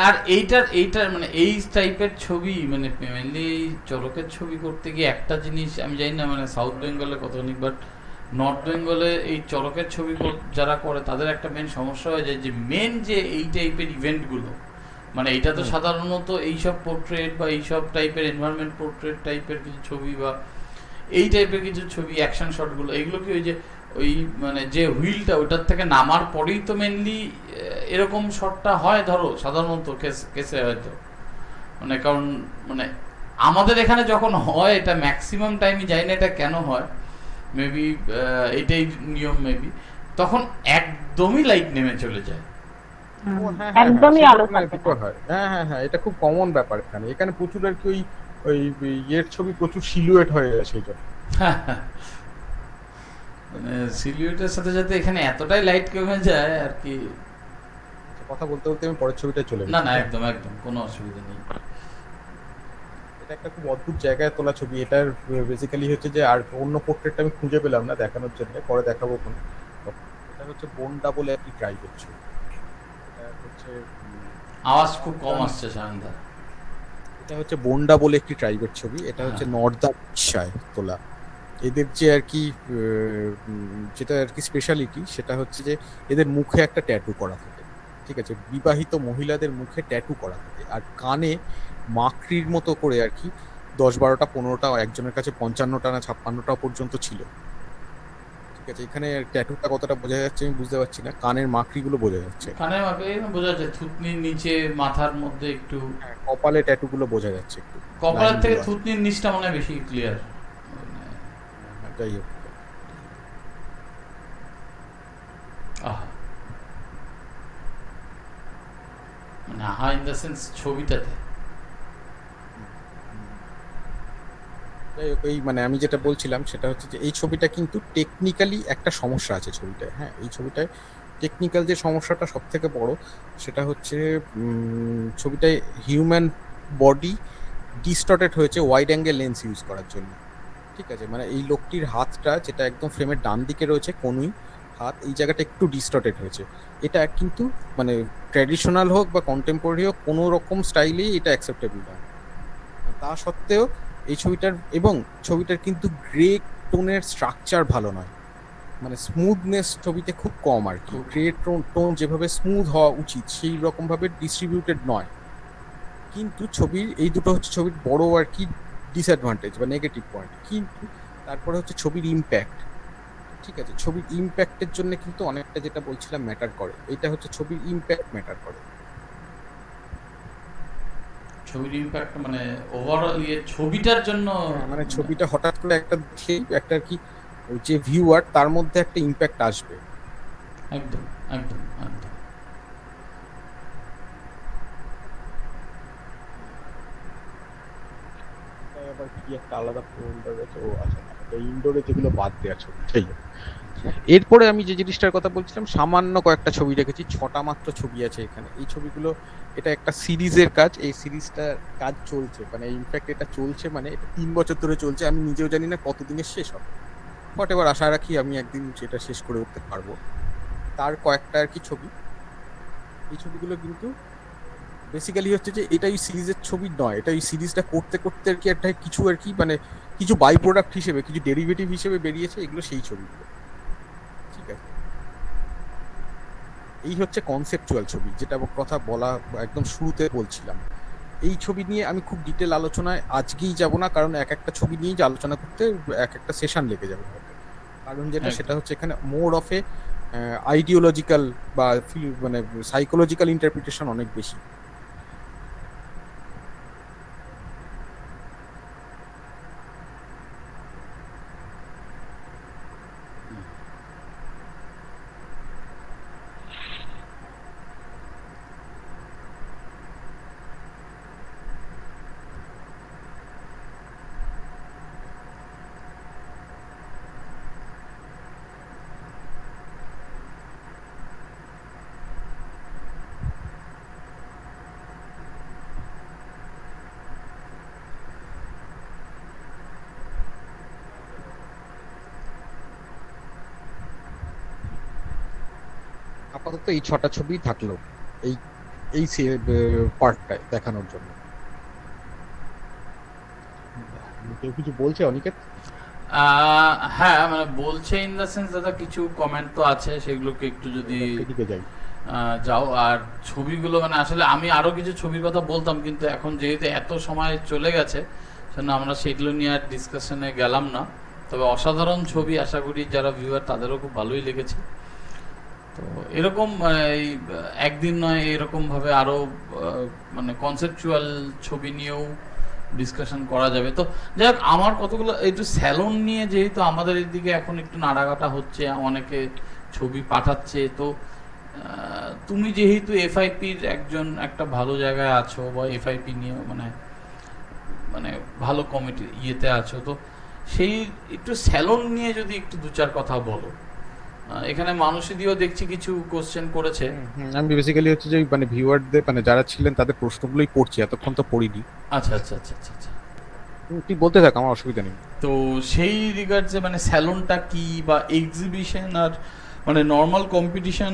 আর এইটার মানে এই টাইপের ছবি মানে মেনলি এই চরকের ছবি করতে গিয়ে একটা জিনিস আমি জানি না, মানে সাউথ বেঙ্গলে কতখানি, বাট নর্থ বেঙ্গলে এই চরকের ছবি যারা করে তাদের একটা মেন সমস্যা হয়ে যায় যে মেন যে এই টাইপের ইভেন্টগুলো, মানে এটা তো সাধারণত এইসব পোর্ট্রেট বা এইসব টাইপের এনভায়রনমেন্ট পোর্ট্রেট টাইপের কিছু ছবি বা এই টাইপের কিছু ছবি, অ্যাকশন শটগুলো, এইগুলো কি ওই যে ওই মানে যে হুইলটা ওটার থেকে নামার পরেই তো মেনলি এরকম শটটা হয় ধরো সাধারণত কেসে হয়তো, মানে কারণ মানে আমাদের এখানে যখন হয় এটা ম্যাক্সিমাম টাইমই জানি না এটা কেন হয়, মেবি এটাই নিয়ম মেবি, তখন একদমই লাইট নেমে চলে যায়। একদমই আলো সেটা থাকে না। হয়। হ্যাঁ হ্যাঁ হ্যাঁ, এটা খুব কমন ব্যাপার এখানে। এখানে প্রচুর আর কি ওই ইয়ের ছবি প্রচুর সিলুয়েট হয়ে গেছে এই জন্য। মানে সিলিউটের সাথে সাথে এখানে এতটাই লাইট কমে যায় আর কি। কথা বলতে বলতে আমি পরের ছবিটা চলে না গেছি। না, একদম একদম কোনো অসুবিধা নেই। এটা একটা খুব অদ্ভুত জায়গায় তোলা ছবি। এটার বেসিক্যালি হচ্ছে যে আর অন্য পোর্ট্রেটটা আমি খুঁজে পেলাম না দেখানোর জন্য, পরে দেখাবো কোন। এটা হচ্ছে বন্ডা বলে একটি ট্রাইবের ছবি। এটা হচ্ছে আওয়াজ খুব কম আসছে সায়নদা। এটা হচ্ছে বন্ডা বলে একটি ট্রাইবের ছবি। এটা হচ্ছে নর্দার্ন উড়িষ্যায় তোলা। এদের যে আর কি যেটা আর কি স্পেশালিটি সেটা হচ্ছে যে এদের মুখে একটা ট্যাটু করা থাকে, ঠিক আছে, বিবাহিত মহিলাদের মুখে ট্যাটু করা থাকে, আর কানে মাকড়ির মতো করে আর কি 10-12টা 15টা, একজনের কাছে 55টা না 56টা পর্যন্ত ছিল। ঠিক আছে, এখানে ট্যাটুটা কতটা বোঝা যাচ্ছে আমি বুঝতে পারছি না, কানের মাকড়িগুলো বোঝা যাচ্ছে, কানে মাকে বোঝা যাচ্ছে, থুতনির নিচে মাথার মধ্যে একটু, হ্যাঁ, কপালে ট্যাটুগুলো বোঝা যাচ্ছে একটু, কপালের থেকে লাইনগুলো আছে। থুতনির নিচটা মনে হয় বেশি ক্লিয়ার। হ্যাঁ, যাই হোক, আহা, মানে আহা ইন দ্য সেন্স ছবিটাতে। যাই হোক, এই মানে আমি যেটা বলছিলাম সেটা হচ্ছে যে এই ছবিটা কিন্তু টেকনিক্যালি একটা সমস্যা আছে ছবিটায়। হ্যাঁ, এই ছবিটায় টেকনিক্যাল যে সমস্যাটা সব থেকে বড় সেটা হচ্ছে ছবিটায় হিউম্যান বডি ডিস্টর্টেড হয়েছে ওয়াইড অ্যাঙ্গেল লেন্স ইউজ করার জন্য। ঠিক আছে, মানে এই লোকটির হাতটা যেটা একদম ফ্রেমের ডান দিকে রয়েছে কনুই হাত, এই জায়গাটা একটু ডিস্টর্টেড হয়েছে। এটা কিন্তু মানে ট্র্যাডিশনাল হোক বা কন্টেম্পোরারি হোক, কোনো রকম স্টাইলেই এটা অ্যাকসেপ্টেবল নয়। তা সত্ত্বেও এই ছবিটার এবং ছবিটার কিন্তু গ্রে টোনের স্ট্রাকচার ভালো নয়, মানে স্মুথনেস ছবিতে খুব কম আর কি। গ্রে টোন যেভাবে স্মুথ হওয়া উচিত সেই রকম ভাবে ডিস্ট্রিবিউটেড নয়। কিন্তু ছবির এই দুটো হচ্ছে ছবির বড় আর কি ডিসঅ্যাডভান্টেজ বা নেগেটিভ পয়েন্ট। কিন্তু তারপরে হচ্ছে ছবির ইম্প্যাক্ট। ঠিক আছে, ছবির ইম্প্যাক্টের জন্য কিন্তু অনেকটা যেটা বলছিলাম ম্যাটার করে, এটা হচ্ছে ছবির ইম্প্যাক্ট ম্যাটার করে। ছবির ইম্প্যাক্ট মানে ওভারঅল ইয়ে ছবিটার জন্য, মানে ছবিটা হঠাৎ করে একটা দেখেই একটা আর কি ওই যে ভিউয়ার তার মধ্যে একটা ইম্প্যাক্ট আসবে। একদম একদম একদম। আবার কি একটা আলাদা ফোল্ডার আছে, ও আছে না, এটা ইনডোরে যেগুলো বাদ দেওয়া ছবি। ঠিক আছে, এরপরে আমি যে জিনিসটার কথা বলছিলাম, সামান্য কয়েকটা ছবি রেখেছি, 6টা মাত্র ছবি আছে এখানে। এই ছবিগুলো এটা একটা সিরিজের কাজ, এই সিরিজটার কাজ চলছে, মানে ইনফ্যাক্ট এটা চলছে মানে এটা 3 বছর ধরে চলছে। আমি নিজেও জানি না কতদিনে শেষ হবে, বাট এবার আশা রাখি আমি একদিন সেটা শেষ করে উঠতে পারবো। তার কয়েকটা আর কি ছবি, এই ছবিগুলো কিন্তু বেসিক্যালি হচ্ছে যে এটা এই সিরিজের ছবি নয়, এটা এই সিরিজটা করতে করতে আর কি একটা কিছু আর কি মানে কিছু বাই প্রোডাক্ট হিসেবে, কিছু ডেরিভেটিভ হিসেবে বেরিয়েছে, এগুলো সেই ছবিগুলো। ঠিক আছে, এই হচ্ছে কনসেপচুয়াল ছবি, যেটা কথা বলা একদম শুরুতে বলছিলাম। এই ছবি নিয়ে আমি খুব ডিটেল আলোচনায় আজকেই যাব না, কারণ এক একটা ছবি নিয়ে যে আলোচনা করতে এক একটা সেশন লেগে যাবে হয়তো। কারণ যেটা একদম। সেটা হচ্ছে এখানে মোর অফ এ আইডিওলজিক্যাল বা মানে সাইকোলজিক্যাল ইন্টারপ্রিটেশন অনেক বেশি। আপাতত এই 6টা ছবি থাকলো এই এই পার্টটায় দেখানোর জন্য। কেউ কিছু বলছে অনিকেত? হ্যাঁ মানে বলছে ইন দ্য সেন্স দাদা কিছু কমেন্ট তো আছে, সেগুলোকে একটু যদি সেদিকে যাই। যাও। আর ছবিগুলো মানে আসলে আমি আরো কিছু ছবির কথা বলতাম, কিন্তু এখন যেহেতু এত সময় চলে গেছে সেজন্য আমরা সেগুলো নিয়ে আর ডিসকাশনে গেলাম না। তবে অসাধারণ ছবি, আশা করি যারা ভিউয়ার তাদেরও খুব ভালোই লেগেছে। তো এরকম এই একদিন নয়, এরকম ভাবে আরো মানে কনসেপচুয়াল ছবি নিয়েও ডিসকাশন করা যাবে। তো যাই হোক, আমার কতগুলো একটু স্যালন নিয়ে, যেহেতু আমাদের এদিকে এখন একটু নাড়াঘাটা হচ্ছে, অনেকে ছবি পাঠাচ্ছে, তো তুমি যেহেতু এফআইপির একজন একটা ভালো জায়গায় আছো বা এফআইপি নিয়ে মানে মানে ভালো কমিটি ইয়েতে আছো, তো সেই একটু স্যালন নিয়ে যদি একটু দু চার কথা বলো। এখানে মানুষই দিয়েও দেখছি কিছু কোশ্চেন করেছে। আমি বেসিক্যালি হচ্ছে যে মানে ভিউয়ারদের মানে যারা ছিলেন তাদের প্রশ্নগুলোই পড়ছি, এতক্ষণ তো পড়িনি। আচ্ছা আচ্ছা আচ্ছা আচ্ছা আচ্ছা। তুই বলতে থাক, আমার অসুবিধা নেই। তো সেই রিগার্ডসে মানে স্যালনটা কি বা এক্সিবিশন আর মানে নর্মাল কম্পিটিশন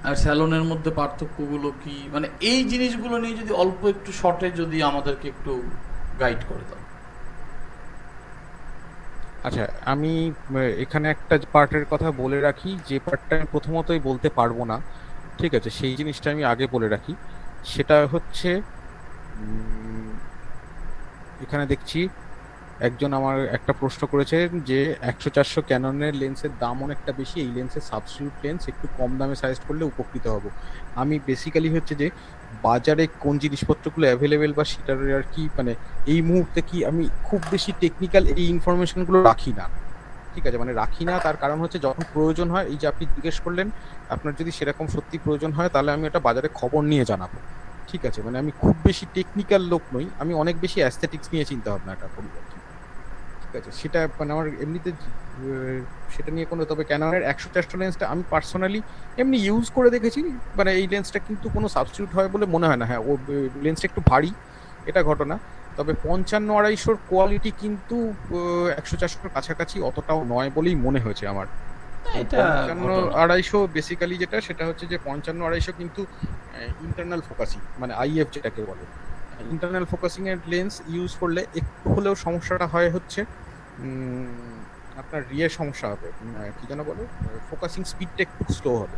আর স্যালনের মধ্যে পার্থক্যগুলো কি, মানে এই জিনিসগুলো নিয়ে যদি অল্প একটু শর্টে যদি আমাদেরকে একটু গাইড করে দাও। আচ্ছা, আমি এখানে একটা পার্টের কথা বলে রাখি, যে পার্টটা আমি প্রথমতই বলতে পারবো না। ঠিক আছে, সেই জিনিসটা আমি আগে বলে রাখি। সেটা হচ্ছে এখানে দেখছি একজন আমার একটা প্রশ্ন করেছেন যে 100-400 ক্যাননের লেন্সের দাম অনেকটা বেশি, এই লেন্সের সাবস্টিটিউট লেন্স একটু কম দামে সাজেস্ট করলে উপকৃত হব। আমি বেসিক্যালি হচ্ছে যে বাজারে কোন জিনিসপত্রগুলো অ্যাভেলেবেল বা সেটার আর কি মানে এই মুহূর্তে কি আমি খুব বেশি টেকনিক্যাল এই ইনফরমেশনগুলো রাখি না। ঠিক আছে, মানে রাখি না, তার কারণ হচ্ছে যখন প্রয়োজন হয়, এই যে আপনি জিজ্ঞেস করলেন, আপনার যদি সেরকম সত্যি প্রয়োজন হয় তাহলে আমি ওটা বাজারে খবর নিয়ে জানাবো। ঠিক আছে, মানে আমি খুব বেশি টেকনিক্যাল লোক নই, আমি অনেক বেশি অ্যাস্থেটিক্স নিয়ে চিন্তা ভাবনাটা করি আর কি। ঠিক আছে, সেটা মানে আমার এমনিতে সেটা নিয়ে কোনো, তবে ক্যাননের 100-400 লেন্সটা আমি পার্সোনালি এমনি ইউজ করে দেখেছি, মানে এই লেন্সটা কিন্তু কোনো সাবস্টিটিউট হয় বলে মনে হয় না। হ্যাঁ, ও লেন্সটা একটু ভারী, এটা ঘটনা, তবে 55-250 কোয়ালিটি কিন্তু 100-400 কাছাকাছি অতটাও নয় বলেই মনে হয়েছে আমার। এটা ঘটনা। 55-250 বেসিক্যালি যেটা, সেটা হচ্ছে যে 55-250 কিন্তু ইন্টারনাল ফোকাসিং, মানে আইএফ যেটাকে বলে, ইন্টারনাল ফোকাসিং এর লেন্স ইউজ করলে একটু হলেও সমস্যাটা হয় হচ্ছে আপনার রিয়ের সমস্যা হবে, কি যেন বলে, ফোকাসিং স্পিডটা একটু স্লো হবে,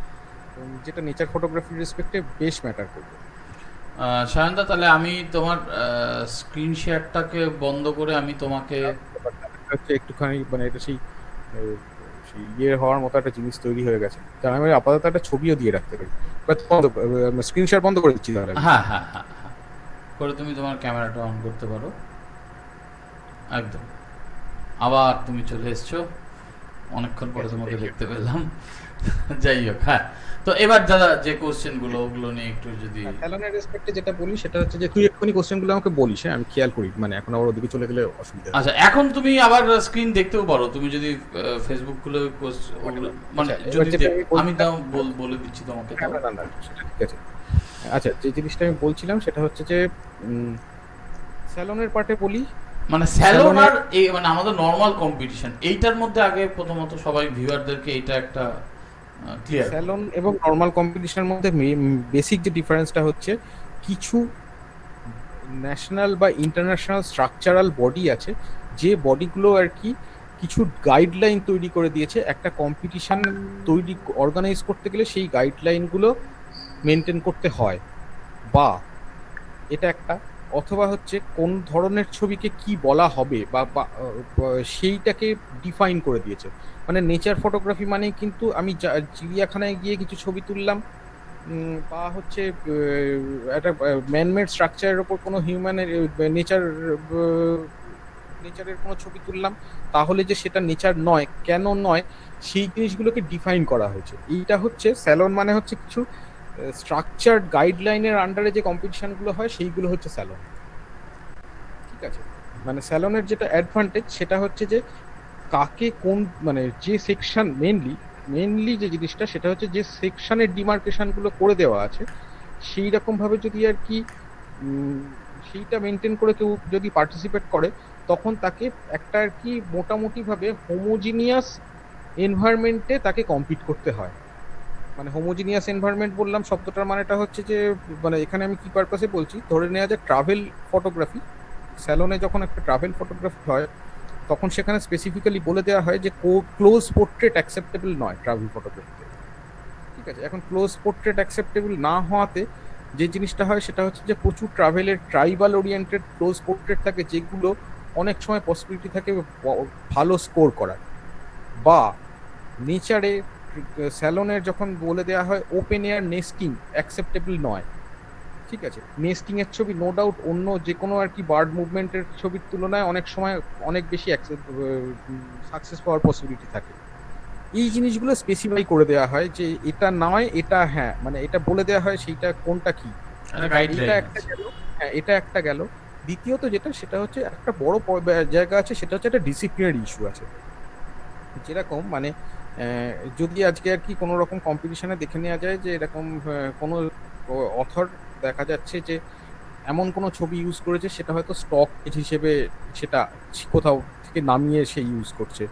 যেটা নেচার ফটোগ্রাফির রেসপেক্টে বেশ ম্যাটার করবে। সায়নদা, তাহলে আমি তোমার স্ক্রিন শেয়ারটাকে বন্ধ করে আমি তোমাকে হচ্ছে একটুখানি মানে এটা সেই সেই ইয়ে হওয়ার মতো একটা জিনিস তৈরি হয়ে গেছে, কারণ আমি আপাতত একটা ছবিও দিয়ে রাখতে পারি, বাট স্ক্রিন শেয়ার বন্ধ করে দিচ্ছি তাহলে। হ্যাঁ হ্যাঁ হ্যাঁ হ্যাঁ করে তুমি তোমার ক্যামেরাটা অন করতে পারো। একদম, আবার তুমি চলে এসছো, অনেকক্ষণ পরে তোমাকে দেখতে পেলাম। যাই হোক, হ্যাঁ, তো এবার দাদা যে কোশ্চেন গুলো ওগুলো নিয়ে একটু যদি অ্যালানের রেসপেক্টে যেটা বলি সেটা হচ্ছে যে তুই এক্ষুনি কোশ্চেনগুলো আমাকে বলিস, হ্যাঁ আমি খেয়াল করি, মানে এখন আবার ওদিকে চলে গেলে অসুবিধা। আচ্ছা, এখন তুমি আবার স্ক্রিন দেখতেও পারো, তুমি যদি ফেসবুক খুলে ওগুলো মানে যদি আমি তাও বলে দিচ্ছি তোমাকে তাও। না, সেটা ঠিক আছে। আচ্ছা, যে জিনিসটা আমি বলছিলাম সেটা হচ্ছে যে স্যালনের পার্টে বলি, মানে স্যালন আর এই মানে আমাদের নরমাল কম্পিটিশন, এইটার মধ্যে আগে প্রথমত সবাই ভিউয়ারদেরকে এইটা একটা ক্লিয়ার। স্যালন এবং নর্মাল কম্পিটিশনের মধ্যে বেসিক যে ডিফারেন্সটা হচ্ছে, কিছু ন্যাশনাল বা ইন্টারন্যাশনাল স্ট্রাকচারাল বডি আছে, যে বডিগুলো আর কি কিছু গাইডলাইন তৈরি করে দিয়েছে একটা কম্পিটিশন তৈরি অর্গানাইজ করতে গেলে সেই গাইডলাইনগুলো মেনটেন করতে হয়, বা এটা একটা, অথবা হচ্ছে কোন ধরনের ছবিকে কি বলা হবে বা সেইটাকে ডিফাইন করে দিয়েছে। মানে নেচার ফটোগ্রাফি মানে কিন্তু আমি চিড়িয়াখানায় গিয়ে কিছু ছবি তুললাম, বা হচ্ছে একটা ম্যানমেড স্ট্রাকচারের ওপর কোনো হিউম্যানের নেচারের কোনো ছবি তুললাম, তাহলে যে সেটা নেচার নয়, কেন নয়, সেই জিনিসগুলোকে ডিফাইন করা হয়েছে। এইটা হচ্ছে স্যালন, মানে হচ্ছে কিছু স্ট্রাকচার্ড গাইডলাইনের আন্ডারে যে কম্পিটিশনগুলো হয় সেইগুলো হচ্ছে স্যালন। ঠিক আছে, মানে স্যালনের যেটা অ্যাডভান্টেজ সেটা হচ্ছে যে কাকে কোন, মানে যে সেকশন মেনলি যে জিনিসটা সেটা হচ্ছে যে সেকশনের ডিমার্কেশনগুলো করে দেওয়া আছে, সেই রকম ভাবে যদি আর কি সেইটা মেনটেন করে কেউ যদি পার্টিসিপেট করে, তখন তাকে একটা আর কি মোটামুটি ভাবে হোমোজিনিয়াস এনভায়রনমেন্টে তাকে কম্পিট করতে হয়। মানে হোমোজিনিয়াস এনভায়রনমেন্ট বললাম শব্দটার মানেটা হচ্ছে যে, মানে এখানে আমি কি পারপাসে বলছি, ধরে নেওয়া যায় ট্রাভেল ফটোগ্রাফি, স্যালনে যখন একটা ট্রাভেল ফটোগ্রাফি হয় তখন সেখানে স্পেসিফিক্যালি বলে দেওয়া হয় যে ক্লোজ পোর্ট্রেট অ্যাকসেপ্টেবল নয় ট্রাভেল ফটোগ্রাফিতে। ঠিক আছে, এখন ক্লোজ পোর্ট্রেট অ্যাকসেপ্টেবল না হওয়াতে যে জিনিসটা হয় সেটা হচ্ছে যে প্রচুর ট্রাভেলের ট্রাইবাল ওরিয়েন্টেড ক্লোজ পোর্ট্রেট থাকে, যেগুলো অনেক সময় পসিবিলিটি থাকে ভালো স্কোর করার, বা নেচারে স্যালনের যখন বলে দেওয়া হয় ওপেন এয়ার নেস্টিং অ্যাকসেপ্টেবল নয়। ঠিক আছে, নেস্টিং এর ছবি নো ডাউট অন্য যে কোনো আর কি বার্ড মুভমেন্টের ছবির তুলনায় অনেক সময় অনেক বেশি সাকসেস পাওয়ার পসিবিলিটি থাকে। এই জিনিসগুলো স্পেসিফাই করে দেওয়া হয় যে এটা নয়, এটা হ্যাঁ, মানে এটা বলে দেওয়া হয় সেইটা কোনটা কি। এটা একটা গেল, হ্যাঁ এটা একটা গেল। দ্বিতীয়ত যেটা সেটা হচ্ছে একটা বড় জায়গা আছে, সেটা হচ্ছে একটা ডিসিপ্লিনারি ইস্যু আছে। যেরকম মানে যদি আজকে আর কি কোনো রকম কম্পিটিশনে দেখে নেওয়া যায় যে এরকম কোনো অথর দেখা যাচ্ছে যে এমন কোনো ছবি ইউজ করেছে সেটা হয়তো স্টক হিসেবে সেটা কোথাও থেকে নামিয়ে সে ইউজ করছে,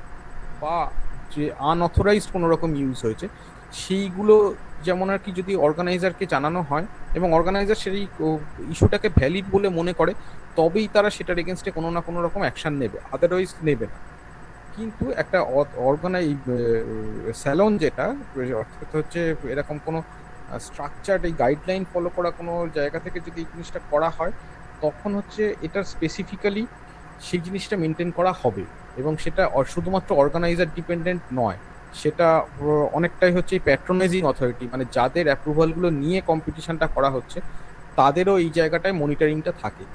বা যে আনঅথরাইজড কোনো রকম ইউজ হয়েছে, সেইগুলো যেমন আর কি যদি অর্গানাইজারকে জানানো হয় এবং অর্গানাইজার সেই ইস্যুটাকে ভ্যালিড বলে মনে করে, তবেই তারা সেটার এগেনস্টে কোনো না কোনো রকম অ্যাকশন নেবে, আদারওয়াইজ নেবে না। কিন্তু একটা স্যালন যেটা অর্থাৎ হচ্ছে এরকম কোনো স্ট্রাকচার্ড এই গাইডলাইন ফলো করা কোনো জায়গা থেকে যদি এই জিনিসটা করা হয়, তখন হচ্ছে এটার স্পেসিফিক্যালি সেই জিনিসটা মেনটেন করা হবে, এবং সেটা শুধুমাত্র অর্গানাইজার ডিপেন্ডেন্ট নয়, সেটা অনেকটাই হচ্ছে প্যাট্রোনাইজিং অথরিটি, মানে যাদের অ্যাপ্রুভালগুলো নিয়ে কম্পিটিশনটা করা হচ্ছে তাদেরও এই জায়গাটায় মনিটরিংটা থাকে।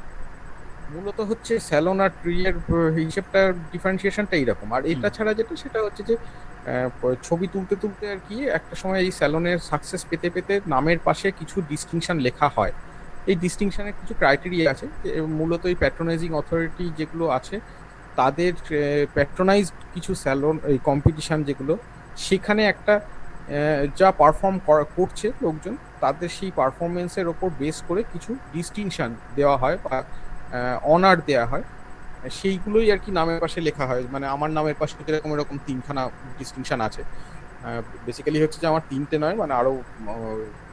মূলত হচ্ছে স্যালন আর ট্রি এর হিসেবটা ডিফারেন্সিয়েশনটা এইরকম। আর এটা ছাড়া যেটা, সেটা হচ্ছে যে ছবি তুলতে তুলতে আর কি একটা সময় এই স্যালনের সাকসেস পেতে পেতে নামের পাশে কিছু ডিস্টিংশন লেখা হয়। এই ডিস্টিংশনের কিছু ক্রাইটেরিয়া আছে, যে মূলত এই প্যাট্রোনাইজিং অথরিটি যেগুলো আছে তাদের প্যাট্রোনাইজড কিছু স্যালন এই কম্পিটিশন যেগুলো, সেখানে একটা যা পারফর্ম করছে লোকজন, তাদের সেই পারফরমেন্সের ওপর বেস করে কিছু ডিস্টিংশন দেওয়া হয় বা অনার দেওয়া হয়, সেইগুলোই আর কি নামের পাশে লেখা হয়। মানে আমার নামের পাশে যেরকম এরকম 3খানা ডিস্টিংশন আছে, বেসিক্যালি হচ্ছে যে আমার 3টে নয়, মানে আরো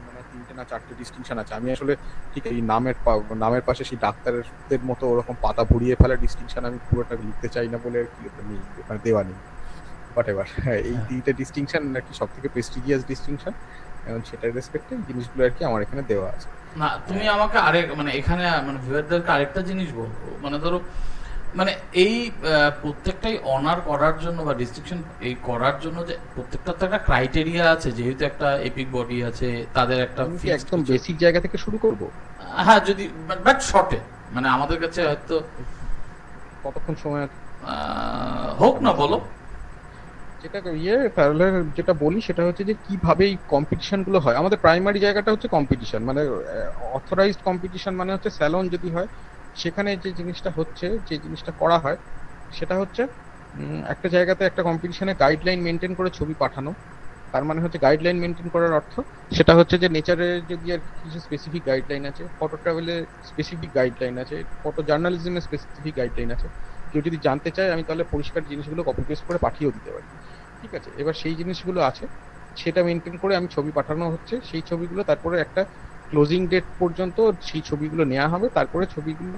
মানে 3টে না 4টে ডিস্টিংশন আছে। আমি আসলে ঠিক এই নামের পাশে সেই ডাক্তারদের মতো ওরকম পাতা ভরিয়ে ফেলা ডিস্টিংশন আমি পুরোটা লিখতে চাই না বলে আর কি মানে দেওয়া নেই। বাট এবার এই 3টে ডিস্টিংশন আর কি সব থেকে প্রেস্টিজিয়াস ডিস্টিংশন, এবং সেটার রেসপেক্টে এই জিনিসগুলো আর কি আমার এখানে দেওয়া আছে। না, তুমি আমাকে আরেক মানে এখানে মানে ভিউয়ারদেরকে আরেকটা জিনিস বলবো, মানে ধরো মানে এই প্রত্যেকটাই অনার করার জন্য বা ডিস্ট্রিকশন এই করার জন্য যে প্রত্যেকটা তো একটা ক্রাইটেরিয়া আছে, যেহেতু একটা এপিক বডি আছে, তাদের একটা আমি কি একদম বেসিক জায়গা থেকে শুরু করব? হ্যাঁ, যদি বাট শর্টে, মানে আমাদের কাছে হয়তো কতক্ষণ সময় হোক না, বলো। যেটা তাহলে যেটা বলি সেটা হচ্ছে যে কিভাবে এই কম্পিটিশন গুলো হয়। আমাদের প্রাইমারি জায়গাটা হচ্ছে কম্পিটিশন, মানে অথরাইজড কম্পিটিশন, মানে হচ্ছে স্যালন যদি হয় সেখানে যে জিনিসটা হচ্ছে, যে জিনিসটা করা হয় সেটা হচ্ছে একটা জায়গাতে একটা কম্পিটিশনে গাইডলাইন মেনটেন করে ছবি পাঠানো। তার মানে হচ্ছে গাইডলাইন মেনটেন করার অর্থ সেটা হচ্ছে যে নেচারে যদি আর কিছু স্পেসিফিক গাইডলাইন আছে, ফটো ট্রাভেলে স্পেসিফিক গাইডলাইন আছে, ফটো জার্নালিজমের স্পেসিফিক গাইডলাইন আছে, কেউ যদি জানতে চায় আমি তাহলে পরিষ্কার জিনিসগুলো কপি পেস্ট করে পাঠিয়েও দিতে পারি। ঠিক আছে, এবার সেই জিনিসগুলো আছে, সেটা মেনটেন করে আমি ছবি পাঠানো হচ্ছে। সেই ছবিগুলো তারপরে একটা ক্লোজিং ডেট পর্যন্ত সেই ছবিগুলো নেওয়া হবে। তারপরে ছবিগুলো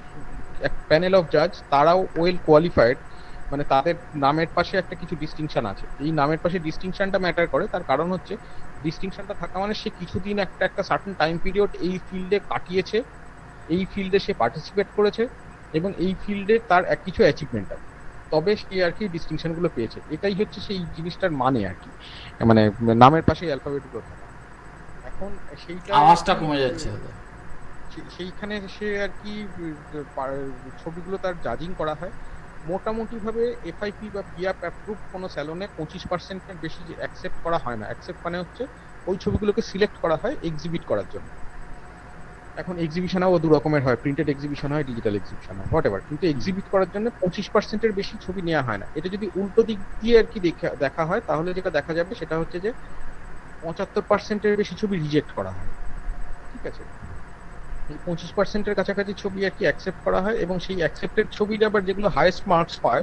এক প্যানেল অফ জাজ, তারাও ওয়েল কোয়ালিফাইড, মানে তাদের নামের পাশে একটা কিছু ডিস্টিংশন আছে। এই নামের পাশে ডিস্টিংশনটা ম্যাটার করে, তার কারণ হচ্ছে ডিস্টিংশনটা থাকা মানে সে কিছুদিন একটা সার্টেন টাইম পিরিয়ড এই ফিল্ডে কাটিয়েছে, এই ফিল্ডে সে পার্টিসিপেট করেছে, এবং এই ফিল্ডে তার এক কিছু অ্যাচিভমেন্ট আছে, তবে সে আর কি ডিস্টিংশন গুলো পেয়েছে। এটাই হচ্ছে সেই জিনিসটার মানে আর কি, মানে নামের পাশে অ্যালফাবেট গুলো থাকা। এখন সেইটা আওয়াজটা কমে যাচ্ছে। সেইখানে সে আর কি ছবিগুলো তার জাজিং করা হয়। মোটামুটি ভাবে এফআইপি বা পিআপ অ্যাপ্রুভ কোনো স্যালনে 25%-এর বেশি অ্যাকসেপ্ট করা হয় না। অ্যাকসেপ্ট মানে হচ্ছে ওই ছবিগুলোকে সিলেক্ট করা হয় এক্সিবিট করার জন্য। এখন এক্সিবিশনও দু রকমের হয়, প্রিন্টেড এক্সিবিশন হয়, ডিজিটাল এক্সিবিশন হয়, হোয়াট এভার, কিন্তু এক্সিবিট করার জন্য 25%-এর বেশি ছবি নেওয়া হয় না। এটা যদি উল্টো দিক দিয়ে আর কি দেখা হয়, তাহলে যেটা দেখা যাবে সেটা হচ্ছে যে 75%-এর বেশি ছবি রিজেক্ট করা হয়। ঠিক আছে, এই 25%-এর কাছাকাছি ছবি আর কি অ্যাকসেপ্ট করা হয়, এবং সেই অ্যাকসেপ্টেড ছবিটা আবার যেগুলো হাইয়েস্ট মার্কস পায়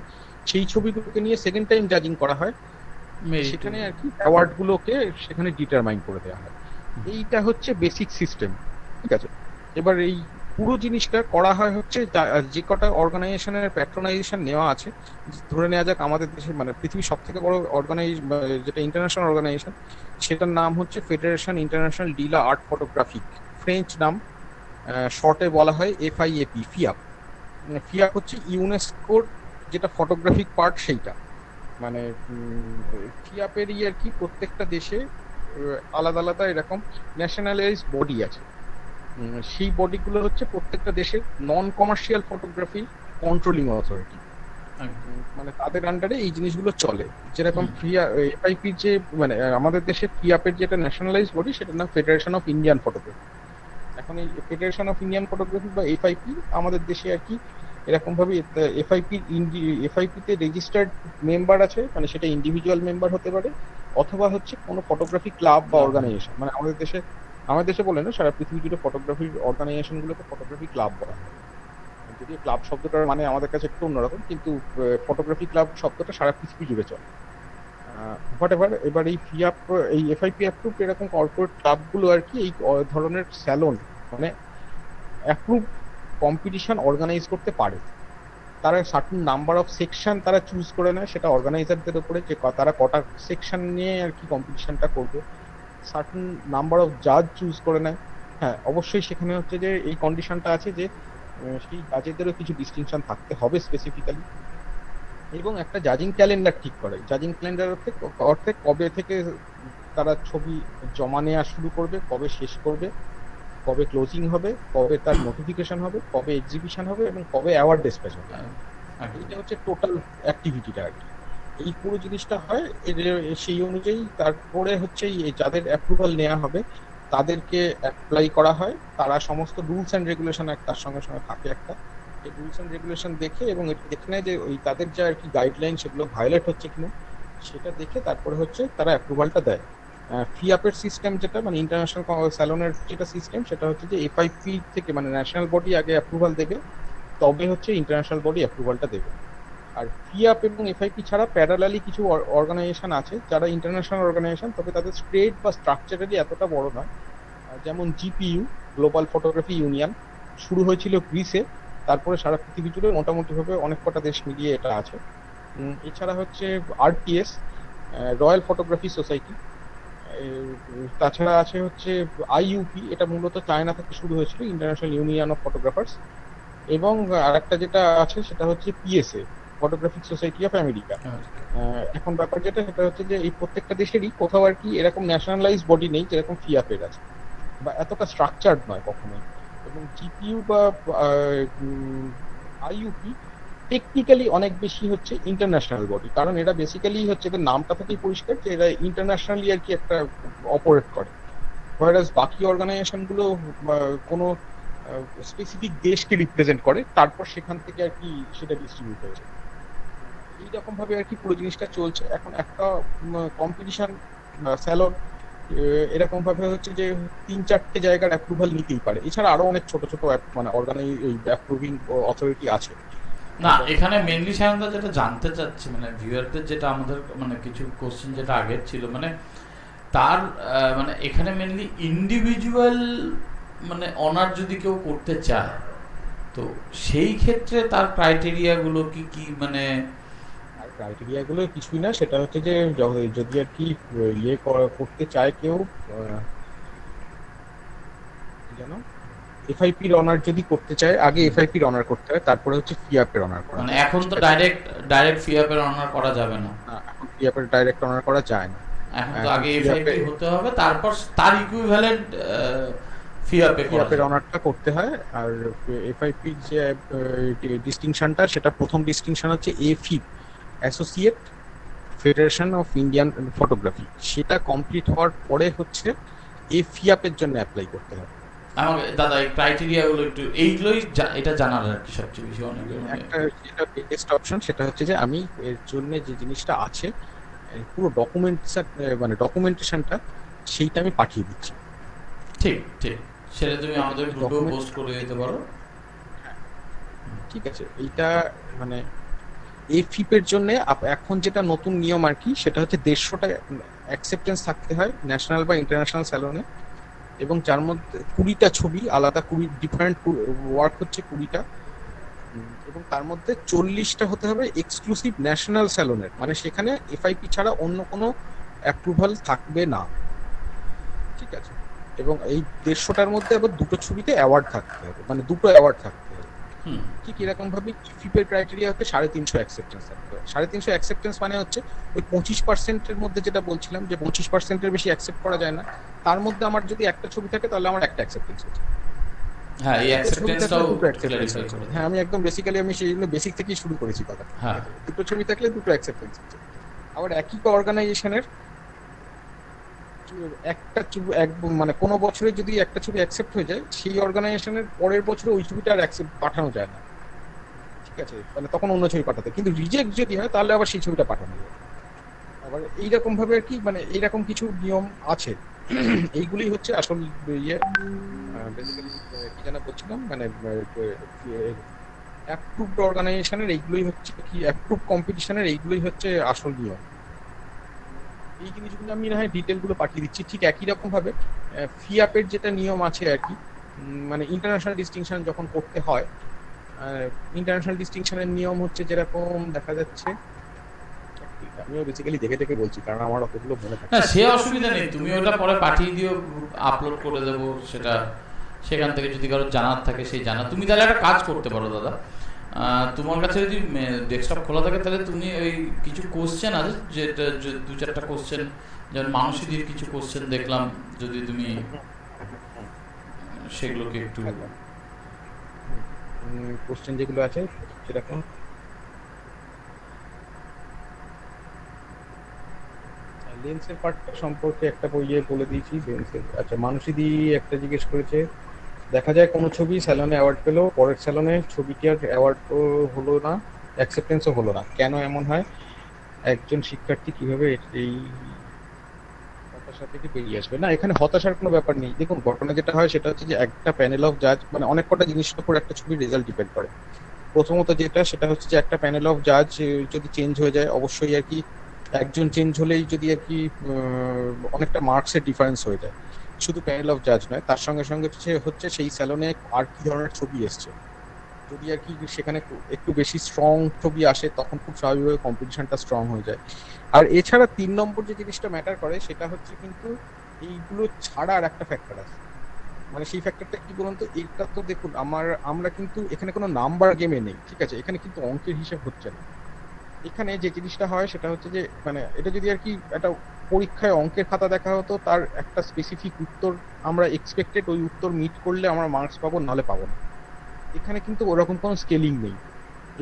সেই ছবিগুলোকে নিয়ে সেকেন্ড টাইম জাজিং করা হয়। সেখানে আর কি অ্যাওয়ার্ড গুলোকে সেখানে ডিটারমাইন করে দেওয়া হয়। এইটা হচ্ছে বেসিক সিস্টেম। ঠিক আছে, এবার এই পুরো জিনিসটা করা হয় হচ্ছে যে কটা অর্গানাইজেশনের প্যাট্রোনাইজেশন নেওয়া আছে, ধরে নেওয়া যাক আমাদের দেশে মানে পৃথিবীর সব থেকে বড় যেটা ইন্টারন্যাশনাল অর্গানাইজেশন, সেটার নাম হচ্ছে federation international de la art photographic, French নাম, শর্টে বলা হয় এফআইএপি, ফিয়াপ। ফিয়াপ হচ্ছে ইউনেস্কোর যেটা ফটোগ্রাফিক পার্ট সেইটা, মানে ফিয়াপেরই আর কি প্রত্যেকটা দেশে আলাদা আলাদা এরকম ন্যাশনালাইজড বডি আছে। সেই বডিগুলো হচ্ছে প্রত্যেকটা দেশের নন কমার্শিয়াল ফটোগ্রাফি কন্ট্রোলিং অথরিটি, মানে তাদের আন্ডারে এই জিনিসগুলো চলে। যেরকম এফআইপি যে মানে আমাদের দেশে ফিয়াপের যেটা ন্যাশনালাইজড বডি সেটার নাম ফেডারেশন অফ ইন্ডিয়ান ফটোগ্রাফি। এখন এই ফেডারেশন অফ ইন্ডিয়ান ফটোগ্রাফি বা এফআইপি আমাদের দেশে আর কি এরকম ভাবে এফআইপিতে রেজিস্টার্ড মেম্বার আছে, মানে সেটা ইন্ডিভিজুয়াল মেম্বার হতে পারে অথবা হচ্ছে কোনো ফটোগ্রাফি ক্লাব বা অর্গানাইজেশন। মানে আমাদের দেশে বলে না, সারা পৃথিবী জুড়ে ফটোগ্রাফির অর্গানাইজেশন গুলোকে ফটোগ্রাফি ক্লাব বলা হয়। যদিও ক্লাব শব্দটার মানে আমাদের কাছে একটু অন্যরকম, কিন্তু ফটোগ্রাফি ক্লাব শব্দটা সারা পৃথিবী জুড়ে চলে। হোয়াটএভার, এবার এই এফআইপি অ্যাপ্রুভ এরকম কর্পোরেট ক্লাবগুলো আর কি এই ধরনের স্যালন মানে অ্যাপ্রুভ কম্পিটিশন অর্গানাইজ করতে পারে। তারা সার্টেন নাম্বার অফ সেকশন তারা চুজ করে নেয়, সেটা অর্গানাইজারদের উপরে যে তারা কটা সেকশন নিয়ে আর কি কম্পিটিশনটা করবে। সার্টেন নাম্বার অফ জাজ চুজ করে নেয়। হ্যাঁ, অবশ্যই সেখানে হচ্ছে যে এই কন্ডিশনটা আছে যে সেই জাজেদেরও কিছু ডিস্টিংশন থাকতে হবে স্পেসিফিক্যালি, এবং একটা জাজিং ক্যালেন্ডার ঠিক করে। জাজিং ক্যালেন্ডার অর্থে কবে থেকে তারা ছবি জমা নেওয়া শুরু করবে, কবে শেষ করবে, কবে ক্লোজিং হবে, কবে তার নোটিফিকেশন হবে, কবে এক্সিবিশন হবে, এবং কবে অ্যাওয়ার্ড ডিসপ্যাচ হবে। এটা হচ্ছে টোটাল অ্যাক্টিভিটিটা আর কি। এই পুরো জিনিসটা হয় সেই অনুযায়ী। তারপরে হচ্ছে যাদের অ্যাপ্রুভাল নেওয়া হবে তাদেরকে অ্যাপ্লাই করা হয়। তারা সমস্ত রুলস অ্যান্ড রেগুলেশন তার সঙ্গে সঙ্গে থাকে একটা, এই রুলস অ্যান্ড রেগুলেশন দেখে এবং দেখে নেয় যে ওই তাদের যা আর কি গাইডলাইন সেগুলো ভায়োলেট হচ্ছে কিনা, সেটা দেখে তারপরে হচ্ছে তারা অ্যাপ্রুভালটা দেয়। ফিআপের সিস্টেম যেটা মানে ইন্টারন্যাশনাল স্যালনের যেটা সিস্টেম, সেটা হচ্ছে যে এফআইপি থেকে মানে ন্যাশনাল বডি আগে অ্যাপ্রুভাল দেবে, তবে হচ্ছে ইন্টারন্যাশনাল বডি অ্যাপ্রুভালটা দেবে। আর ফিআপ এবং এফআইপি ছাড়া প্যারালালি কিছু অর্গানাইজেশন আছে যারা ইন্টারন্যাশনাল অর্গানাইজেশন, তবে তাদের স্প্রেড বা স্ট্রাকচারালি এতটা বড় নয়। যেমন জিপিইউ, গ্লোবাল ফটোগ্রাফি ইউনিয়ন, শুরু হয়েছিল গ্রিসে, তারপরে সারা পৃথিবী জুড়ে মোটামুটিভাবে অনেক কটা দেশ মিলিয়ে এটা আছে। এছাড়া হচ্ছে আরটিএস, রয়্যাল ফটোগ্রাফি সোসাইটি, তাছাড়া আছে হচ্ছে আইইউপি, এটা মূলত চায়না থেকে শুরু হয়েছিল, ইন্টারন্যাশনাল ইউনিয়ন অফ ফটোগ্রাফার্স। এবং আরেকটা যেটা আছে সেটা হচ্ছে পিএসএ, ফটোগ্রাফিক সোসাইটি অফ আমেরিকা। এখন ব্যাপার যেটা সেটা হচ্ছে যে এই প্রত্যেকটা দেশেরই কোথাও আর কি এরকম ন্যাশনালাইজ বডি নেই যেরকম ফিআপের আছে, বা এতটা স্ট্রাকচার্ড নয় কখনোই। এবং জিপিইউ বা আইইউপি টেকনিক্যালি অনেক বেশি হচ্ছে ইন্টারন্যাশনাল বডি, কারণ এরা বেসিক্যালি হচ্ছে এদের নামটা থেকেই পরিষ্কার যে এরা ইন্টারন্যাশনালি আর কি একটা অপারেট করে। হোয়ারাস বাকি অর্গানাইজেশনগুলো কোনো স্পেসিফিক দেশকে রিপ্রেজেন্ট করে, তারপর সেখান থেকে আর কি সেটা ডিস্ট্রিবিউট হয়েছে। এইরকম ভাবে আর কি পুরো জিনিসটা চলছে। এখন একটা কম্পিটিশন স্যালন এরকম ভাবে হচ্ছে যে 3-4টে জায়গার অ্যাপ্রুভাল নিতেই পারে, এছাড়া আরো অনেক ছোট ছোট মানে অ্যাপ্রুভিং অথরিটি আছে। না, এখানে মেনলি সায়নদা যেটা জানতে চাচ্ছি, মানে ভিউয়ারদের যেটা আমাদের মানে কিছু কোশ্চেন যেটা আগের ছিল, মানে তার মানে এখানে মেনলি ইন্ডিভিজুয়াল মানে অনার যদি কেউ করতে চায়, তো সেই ক্ষেত্রে তার ক্রাইটেরিয়া গুলো কি কি, মানে আর ক্রাইটেরিয়া গুলো কিছুই না, সেটা হচ্ছে যে যদি আর কি করতে চায় কেউ জানো এফআইপির অনার যদি করতে চায়, আগে এফআইপির অনার করতে হয়, তারপরে হচ্ছে ফিআপের অনার করা। মানে এখন তো ডাইরেক্ট ফিআপের অনার করা যাবে না, এখন ফিআপের ডাইরেক্ট অনার করা যায় না। এখন তো আগে এফআইপি হতে হবে, তারপর তার ইকুইভ্যালেন্ট ফিআপের অনারটা করতে হয়। আর এফআইপির যে ডিস্টিংশনটা, সেটা প্রথম ডিস্টিংশন হচ্ছে AFIP, associate federation of Indian photography. সেটা কমপ্লিট হওয়ার পরে হচ্ছে এফিআপের জন্য অ্যাপ্লাই করতে হবে। আমাকে দাদা এই ক্রাইটেরিয়া গুলো একটু, এইগুলোই এটা জানার আর কি সবচেয়ে বেশি অনেক একটা যেটা বেস্ট অপশন সেটা হচ্ছে যে আমি এর জন্য যে জিনিসটা আছে পুরো মানে ডকুমেন্টেশনটা সেইটা আমি পাঠিয়ে দিচ্ছি। ঠিক ঠিক, সেটা তুমি আমাদের গ্রুপেও পোস্ট করে দিতে পারো। ঠিক আছে, এইটা মানে এফিপ এর জন্য এখন যেটা নতুন নিয়ম আর কি, সেটা হচ্ছে 150টা অ্যাকসেপ্টেন্স থাকতে হয় ন্যাশনাল বা ইন্টারন্যাশনাল স্যালনে, এবং যার মধ্যে 20টা ছবি আলাদা, 20 ডিফারেন্ট ওয়ার্ক হচ্ছে 20টা, এবং তার মধ্যে 40টা হতে হবে এক্সক্লুসিভ ন্যাশনাল স্যালনের, মানে সেখানে এফআইপি ছাড়া অন্য কোনো অ্যাপ্রুভাল থাকবে না। ঠিক আছে, এবং এই 150টার মধ্যে আবার 2টো ছবিতে অ্যাওয়ার্ড থাকতে হবে, মানে 2টো অ্যাওয়ার্ড থাকতে হবে। ঠিক এরকম ভাবে ফিপের ক্রাইটেরিয়া হচ্ছে 350 অ্যাকসেপ্টেন্স থাকতে হবে। 350 অ্যাকসেপ্টেন্স মানে হচ্ছে ওই 25%-এর মধ্যে যেটা বলছিলাম যে 25%-এর বেশি অ্যাকসেপ্ট করা যায় না, তার মধ্যে আমার যদি একটা ছবি থাকে তাহলে আমার একটা অ্যাকসেপ্টেন্স হচ্ছে। হ্যাঁ, এই অ্যাকসেপ্টেন্সটাও ক্লারিফাই করে। হ্যাঁ, আমি একদম আমি সেইগুলো বেসিক থেকেই শুরু করেছি কথা। হ্যাঁ, 2টো ছবি থাকলে 2টো অ্যাকসেপ্টেন্স হচ্ছে। আবার একই অর্গানাইজেশনের একটা মানে কোনো বছরে যদি একটা ছবি অ্যাকসেপ্ট হয়ে যায়, সেই অর্গানাইজেশনের পরের বছরে ওই ছবিটা আর অ্যাকসেপ্ট পাঠানো যায় না। ঠিক আছে, মানে তখন অন্য ছবি পাঠাতে, কিন্তু রিজেক্ট যদি হয় তাহলে আবার সেই ছবিটা পাঠানো যায়। আবার এইরকম ভাবে আর কি মানে এইরকম কিছু নিয়ম আছে। এইগুলি হচ্ছে আসল ইয়ে, বেসিক্যালি কি জানা বলছিলাম, মানে অ্যাপ্রুভড অর্গানাইজেশনের এইগুলোই হচ্ছে কি, অ্যাপ্রুভ কম্পিটিশনের এইগুলোই হচ্ছে আসল নিয়ম। এই জিনিসগুলো আমি না হয় ডিটেলগুলো পাঠিয়ে দিচ্ছি। ঠিক একই রকম ভাবে ফিআপের যেটা নিয়ম আছে আর কি, মানে ইন্টারন্যাশনাল ডিস্টিংশন যখন করতে হয়, ইন্টারন্যাশনাল ডিস্টিংশনের নিয়ম হচ্ছে যেরকম দেখা যাচ্ছে, আমিও বেসিক্যালি দেখে দেখে বলছি কারণ আমার অতগুলো মনে থাকে না, সে অসুবিধা নেই, তুমি ওটা পরে পাঠিয়ে দিও, আপলোড করে দেবো সেটা, সেখান থেকে যদি কারো জানার থাকে সেই জানা। তুমি তাহলে একটা কাজ করতে পারো দাদা, তোমার কাছে যদি ডেস্কটপ খোলা থাকে তাহলে তুমি ওই কিছু কোশ্চেন আছে, যেটা দু চারটা কোশ্চেন, যেমন মানসীদের কিছু কোশ্চেন দেখলাম, যদি তুমি সেগুলোকে একটু কোশ্চেন যেগুলো আছে সেরকম লেন্সের পার্টটা সম্পর্কে একটা বইয়ে বলে দিয়েছি লেন্সের। আচ্ছা, মানুষীদি একটা জিজ্ঞেস করেছে, দেখা যায় কোনো ছবি স্যালনে অ্যাওয়ার্ড পেলো, পরের স্যালনে ছবিটি আর অ্যাওয়ার্ড হলো না, অ্যাকসেপ্টেন্সও হলো না, কেন এমন হয়? একজন শিক্ষার্থী কিভাবে এই হতাশা থেকে বেরিয়ে আসবে? না, এখানে হতাশার কোনো ব্যাপার নেই। দেখুন, ঘটনা যেটা হয় সেটা হচ্ছে যে একটা প্যানেল অফ জাজ, মানে অনেক কটা জিনিসের উপর একটা ছবির রেজাল্ট ডিপেন্ড করে। প্রথমত সেটা হচ্ছে যে একটা প্যানেল অফ জাজ যদি চেঞ্জ হয়ে যায়, অবশ্যই আর কি একজন চেঞ্জ হলেই যদি আর কি অনেকটা মার্কসের ডিফারেন্স হয়ে যায়। শুধু প্যানেল অফ জাজ নয়, তার সঙ্গে সঙ্গে হচ্ছে সেই স্যালনে আর কি ধরনের ছবি এসছে। যদি আর কি সেখানে একটু বেশি স্ট্রং ছবি আসে, তখন খুব স্বাভাবিকভাবে কম্পিটিশনটা স্ট্রং হয়ে যায়। আর এছাড়া 3 নম্বর যে জিনিসটা ম্যাটার করে সেটা হচ্ছে কিন্তু এইগুলো ছাড়া আর একটা ফ্যাক্টর আছে। মানে সেই ফ্যাক্টরটা কি বলুন তো, এটা তো দেখুন আমরা কিন্তু এখানে কোনো নাম্বার গেমে নেই, ঠিক আছে? এখানে কিন্তু অঙ্কের হিসাব হচ্ছে না। এখানে যে জিনিসটা হয় সেটা হচ্ছে যে, মানে এটা যদি আর কি একটা পরীক্ষায় অঙ্কের খাতা দেখা হতো, তার একটা স্পেসিফিক উত্তর আমরা এক্সপেক্টেড, ওই উত্তর মিট করলে আমরা মার্কস পাবো, নাহলে পাবো না। এখানে কিন্তু ওরকম কোনো স্কেলিং নেই।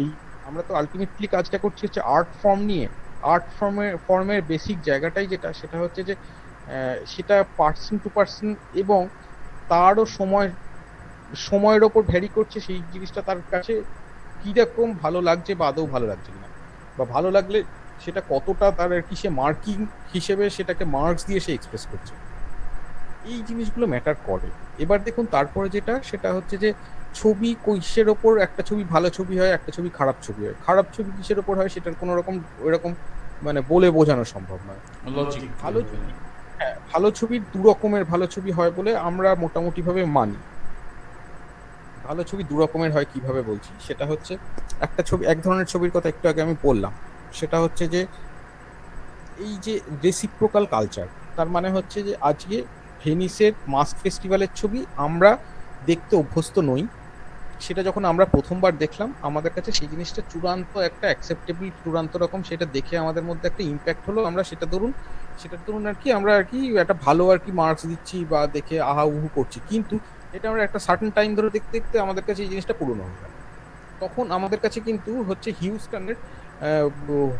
এই আমরা তো আলটিমেটলি কাজটা করছি হচ্ছে আর্ট ফর্ম নিয়ে। আর্ট ফর্মের বেসিক জায়গাটাই যেটা, সেটা হচ্ছে যে সেটা পার্সন টু পার্সন, এবং তারও সময়ের ওপর ভ্যারি করছে সেই জিনিসটা তার কাছে কিরকম ভালো লাগছে বা আদৌ ভালো লাগছে কিনা, বা ভালো লাগলে সেটা কতটা তার আর কি সে মার্কিং হিসেবে সেটাকে মার্কস দিয়ে সে এক্সপ্রেস করছে। এই জিনিসগুলো ম্যাটার করে। এবার দেখুন, তারপরে যেটা সেটা হচ্ছে যে ছবি কিসের ওপর একটা ছবি ভালো ছবি হয়, একটা ছবি খারাপ ছবি হয়। খারাপ ছবি কিসের ওপর হয় সেটার কোনো রকম ওইরকম মানে বলে বোঝানো সম্ভব নয়। লজিক। ভালো ছবি, হ্যাঁ, ভালো ছবির দু রকমের ভালো ছবি হয় বলে আমরা মোটামুটি ভাবে মানি। ভালো ছবি দু রকমের হয়, কিভাবে বলছি সেটা হচ্ছে, একটা ছবি, এক ধরনের ছবির কথা একটু আগে আমি বললাম, সেটা হচ্ছে যে এই যে রেসিপ্রোকাল কালচার। তার মানে হচ্ছে যে আজকে ভেনিসের মাস্ক ফেস্টিভ্যালের ছবি আমরা দেখতে অভ্যস্ত নই, সেটা যখন আমরা প্রথমবার দেখলাম আমাদের কাছে সেই জিনিসটা চূড়ান্ত একটা অ্যাকসেপ্টেবল, চূড়ান্ত রকম, সেটা দেখে আমাদের মধ্যে একটা ইম্প্যাক্ট হলো। আমরা সেটা ধরুন আর কি আমরা আর কি একটা ভালো আর কি মার্কস দিচ্ছি বা দেখে আহা উহু করছি, কিন্তু এটা আমরা একটা সার্টেন টাইম ধরে দেখতে দেখতে আমাদের কাছে এই জিনিসটা পুরনো হয়ে গেল। তখন আমাদের কাছে কিন্তু হচ্ছে হিউস্টনের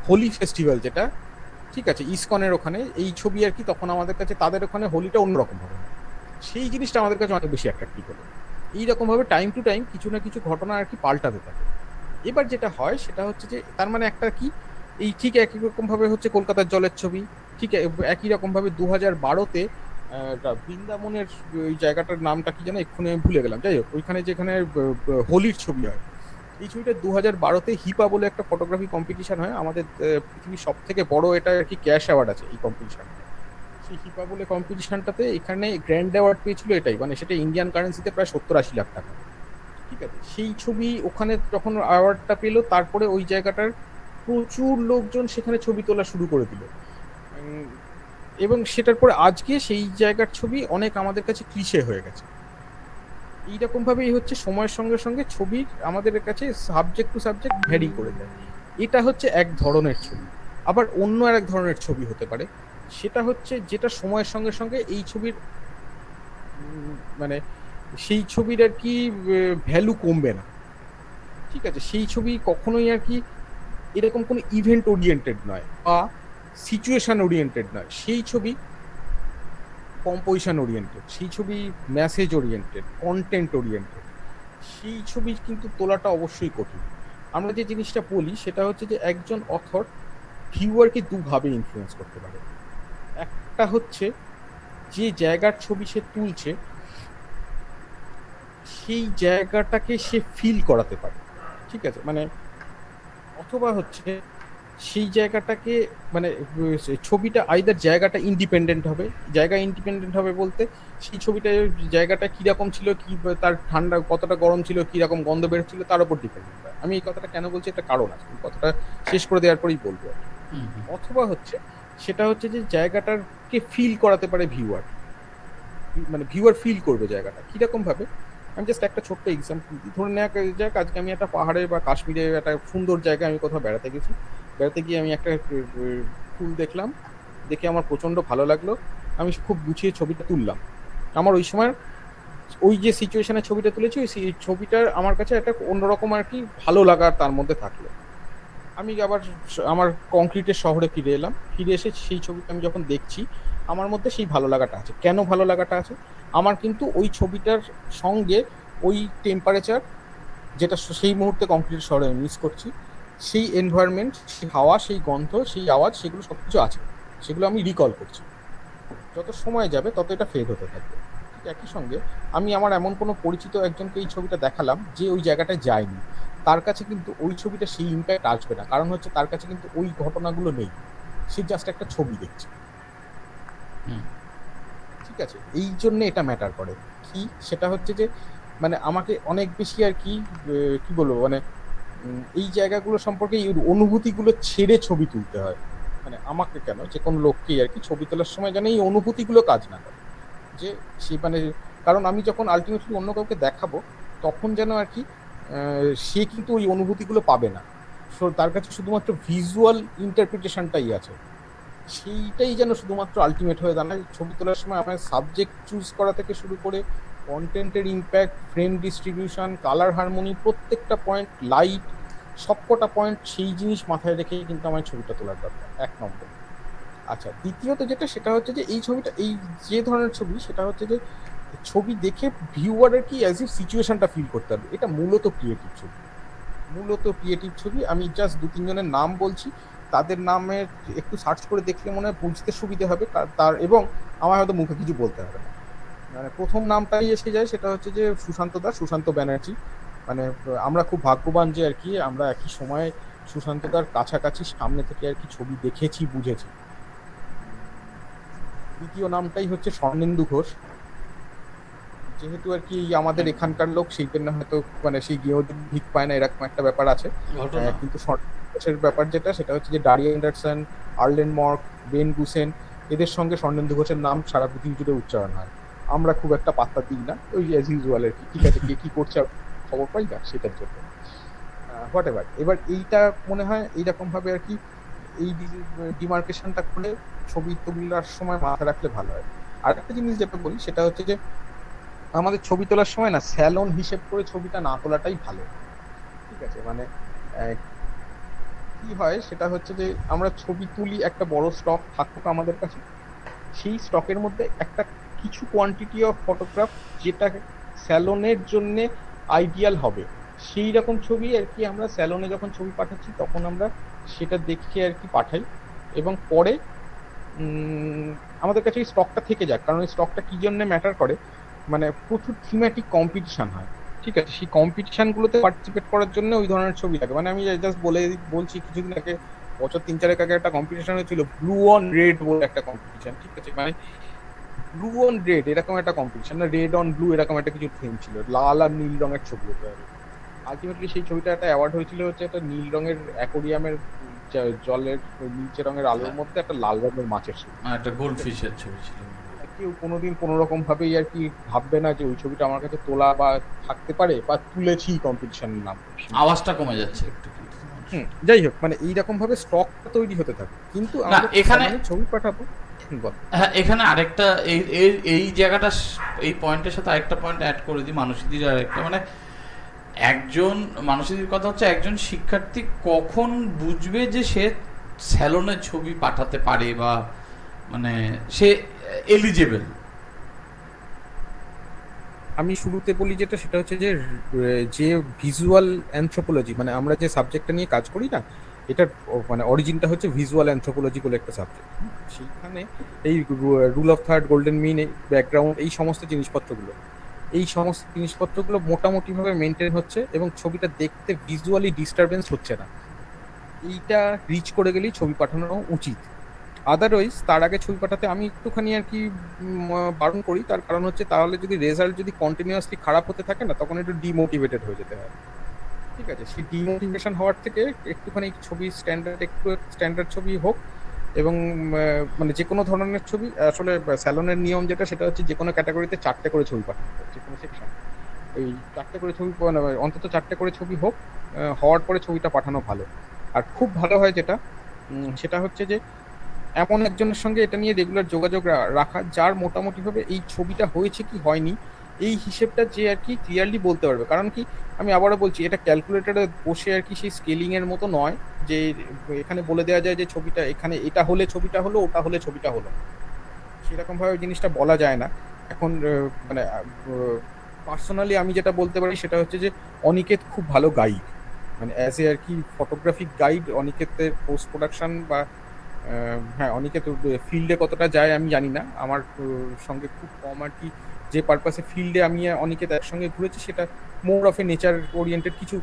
হোলি ফেস্টিভ্যাল, যেটা ঠিক আছে ইসকনের ওখানে, এই ছবি আর কি তখন আমাদের কাছে তাদের ওখানে হোলিটা অন্যরকম হবে, সেই জিনিসটা আমাদের কাছে অনেক বেশি অ্যাট্রাক্টিভ হলো। এইরকম ভাবে টাইম টু টাইম কিছু না কিছু ঘটনা আর কি পাল্টাতে থাকে। এবার যেটা হয় সেটা হচ্ছে যে তার মানে একটা কি, এই ঠিক একই রকম ভাবে হচ্ছে কলকাতার জলের ছবি, ঠিক একই রকম ভাবে 2012-তে বৃন্দাবনের ওই জায়গাটার নামটা কি যেন এক্ষুনি আমি ভুলে গেলাম, যাই হোক ওইখানে যেখানে হোলির ছবি হয়, এই ছবিটা 2012-তে হিপা বলে একটা ফটোগ্রাফি কম্পিটিশন হয় আমাদের পৃথিবীর সব থেকে বড়, এটা আর কি ক্যাশ অ্যাওয়ার্ড আছে এই কম্পিটিশন। সেই হিপা বলে কম্পিটিশনটাতে এখানে গ্র্যান্ড অ্যাওয়ার্ড পেয়েছিল এটাই, মানে সেটা ইন্ডিয়ান কারেন্সিতে প্রায় 70-80 লাখ টাকা, ঠিক আছে? সেই ছবি ওখানে যখন অ্যাওয়ার্ডটা পেলো, তারপরে ওই জায়গাটার প্রচুর লোকজন সেখানে ছবি তোলা শুরু করে দিল, এবং সেটার পরে আজকে সেই জায়গার ছবি অনেক আমাদের কাছে ক্লিশে হয়ে গেছে। এইরকম ভাবেই হচ্ছে সময়ের সঙ্গে সঙ্গে ছবির আমাদের কাছে সাবজেক্ট টু সাবজেক্ট ভ্যারি করে যায়। এটা হচ্ছে এক ধরনের ছবি। আবার অন্য আর এক ধরনের ছবি হতে পারে, সেটা হচ্ছে যেটা সময়ের সঙ্গে সঙ্গে এই ছবির মানে সেই ছবির আর কি ভ্যালু কমবে না, ঠিক আছে? সেই ছবি কখনোই আর কি এরকম কোনো ইভেন্ট ওরিয়েন্টেড নয় বা সিচুয়েশন ওরিয়েন্টেড নয়, সেই ছবি কম্পোজিশন ওরিয়েন্টেড, সেই ছবি মেসেজ ওরিয়েন্টেড, কন্টেন্ট ওরিয়েন্টেড। সেই ছবি কিন্তু তোলাটা অবশ্যই কঠিন। আমরা যে জিনিসটা বলি সেটা হচ্ছে যে একজন অথর ভিউয়ারকে দুভাবে ইনফ্লুয়েন্স করতে পারে। একটা হচ্ছে যে জায়গার ছবি সে তুলছে সেই জায়গাটাকে সে ফিল করাতে পারে, ঠিক আছে? মানে অথবা হচ্ছে সেই জায়গাটাকে মানে ছবিটা আইদার জায়গাটা ইন্ডিপেন্ডেন্ট হবে, জায়গা ইন্ডিপেন্ডেন্ট হবে বলতে সেই ছবিটা জায়গাটা কিরকম ছিল, কি তার ঠান্ডা কতটা গরম ছিল, কিরকম গন্ধ বেরোচ্ছিল তার উপর ডিপেন্ড হবে। আমি এই কথাটা কেন বলছি একটা কারণ আছে, কথাটা শেষ করে দেওয়ার পরেই বলবো। অথবা হচ্ছে সেটা হচ্ছে যে জায়গাটাকে ফিল করাতে পারে ভিউয়ার, মানে ভিউয়ার ফিল করবে জায়গাটা কীরকম ভাবে। আমি জাস্ট একটা ছোট্ট এক্সাম্পল দিই, ধরে নেওয়া যাক আজকে আমি একটা পাহাড়ে বা কাশ্মীরে একটা সুন্দর জায়গায় আমি কোথাও বেড়াতে গেছি, বেড়াতে গিয়ে আমি একটা ফুল দেখলাম, দেখে আমার প্রচণ্ড ভালো লাগলো, আমি খুব গুছিয়ে ছবিটা তুললাম। আমার ওই সময় ওই যে সিচুয়েশনে ছবিটা তুলেছি ওই ছবিটার আমার কাছে একটা অন্যরকম আর কি ভালো লাগার তার মধ্যে থাকলো। আমি আবার আমার কংক্রিটের শহরে ফিরে এলাম, ফিরে এসে সেই ছবিটা আমি যখন দেখছি আমার মধ্যে সেই ভালো লাগাটা আছে। কেন ভালো লাগাটা আছে? আমার কিন্তু ওই ছবিটার সঙ্গে ওই টেম্পারেচার যেটা সেই মুহূর্তে কংক্রিটের শহরে আমি মিস করছি, সেই এনভায়রনমেন্ট, সেই হাওয়া, সেই গন্ধ, সেই আওয়াজ, সেগুলো সব কিছু আছে, সেগুলো আমি রিকল করছি। যত সময় যাবে তত এটা ফেড হতে থাকবে। ঠিক একই সঙ্গে আমি আমার এমন কোনো পরিচিত একজনকে এই ছবিটা দেখালাম যে ওই জায়গাটায় যায়নি, তার কাছে কিন্তু ওই ছবিটা সেই ইম্প্যাক্ট আসবে না, কারণ হচ্ছে তার কাছে কিন্তু ওই ঘটনাগুলো নেই, সে জাস্ট একটা ছবি দেখছে। ঠিক আছে, এই জন্য এটা ম্যাটার করে কি, সেটা হচ্ছে যে মানে আমাকে অনেক বেশি আর কি কি বলবো মানে এই জায়গাগুলো সম্পর্কে এই অনুভূতিগুলো ছেড়ে ছবি তুলতে হয়। মানে আমাকে কেন, যে কোনো লোককেই আর কি ছবি তোলার সময় যেন এই অনুভূতিগুলো কাজ না করে, যে সে মানে কারণ আমি যখন আলটিমেটলি অন্য কাউকে দেখাবো তখন যেন আর কি সে কিন্তু ওই অনুভূতিগুলো পাবে না, তার কাছে শুধুমাত্র ভিজুয়াল ইন্টারপ্রিটেশনটাই আছে, সেইটাই যেন শুধুমাত্র আলটিমেট হয়ে দাঁড়ায়। ছবি তোলার সময় আমার সাবজেক্ট চুজ করা থেকে শুরু করে কন্টেন্টের impact, frame distribution, colour harmony, প্রত্যেকটা পয়েন্ট, লাইট, সবকটা পয়েন্ট সেই জিনিস মাথায় রেখেই কিন্তু আমার ছবিটা তোলার দরকার, 1 নম্বর। আচ্ছা, দ্বিতীয়ত যেটা সেটা হচ্ছে যে এই ছবিটা, এই যে ধরনের ছবি সেটা হচ্ছে যে ছবি দেখে ভিউয়ারের কি অ্যাজ ইফ সিচুয়েশনটা ফিল করতে হবে। এটা মূলত ক্রিয়েটিভ ছবি, মূলত ক্রিয়েটিভ ছবি। আমি জাস্ট 2-3 জনের নাম বলছি, তাদের নামের একটু সার্চ করে দেখলে মনে হয় বুঝতে সুবিধে হবে তার, এবং আমার হয়তো মুখে কিছু বলতে হবে না। মানে প্রথম নামটাই এসে যায়, সেটা হচ্ছে যে সুশান্ত দাস, সুশান্ত ব্যানার্জি। মানে আমরা খুব ভাগ্যবান যে আর কি আমরা একই সময়ে সুশান্তদার কাছাকাছি সামনে থেকে আর কি ছবি দেখেছি, বুঝেছি। দ্বিতীয় নামটাই হচ্ছে স্বর্ণেন্দু ঘোষ। যেহেতু আর কি আমাদের এখানকার লোক, সেই জন্য হয়তো মানে সেই গৃহ ভিক পায় না, এরকম একটা ব্যাপার আছে। কিন্তু স্বর্ণেন্দু ঘোষের ব্যাপার যেটা সেটা হচ্ছে যে ডারি অ্যান্ডারসন, আর্লেন মর্ক, বেন গুসেন, এদের সঙ্গে স্বর্ণেন্দু ঘোষের নাম সারা পৃথিবী জুড়ে উচ্চারণ হয়। আমরা খুব একটা পাত্তা দিই না, ওই অ্যাজ ইউজুয়াল আর কি, ঠিক আছে কে কি করছে খবর পাই না সেটার জন্য, হোয়াট এভার। এবার এইটা মনে হয় এইরকম ভাবে আর কি এই ডিমার্কেশনটা করে ছবি তোলার সময় মাথায় রাখলে ভালো হয়। আর একটা জিনিস যেটা বলি সেটা হচ্ছে যে আমাদের ছবি তোলার সময় না স্যালন হিসেব করে ছবিটা না তোলাটাই ভালো। ঠিক আছে, মানে কি হয় সেটা হচ্ছে যে আমরা ছবি তুলি, একটা বড় স্টক থাকুক আমাদের কাছে, সেই স্টকের মধ্যে একটা কিছু কোয়ান্টিটি অফ ফটোগ্রাফ যেটা স্যালনের জন্য আইডিয়াল হবে, সেই রকম ছবি আর কি আমরা স্যালনে যখন ছবি পাঠাচ্ছি তখন আমরা সেটা দেখে আর কি পাঠাই, এবং পরে আমাদের কাছে এই স্টকটা থেকে যাক। কারণ এই স্টকটা কি জন্য ম্যাটার করে, মানে প্রচুর থিমেটিক কম্পিটিশন হয়, ঠিক আছে, সেই কম্পিটিশনগুলোতে পার্টিসিপেট করার জন্য ওই ধরনের ছবি লাগে। মানে আমি জাস্ট বলছি কিছুদিন আগে, বছর 3-4 আগে একটা কম্পিটিশন হয়েছিল, ব্লু অন রেড বলে একটা কম্পিটিশন, ঠিক আছে, মানে ব্লু অন রেড এরকম একটা কম্পিটিশন, না রেড অন ব্লু এরকম একটা কিছু থিম ছিল, লাল আর নীল রঙের ছবি হতে হবে। আলটিমেটলি সেই ছবিটা একটা অ্যাওয়ার্ড হয়েছিল হচ্ছে একটা নীল রঙের অ্যাকোরিয়ামের জলের নিচে রঙের আলোর মধ্যে একটা লাল রঙের মাছের ছবি, একটা গোল্ড ফিশের ছবি ছিল। কেউ কোনোদিন কোনো রকম ভাবেই আর কি ভাববে না যে ওই ছবিটা আমার কাছে তোলা বা থাকতে পারে বা তুলেছি কম্পিটিশনের নাম। আওয়াজটা কমে যাচ্ছে একটু। যাই হোক, মানে এইরকম ভাবে স্টকটা তৈরি হতে থাকে। কিন্তু এখানে ছবি পাঠাবো, হ্যাঁ, এখানে আরেকটা এই জায়গাটা, এই পয়েন্টের সাথে আরেকটা পয়েন্ট অ্যাড করে দিই, মানসীদির আরেকটা, মানে একজন মানসীদির কথা হচ্ছে একজন শিক্ষার্থী কখন বুঝবে যে সে স্যালনের ছবি পাঠাতে পারে বা মানে সে এলিজেবল। আমি শুরুতে বলি যেটা সেটা হচ্ছে যে যে ভিজুয়াল অ্যানথ্রোপোলজি, মানে আমরা যে সাবজেক্টটা নিয়ে কাজ করি না, এটার মানে অরিজিনটা হচ্ছে ভিজুয়াল অ্যানথ্রোপোলজি বলে একটা সাবজেক্ট। সেইখানে এই rule of third, golden mean, background, এই সমস্ত জিনিসপত্রগুলো মোটামুটিভাবে মেনটেন হচ্ছে এবং ছবিটা দেখতে ভিজুয়ালি ডিস্টারবেন্স হচ্ছে না, এইটা রিচ করে গেলেই ছবি পাঠানো উচিত। আদারওয়াইজ তার আগে ছবি পাঠাতে আমি একটুখানি আর কি বারণ করি, তার কারণ হচ্ছে তাহলে যদি রেজাল্ট যদি কন্টিনিউয়াসলি খারাপ হতে থাকে না, তখন একটু ডিমোটিভেটেড হয়ে যেতে হয়। ঠিক আছে, সেই ডিমোটিভেশন হওয়ার থেকে একটুখানি ছবি একটু স্ট্যান্ডার্ড ছবি হোক, এবং মানে যে কোনো ধরনের ছবি আসলে স্যালনের নিয়ম যেটা সেটা হচ্ছে যে কোনো ক্যাটাগরিতে 4টে করে ছবি পাঠানো হয়, যে কোনো সেকশন এই 4টে করে ছবি মানে অন্তত 4টে করে ছবি হোক, হওয়ার পরে ছবিটা পাঠানো ভালো। আর খুব ভালো হয় যেটা সেটা হচ্ছে যে এমন একজনের সঙ্গে এটা নিয়ে রেগুলার যোগাযোগ রাখা যার মোটামুটিভাবে এই ছবিটা হয়েছে কি হয়নি এই হিসেবটা যে আর কি ক্লিয়ারলি বলতে পারবে। কারণ কি আমি আবারও বলছি, এটা ক্যালকুলেটরে বসে আর কি সেই স্কেলিং এর মতো নয় যে এখানে বলে দেওয়া যায় যে ছবিটা এখানে এটা হলে ছবিটা হলো, ওটা হলে ছবিটা হলো, সেরকম ভাবে ওই জিনিসটা বলা যায় না। এখন মানে পার্সোনালি আমি যেটা বলতে পারি সেটা হচ্ছে যে অনিকেত খুব ভালো গাইড, মানে অ্যাজ এ আর কি ফটোগ্রাফিক গাইড। অনিকেতের পোস্ট প্রোডাকশন বা হ্যাঁ অনিকেত ফিল্ডে কতটা যায় আমি জানি না, আমার সঙ্গে খুব কম আর কি। যে পারপাসে ফিল্ডে আমি অনিকেত একসঙ্গে ঘুরেছি সেটা more of A nature oriented কিছু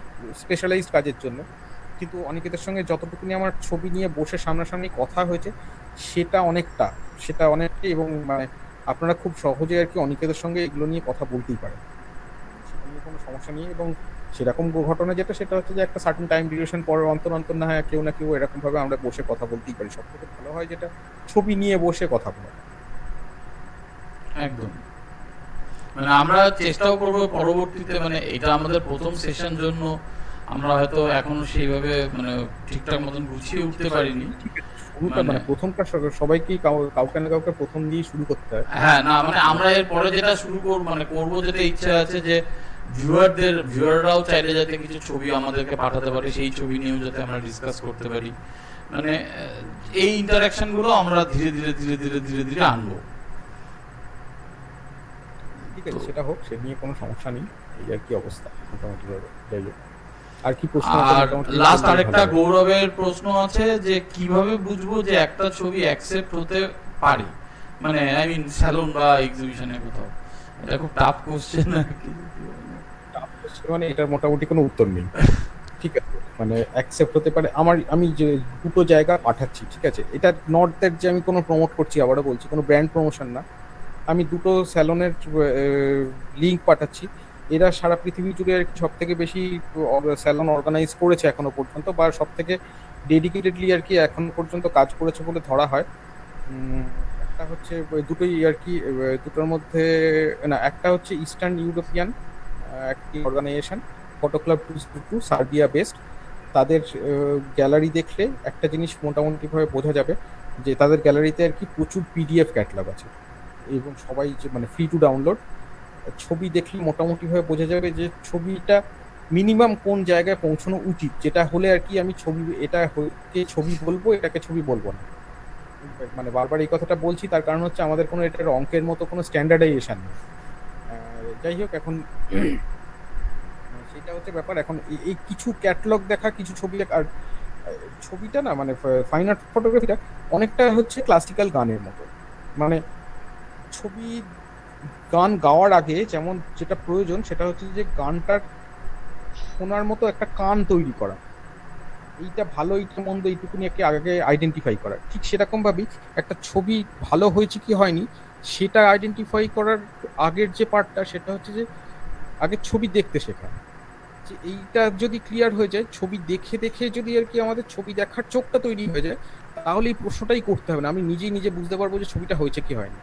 স্পেশালাইজড কাজের জন্য, কিন্তু অনিকেতের সঙ্গে যতটুকুনি আমার ছবি নিয়ে বসে সামনাসামনি কথা হয়েছে সেটা অনেকটাই এবং মানে আপনারা খুব সহজে আর কি অনিকেতের সঙ্গে এগুলো নিয়ে কথা বলতেই পারেন, সেটা নিয়ে কোনো সমস্যা নেই। এবং সেরকম ঘটনা যেটা সেটা হচ্ছে যে একটা সার্টেন টাইম ডিউরেশন পরে অন্তর অন্তর না হয় কেউ না কেউ এরকম ভাবে আমরা বসে কথা বলতেই পারি। সব থেকে ভালো হয় যেটা ছবি নিয়ে বসে কথা বলা। একদম, মানে আমরা চেষ্টাও করব পরবর্তীতে, মানে এটা আমাদের প্রথম সেশন জন্য আমরা হয়তো এখনো সেইভাবে মানে ঠিকঠাক মতন গুছিয়ে উঠতে পারিনি। শুরুটা মানে প্রথমটা সবাইকেই কাউকে না কাউকে প্রথম দিয়ে শুরু করতে হয়। হ্যাঁ, না মানে আমরা এর পরে যেটা শুরু করব মানে করবো যেটা ইচ্ছা আছে যে ভিউয়াররাও চাইলে যাতে কিছু ছবি আমাদেরকে পাঠাতে পারে, সেই ছবি নিয়েও যাতে আমরা ডিসকাস করতে পারি, মানে এই ইন্টারাকশন গুলো আমরা ধীরে ধীরে ধীরে ধীরে ধীরে ধীরে আনবো। ঠিক আছে, সেটা হোক, সে নিয়ে কোনো সমস্যা নেই। এই আর কি অবস্থা মোটামুটি ভাবে। যাই হোক, আর কি প্রশ্ন আছে? আর মোটামুটি লাস্ট আরেকটা গৌরবের প্রশ্ন আছে যে কিভাবে বুঝবো যে একটা ছবি অ্যাকসেপ্ট হতে পারে, মানে আই মিন স্যালন বা এক্সিবিশনে কোথাও। এটা খুব টাফ কোশ্চেন আর কি, মানে এটার মোটামুটি কোনো উত্তর নেই। ঠিক আছে, মানে অ্যাকসেপ্ট হতে পারে আমি যে দুটো জায়গা পাঠাচ্ছি, ঠিক আছে, এটা নট দ্যাট যে আমি কোনো প্রমোট করছি, আবারও বলছি কোনো ব্র্যান্ড প্রমোশন না, আমি দুটো স্যালনের লিঙ্ক পাঠাচ্ছি। এরা সারা পৃথিবী জুড়ে আর কি সব থেকে বেশি স্যালন অর্গানাইজ করেছে এখনো পর্যন্ত, বা সব থেকে ডেডিকেটেডলি আর কি এখনো পর্যন্ত কাজ করেছে বলে ধরা হয়। একটা হচ্ছে দুটোই আর কি, দুটোর মধ্যে না, একটা হচ্ছে ইস্টার্ন ইউরোপিয়ান একটি organization, photo club 222 Serbia based. তাদের গ্যালারি দেখলে একটা জিনিস মোটামুটিভাবে বোঝা যাবে যে তাদের গ্যালারিতে আর কি প্রচুর পিডিএফ ক্যাটালগ আছে এবং সবাই যে মানে ফ্রি টু ডাউনলোড। ছবি দেখলে মোটামুটিভাবে বোঝা যাবে যে ছবিটা মিনিমাম কোন জায়গায় পৌঁছানো উচিত, যেটা হলে আর কি আমি এটাকে ছবি বলবো, এটাকে ছবি বলবো না। মানে বারবার এই কথাটা বলছি তার কারণ হচ্ছে আমাদের কোনো এটার অঙ্কের মতো কোনো স্ট্যান্ডার্ডাইজেশন নেই। যাই হোক, এখন সেটা হচ্ছে ব্যাপার। এখন এই কিছু ক্যাটালগ দেখা, কিছু ছবি আর ছবিটা না মানে ফাইন আর্ট ফটোগ্রাফিটা অনেকটা হচ্ছে ক্লাসিক্যাল গানের মতো। মানে ছবি গান গাওয়ার আগে যেমন যেটা প্রয়োজন সেটা হচ্ছে যে গানটার শোনার মতো একটা কান তৈরি করা, এইটা ভালো এইটা মন্দ এইটুকুনি আগে আইডেন্টিফাই করা। ঠিক সেরকম ভাবেই একটা ছবি ভালো হয়েছে কি হয়নি সেটা আইডেন্টিফাই করার আগের যে পার্টটা সেটা হচ্ছে যে আগে ছবি দেখতে শেখা। যে এইটা যদি ক্লিয়ার হয়ে যায়, ছবি দেখে দেখে যদি আর কি আমাদের ছবি দেখার চোখটা তৈরি হয়ে যায়, তাহলে এই প্রশ্নটাই করতে হবে না, আমি নিজে বুঝতে পারবো যে ছবিটা হয়েছে কি হয়নি।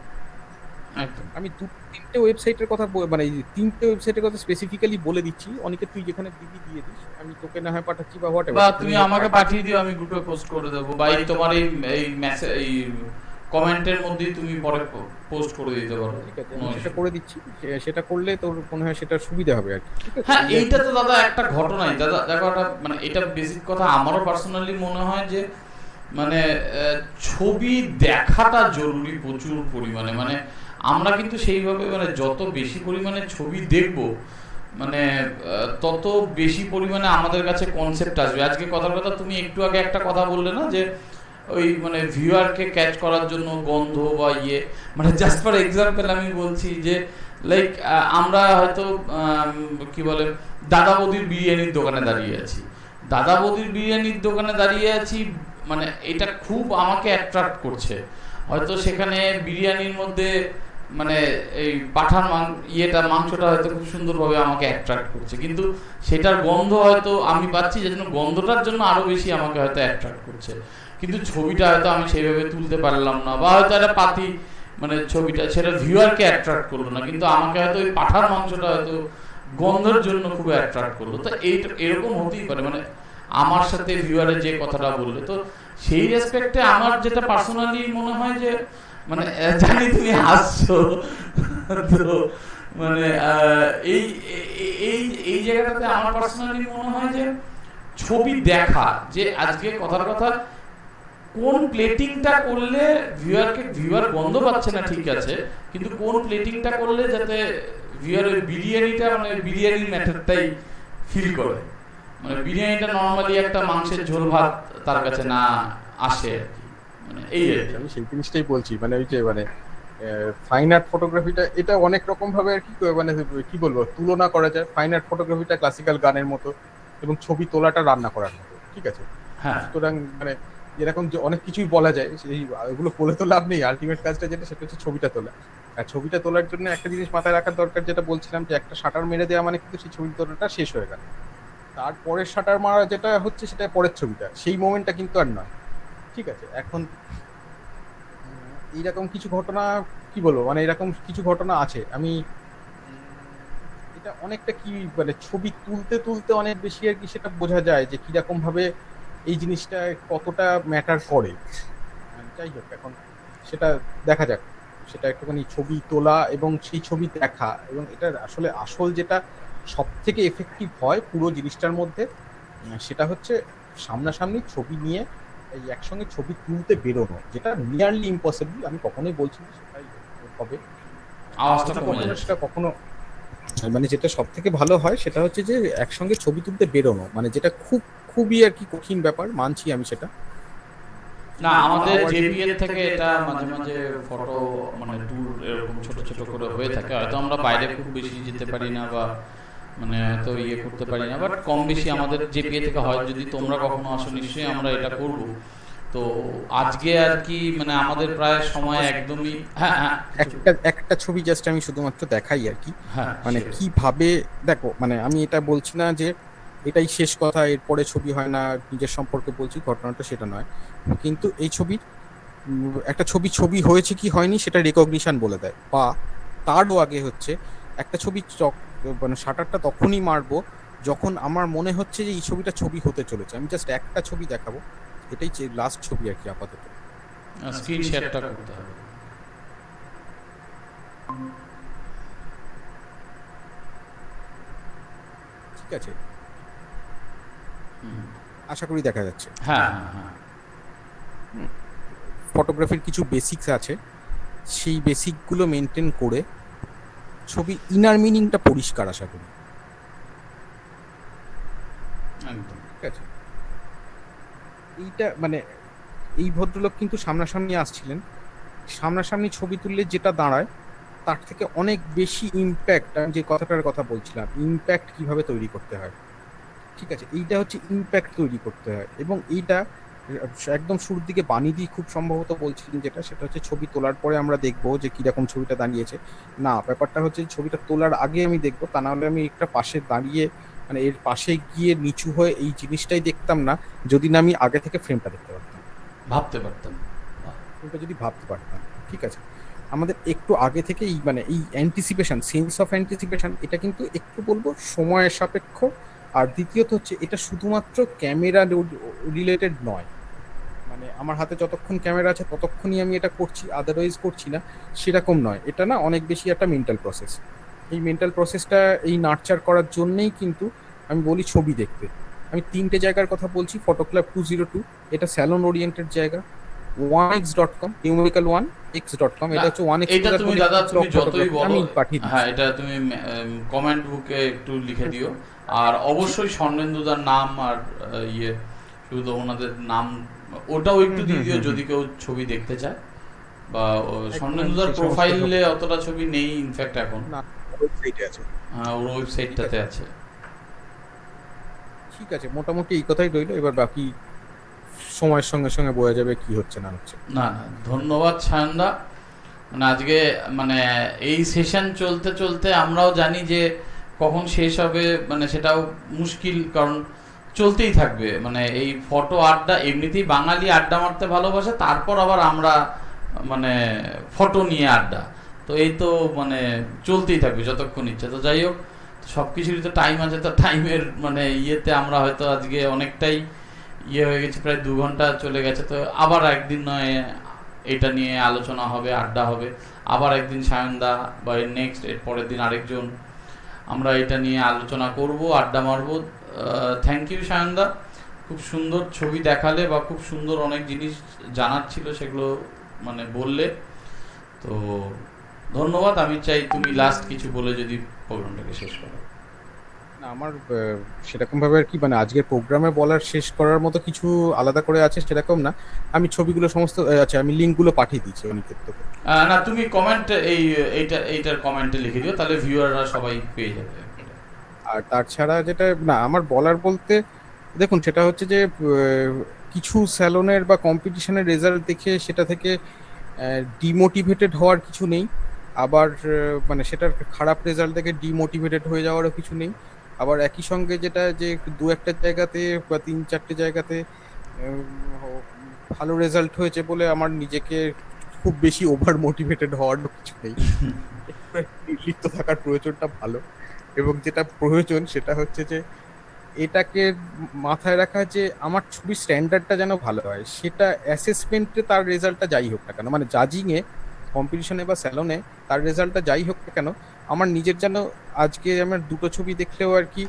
আমি তিনটে ওয়েবসাইটের কথা মানে তিনটে ওয়েবসাইটের কথা স্পেসিফিক্যালি বলে দিচ্ছি, অনেকে তুই যেখানে দিবি দিয়ে দিস, আমি তোকে না হয় পাঠাচ্ছি বা হোয়াটএভার, বা তুমি আমাকে পাঠিয়ে দিও, আমি গ্রুপে পোস্ট করে দেব, বা এই তোমার এই মেসেজ এই কমেন্টের মধ্যে তুমি পরে পোস্ট করে দিতে পারো। ঠিক আছে, আমি সেটা করে দিচ্ছি। সেটা করলে তোর মনে হয় সেটা সুবিধা হবে আর কি। হ্যাঁ, এইটা তো দাদা একটা ঘটনাই দাদা, দেখো একটা মানে এটা বেসিক কথা আমারও পার্সোনালি মনে হয় যে মানে ছবি দেখাটা জরুরি প্রচুর পরিমাণে। মানে আমরা কিন্তু সেইভাবে মানে যত বেশি পরিমাণে ছবি দেখব মানে তত বেশি পরিমাণে আমাদের কাছে কনসেপ্ট আসবে। আজকে কথার কথা তুমি একটু আগে একটা কথা বললে না যে ওই মানে ভিউয়ারকে ক্যাচ করার জন্য গন্ধ বা মানে জাস্ট ফর এক্সাম্পল আমি বলছি যে লাইক আমরা হয়তো কি বলে দাদা বৌদির বিরিয়ানির দোকানে দাঁড়িয়ে আছি, মানে এটা খুব আমাকে অ্যাট্রাক্ট করছে। হয়তো সেখানে বিরিয়ানির মধ্যে মানে এই পাঠার মাংসটা হয়তো খুব সুন্দরভাবে আমাকে অ্যাট্রাক্ট করছে, কিন্তু সেটার গন্ধ হয়তো আমি পাচ্ছি, যে জন্য গন্ধটার জন্য আরো বেশি আমাকে হয়তো অ্যাট্রাক্ট করছে। কিন্তু ছবিটা হয়তো আমি সেইভাবে তুলতে পারলাম না, বা হয়তো একটা পাতি মানে ছবিটা সেটা ভিউয়ারকে অ্যাট্রাক্ট করলো না, কিন্তু আমাকে হয়তো ওই পাঠার মাংসটা হয়তো গন্ধের জন্য খুব অ্যাট্রাক্ট করলো। তো এরকম হতেই পারে, মানে আমার সাথে ভিউয়ারের যে কথাটা বললে, তো সেই রেসপেক্টে আমার যেটা পার্সোনালি মনে হয় যে মানে জানি তুমি হাসছো, তো মানে এই এই এই জায়গাটাতে আমার পার্সোনালি মনে হয় যে ছবি দেখা, যে আজকে কথার কথা কোন প্লেটিংটা করলে ভিউয়ার গন্ধ পাচ্ছে না ঠিক আছে, কিন্তু কোন প্লেটিংটা করলে যাতে ভিউয়ার ওই বিরিয়ানিটা মানে বিরিয়ানির ম্যাটারটাই ফিল করে, মানে বিরিয়ানিটা নরমালি একটা মাংসের ঝোল ভাত তার কাছে না আসে আর কি, মানে এই আর কি। আমি সেই জিনিসটাই বলছি, মানে ওই যে মানে ফাইন আর্ট ফটোগ্রাফিটা এটা অনেক রকম ভাবে আর কি মানে কি বলবো তুলনা করা যায়। ফাইন আর্ট ফটোগ্রাফিটা ক্লাসিক্যাল গানের মতো এবং ছবি তোলাটা রান্না করার মতো, ঠিক আছে? হ্যাঁ, সুতরাং মানে এরকম যে অনেক কিছুই বলা যায়, সেই এগুলো বলে তো লাভ নেই। আলটিমেট কাজটা যেটা সেটা হচ্ছে ছবিটা তোলা। আর ছবিটা তোলার জন্য একটা জিনিস মাথায় রাখার দরকার, যেটা বলছিলাম যে একটা শাটার মেরে দেওয়া মানে কিন্তু সেই ছবি তোলাটা শেষ হয়ে গেল। তারপরের শাটার মারা যেটা হচ্ছে সেটা পরের ছবিটা, সেই মোমেন্টটা কিন্তু আর নয়, ঠিক আছে? এখন এইরকম কিছু ঘটনা কি বলবো, মানে এরকম কিছু ঘটনা আছে। আমি এটা অনেকটা কি মানে ছবি তুলতে তুলতে অনেক বেশি আর কি সেটা বোঝা যায় যে কিরকম ভাবে এই জিনিসটা কতটা ম্যাটার করে। যাই হোক, এখন সেটা দেখা যাক। সেটা একটুখানি ছবি তোলা এবং সেই ছবি দেখা, এবং এটা আসলে আসল যেটা সব থেকে এফেক্টিভ হয় পুরো জিনিসটার মধ্যে, সেটা হচ্ছে সামনাসামনি ছবি নিয়ে এই একসঙ্গে ছবি তুলতে বেরোনো, যেটা নিয়ারলি ইম্পসিবল। আমি কখনোই বলছি না সেটাই হবে, আওয়াজটা কমে যাচ্ছে। সেটা কখনো মানে যেটা সব থেকে ভালো হয় সেটা হচ্ছে যে একসঙ্গে ছবি তুলতে বেরোনো, মানে যেটা খুবই আর কি কঠিন ব্যাপার, মানছি আমি সেটা। না, আমাদের জেপিএর থেকে এটা মাঝে মাঝে ফটো মানে ট্যুর এরকম ছোট ছোট করে হয়ে থাকে, হয়তো আমরা বাইরে খুব বেশি যেতে পারি না বা মানে হয়তো ইয়ে করতে পারি না, বাট কম বেশি আমাদের জেপিএ থেকে হয়। যদি তোমরা কখনো আসো নিশ্চয়ই আমরা এটা করব। তো আজকে আর কি মানে আমাদের প্রায় সময় একদমই, হ্যাঁ হ্যাঁ একটা ছবি জাস্ট আমি শুধুমাত্র দেখাই আর কি, হ্যাঁ, মানে কিভাবে দেখো, মানে আমি এটা বলছি না যে এটাই শেষ কথা, এরপরে ছবি হয় না, নিজের সম্পর্কে বলছি, ঘটনাটা সেটা নয়। কিন্তু এই ছবির একটা ছবি হয়েছে কি হয়নি সেটা রেকগনিশন বলে দেয়। বা তারও আগে হচ্ছে একটা ছবি মানে শাটারটা তখনই মারবো যখন আমার মনে হচ্ছে যে এই ছবিটা ছবি হতে চলেছে। আমি জাস্ট একটা ছবি দেখাবো, এটাই লাস্ট ছবি আর কি আপাতত। স্ক্রিন শেয়ারটা করতে হবে। ঠিক আছে, আশা করি দেখা যাচ্ছে। হ্যাঁ হ্যাঁ হ্যাঁ, ফটোগ্রাফির কিছু বেসিক্স আছে, সেই বেসিকগুলো মেনটেন করে ছবির ইনার মিনিংটা পরিষ্কার আশা করি। একদম ঠিক আছে, এইটা মানে এই ভদ্রলোক কিন্তু সামনাসামনি আসছিলেন, সামনাসামনি ছবি তুললে যেটা দাঁড়ায় তার থেকে অনেক বেশি ইম্প্যাক্ট, আমি যে কথাটার কথা বলছিলাম, ইম্প্যাক্ট কিভাবে তৈরি করতে হয়, ঠিক আছে, এইটা হচ্ছে ইম্প্যাক্ট তৈরি করতে হয়। এবং এইটা একদম শুরুর দিকে বানিদি খুব সম্ভবত বলছিলেন, যেটা সেটা হচ্ছে ছবি তোলার পরে আমরা দেখবো যে কিরকম ছবিটা দাঁড়িয়েছে। না, ব্যাপারটা হচ্ছে ছবিটা তোলার আগে আমি দেখবো, তা না হলে আমি একটা পাশে দাঁড়িয়ে মানে এর পাশে গিয়ে নিচু হয়ে এই জিনিসটাই দেখতাম না, যদি না আমি আগে থেকে ফ্রেমটা দেখতে পারতাম, ভাবতে পারতাম। ফ্রেমটা যদি ভাবতে পারতাম। ঠিক আছে, আমাদের একটু আগে থেকে মানে এই অ্যান্টিসিপেশন, সেন্স অফ অ্যান্টিসিপেশন, এটা কিন্তু একটু বলবো সময়ের সাপেক্ষ। আর দ্বিতীয়ত হচ্ছে এটা শুধুমাত্র ক্যামেরা রিলেটেড নয়, মানে আমার হাতে যতক্ষণ ক্যামেরা আছে ততক্ষণই আমি এটা করছি, আদারওয়াইজ করছি না, সেরকম নয়। এটা না অনেক বেশি একটা মেন্টাল প্রসেস। এই মেন্টাল প্রসেসটা এই নার্চার করার জন্যই কিন্তু আমি বলি ছবি দেখতে। আমি 3টে জায়গার কথা বলছি, ফটো ক্লাব 202, এটা স্যালন ওরিয়েন্টেড জায়গা, 1x.com, নিউমেরিক্যাল 1x.com, এটা হচ্ছে 1x। এটা তুমি দাদা তুমি যতই বলো, আমি পাঠিয়ে দিচ্ছি। হ্যাঁ এটা তুমি কমেন্ট বুকে একটু লিখে দিও। আর অবশ্যই স্বর্ণেন্দুদার নাম আর ইয়ে শুধু ওনাদের নাম ওটাও একটু দিয়ে দিও যদি কেউ ছবি দেখতে চায়। বা স্বর্ণেন্দুদার প্রোফাইলে অতটা ছবি নেই ইনফ্যাক্ট এখন, না ওয়েবসাইটে আছে, হ্যাঁ ওর ওয়েবসাইটটাতে আছে। ঠিক আছে, মোটামুটি এই কথাই রইলো, এবার বাকি সময়ের সঙ্গে সঙ্গে বোঝা যাবে কি হচ্ছে না হচ্ছে। না না, ধন্যবাদ সায়নদা। মানে আজকে মানে এই সেশন চলতে চলতে আমরাও জানি যে কখন শেষ হবে, মানে সেটাও মুশকিল, কারণ চলতেই থাকবে। মানে এই ফটো আড্ডা এমনিতেই বাঙালি আড্ডা মারতে ভালোবাসে, তারপর আবার আমরা মানে ফটো নিয়ে আড্ডা, তো এই তো মানে চলতেই থাকবে যতক্ষণ ইচ্ছা। তো যাই হোক, সব কিছুরই তো টাইম আছে, তো টাইমের মানে ইয়েতে আমরা হয়তো আজকে অনেকটাই ইয়ে হয়ে গেছে, প্রায় 2 ঘন্টা চলে গেছে। তো আবার একদিন নয় এটা নিয়ে আলোচনা হবে, আড্ডা হবে, আবার একদিন সায়নদা বা নেক্সট এর পরের দিন আরেকজন আমরা এটা নিয়ে আলোচনা করব, আড্ডা মারবো। থ্যাংক ইউ সায়নদা, খুব সুন্দর ছবি দেখালে বা খুব সুন্দর অনেক জিনিস জানার ছিল সেগুলো মানে বললে, তো ধন্যবাদ। আমি চাই তুমি লাস্ট কিছু বলে যদি প্রোগ্রামটাকে শেষ করো। না, আমার সেরকম ভাবে আর কি মানে আজকের প্রোগ্রামে বলার শেষ করার মতো কিছু আলাদা করে আছে সেরকম না। আমি ছবিগুলো সমস্ত আচ্ছা আমি লিঙ্কগুলো পাঠিয়ে দিচ্ছি অনিকেত তোকে। না, তুমি কমেন্ট এইটার কমেন্টে লিখে দিও, তাহলে ভিউয়াররা সবাই পেয়ে যাবে। আর তাছাড়া যেটা না আমার বলার বলতে, দেখুন সেটা হচ্ছে যে কিছু স্যালনের বা কম্পিটিশনের রেজাল্ট দেখে সেটা থেকে ডিমোটিভেটেড হওয়ার কিছু নেই, আবার মানে সেটার খারাপ রেজাল্ট দেখে ডিমোটিভেটেড হয়ে যাওয়ারও কিছু নেই। আবার একই সঙ্গে যেটা যে 2-1টা জায়গাতে বা 3-4টে জায়গাতে ভালো রেজাল্ট হয়েছে বলে আমার নিজেকে খুব বেশি ওভার মোটিভেটেড হওয়ারও কিছু নেই। লিপ্ত থাকার প্রয়োজনটা ভালো, এবং যেটা প্রয়োজন সেটা হচ্ছে যে এটাকে মাথায় রাখা যে আমার ছবির স্ট্যান্ডার্ডটা যেন ভালো হয়। সেটা অ্যাসেসমেন্টে তার রেজাল্টটা যাই হোক না কেন, মানে জাজিংয়ে কম্পিটিশনে বা স্যালনে তার রেজাল্টটা যাই হোক না কেন, আমার নিজের যেন আজকে আমার 2টো ছবি দেখলেও আর কি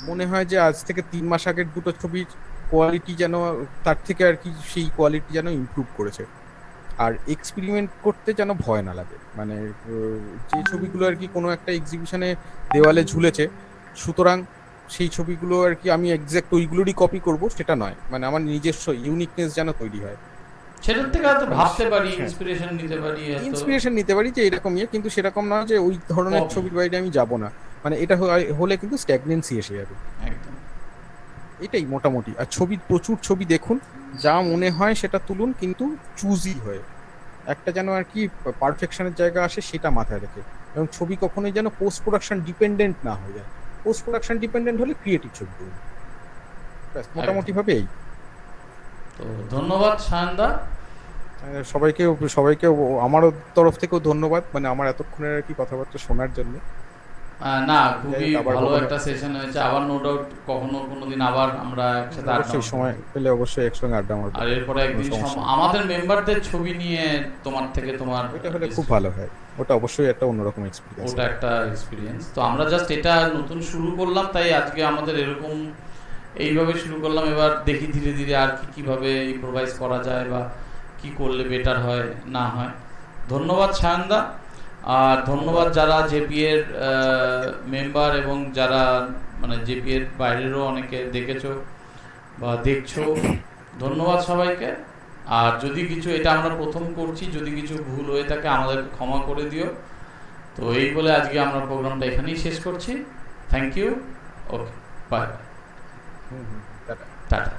মনে হয় যে আজ থেকে 3 মাস আগের 2টো ছবির কোয়ালিটি যেন তার থেকে আর কি সেই কোয়ালিটি যেন ইমপ্রুভ করেছে। আর এক্সপেরিমেন্ট করতে যেন ভয় না লাগে, মানে যে ছবিগুলো আর কি কোনো একটা এক্সিবিশনে দেওয়ালে ঝুলেছে, সুতরাং সেই ছবিগুলো আর কি আমি এক্সাক্ট ওইগুলোরই কপি করব সেটা নয়, মানে আমার নিজস্ব ইউনিকনেস যেন তৈরি হয়। সেটার থেকে হয়তো ভাবতে পারি, ইন্সপিরেশন নিতে পারি, ইন্সপিরেশন নিতে পারি যে এরকম ইয়ে, কিন্তু সেরকম নয় যে ওই ধরনের ছবির বাইরে আমি যাব না, মানে এটা হলে কিন্তু স্ট্যাগনেন্সি এসে যাবে। একদম এটাই মোটামুটি। আর ছবি, প্রচুর ছবি দেখুন, যা মনে হয় সেটা তুলুন, কিন্তু চুজি হয়ে একটা যেন আর কি পারফেকশনের জায়গা আসে সেটা মাথায় রেখে, এবং ছবি কখনোই যেন পোস্ট প্রোডাকশন ডিপেন্ডেন্ট না হয়ে যায়। পোস্ট প্রোডাকশন ডিপেন্ডেন্ট হলে ক্রিয়েটিভ ছবি করুন, মোটামুটি ভাবে এই। তো ধন্যবাদ সায়নদা, সবাইকে সবাইকে আমার তরফ থেকেও ধন্যবাদ, মানে আমার এতক্ষণের আর কি কথাবার্তা শোনার জন্য। না, খুবই ভালো একটা সেশন হয়েছে। আবার নো ডাউট কখনো কোনোদিন আবার আমরা একসাথে আড্ডা সময় পেলে অবশ্যই একসঙ্গে আড্ডা মারবো। আর এরপরে একদিন আমাদের মেম্বারদের ছবি নিয়ে তোমার থেকে তোমার এটা হলে খুব ভালো হয়, ওটা অবশ্যই একটা অন্যরকম এক্সপেরিয়েন্স, ওটা একটা এক্সপেরিয়েন্স। তো আমরা জাস্ট এটা নতুন শুরু করলাম, তাই আজকে আমাদের এরকম এইভাবে শুরু করলাম। এবার দেখি ধীরে ধীরে আর কিভাবে ইম্প্রোভাইজ করা যায় বা কি করলে বেটার হয় না হয়। ধন্যবাদ সায়নদা, আর ধন্যবাদ যারা জেপি এর মেম্বার এবং যারা মানে জেপি এর বাইরেরও অনেকে দেখেছো বা দেখছো, ধন্যবাদ সবাইকে। আর যদি কিছু, এটা আমরা প্রথম করছি, যদি কিছু ভুল হয়ে থাকে আমাদের ক্ষমা করে দিও। তো এই বলে আজকে আমরা প্রোগ্রামটা এখানেই শেষ করছি। Thank you, okay, bye, tata. Tata.